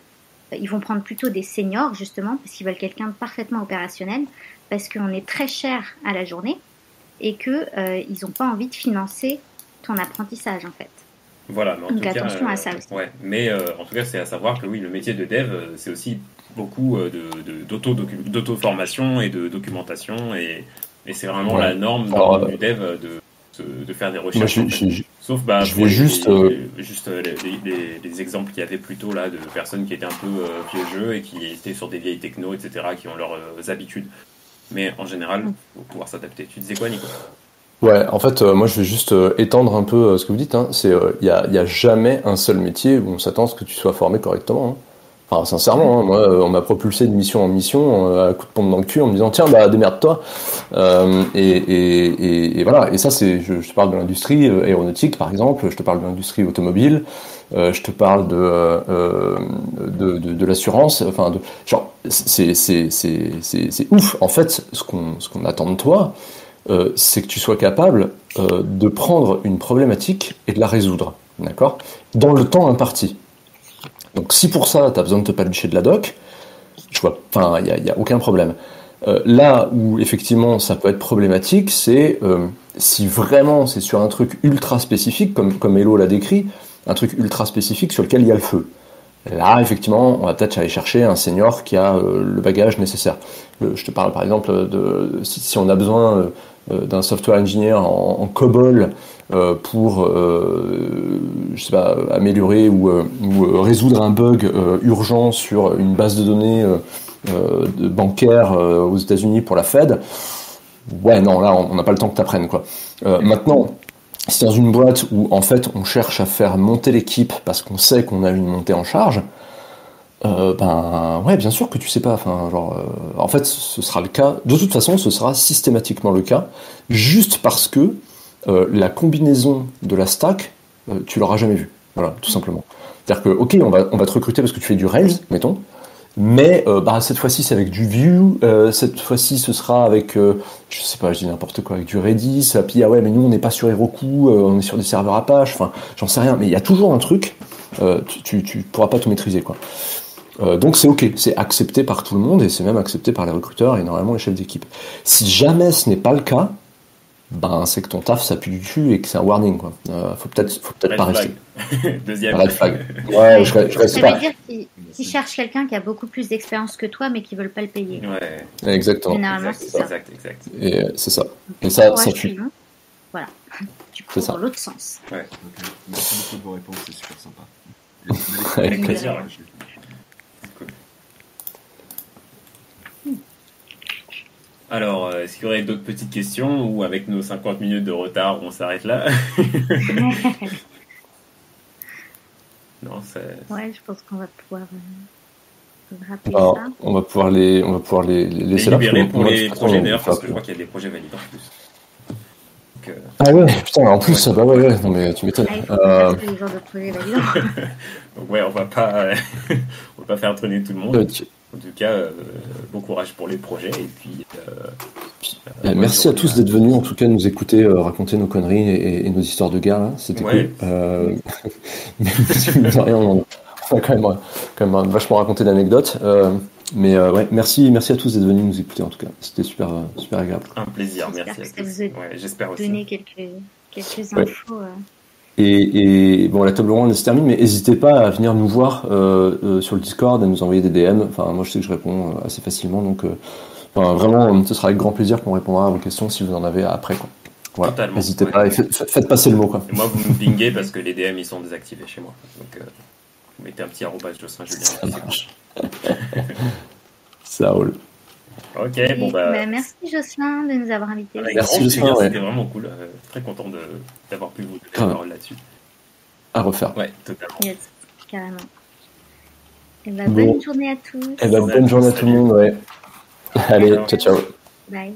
ils vont prendre plutôt des seniors justement parce qu'ils veulent quelqu'un de parfaitement opérationnel parce qu'on est très cher à la journée et que ils n'ont pas envie de financer ton apprentissage en fait. Voilà, mais en Donc tout attention cas, à ça aussi. Ouais, mais en tout cas, c'est à savoir que oui, le métier de dev, c'est aussi beaucoup d'auto-formation et de documentation, et c'est vraiment la norme dans le monde du dev de faire des recherches. Sauf je vais juste les exemples qu'il y avait plutôt là de personnes qui étaient un peu vieux jeu et qui étaient sur des vieilles techno, etc., qui ont leurs habitudes. Mais en général, il faut pouvoir s'adapter. Tu disais quoi, Nico ? Ouais, en fait, moi je vais juste étendre un peu ce que vous dites. Hein. C'est, y a jamais un seul métier où on s'attend à ce que tu sois formé correctement. Hein. Enfin, sincèrement, hein, moi, on m'a propulsé de mission en mission à coup de pompe dans le cul en me disant tiens, démerde-toi. Et voilà. Et ça, c'est, je te parle de l'industrie aéronautique, par exemple. Je te parle de l'industrie automobile. Je te parle de l'assurance. Enfin, genre, c'est ouf. En fait, ce qu'on attend de toi. C'est que tu sois capable de prendre une problématique et de la résoudre, d'accord ? Dans le temps imparti. Donc si pour ça, tu as besoin de te palucher de la doc, il y a aucun problème. Là où effectivement ça peut être problématique, c'est si vraiment c'est sur un truc ultra spécifique, comme Elo l'a décrit, un truc ultra spécifique sur lequel il y a le feu. Là, effectivement, on va peut-être aller chercher un senior qui a le bagage nécessaire. Je te parle par exemple si on a besoin d'un software engineer en COBOL pour je sais pas, améliorer ou résoudre un bug urgent sur une base de données bancaire aux États-Unis pour la Fed. Ouais, non, là, on n'a pas le temps que tu apprennes, quoi. Maintenant, si dans une boîte où, en fait, on cherche à faire monter l'équipe parce qu'on sait qu'on a une montée en charge, ben, ouais, bien sûr que tu sais pas. Enfin, genre, en fait, ce sera le cas. De toute façon, ce sera systématiquement le cas, juste parce que la combinaison de la stack, tu l'auras jamais vue. Voilà, tout simplement. C'est-à-dire que, ok, on va te recruter parce que tu fais du Rails, mettons, mais bah, cette fois-ci c'est avec du Vue, cette fois-ci ce sera avec, je sais pas, je dis n'importe quoi, avec du Redis, puis ah ouais, mais nous on n'est pas sur Heroku, on est sur des serveurs Apache, enfin, j'en sais rien, mais il y a toujours un truc, tu pourras pas tout maîtriser, quoi. Donc c'est ok, c'est accepté par tout le monde et c'est même accepté par les recruteurs et normalement les chefs d'équipe. Si jamais ce n'est pas le cas, ben c'est que ton taf ça pue du cul et que c'est un warning, quoi. Faut peut-être pas rester. Deuxième. Red flag. Ouais, je reste Ça pas. veut dire qu'ils cherchent quelqu'un qui a beaucoup plus d'expérience que toi, mais qui veulent pas le payer. Ouais. Exactement. Généralement, c'est ça. Exact. Et c'est ça. Et ça Ouais, tue. non. Voilà. Tu C'est cours ça. dans l'autre sens. Ouais. Ok. Merci beaucoup de vos réponses, c'est super sympa. Avec plaisir. Cool. Alors, est-ce qu'il y aurait d'autres petites questions ou avec nos 50 minutes de retard, on s'arrête là? Non, Ouais, je pense qu'on va pouvoir rappeler Alors, ça. on va pouvoir les laisser là. libérer pour moi, de les toute façon, projets on d'ailleurs, va parce que faire- je crois qu'il y a des projets validés en plus. Donc, Ah ouais, putain, en plus, bah ouais, non mais tu m'étonnes. Ah, il faut faire tous les jours de projet validant. donc ouais, on va pas faire traîner tout le monde. En tout cas, bon courage pour les projets et puis. Merci à tous d'être venus, en tout cas, nous écouter raconter nos conneries et nos histoires de guerre, là. C'était Ouais. cool. Mais mine de rien, on a quand même vachement raconté d'anecdotes. Mais ouais, merci à tous d'être venus nous écouter, en tout cas. C'était super agréable. Un plaisir, J'espère merci à que ça tous. vous a Ouais, j'espère aussi. donner quelques Ouais. infos. Et bon, la table ronde se termine, mais n'hésitez pas à venir nous voir sur le Discord, à nous envoyer des DM. Enfin, moi, je sais que je réponds assez facilement, donc enfin, vraiment, ce sera avec grand plaisir qu'on répondra à vos questions si vous en avez après, quoi. Voilà, Totalement, n'hésitez ouais. pas et faites passer le mot, quoi. Et moi, vous me pinguez parce que les DM ils sont désactivés chez moi. Donc, vous mettez un petit arrobas Jocelyn Julien. Ça marche. Ça roule. Ok, bon bah. Merci Jocelyn de nous avoir invités. Avec Merci, grand plaisir, Jocelyn, ouais. c'était vraiment cool. Très content d'avoir pu vous donner la Grave. parole là-dessus. À refaire. Ouais, totalement. Yes, carrément. Et Bon. bonne journée à tous. Eh ben, bonne journée à tout le monde, ouais. Allez, ciao, ciao. Bye.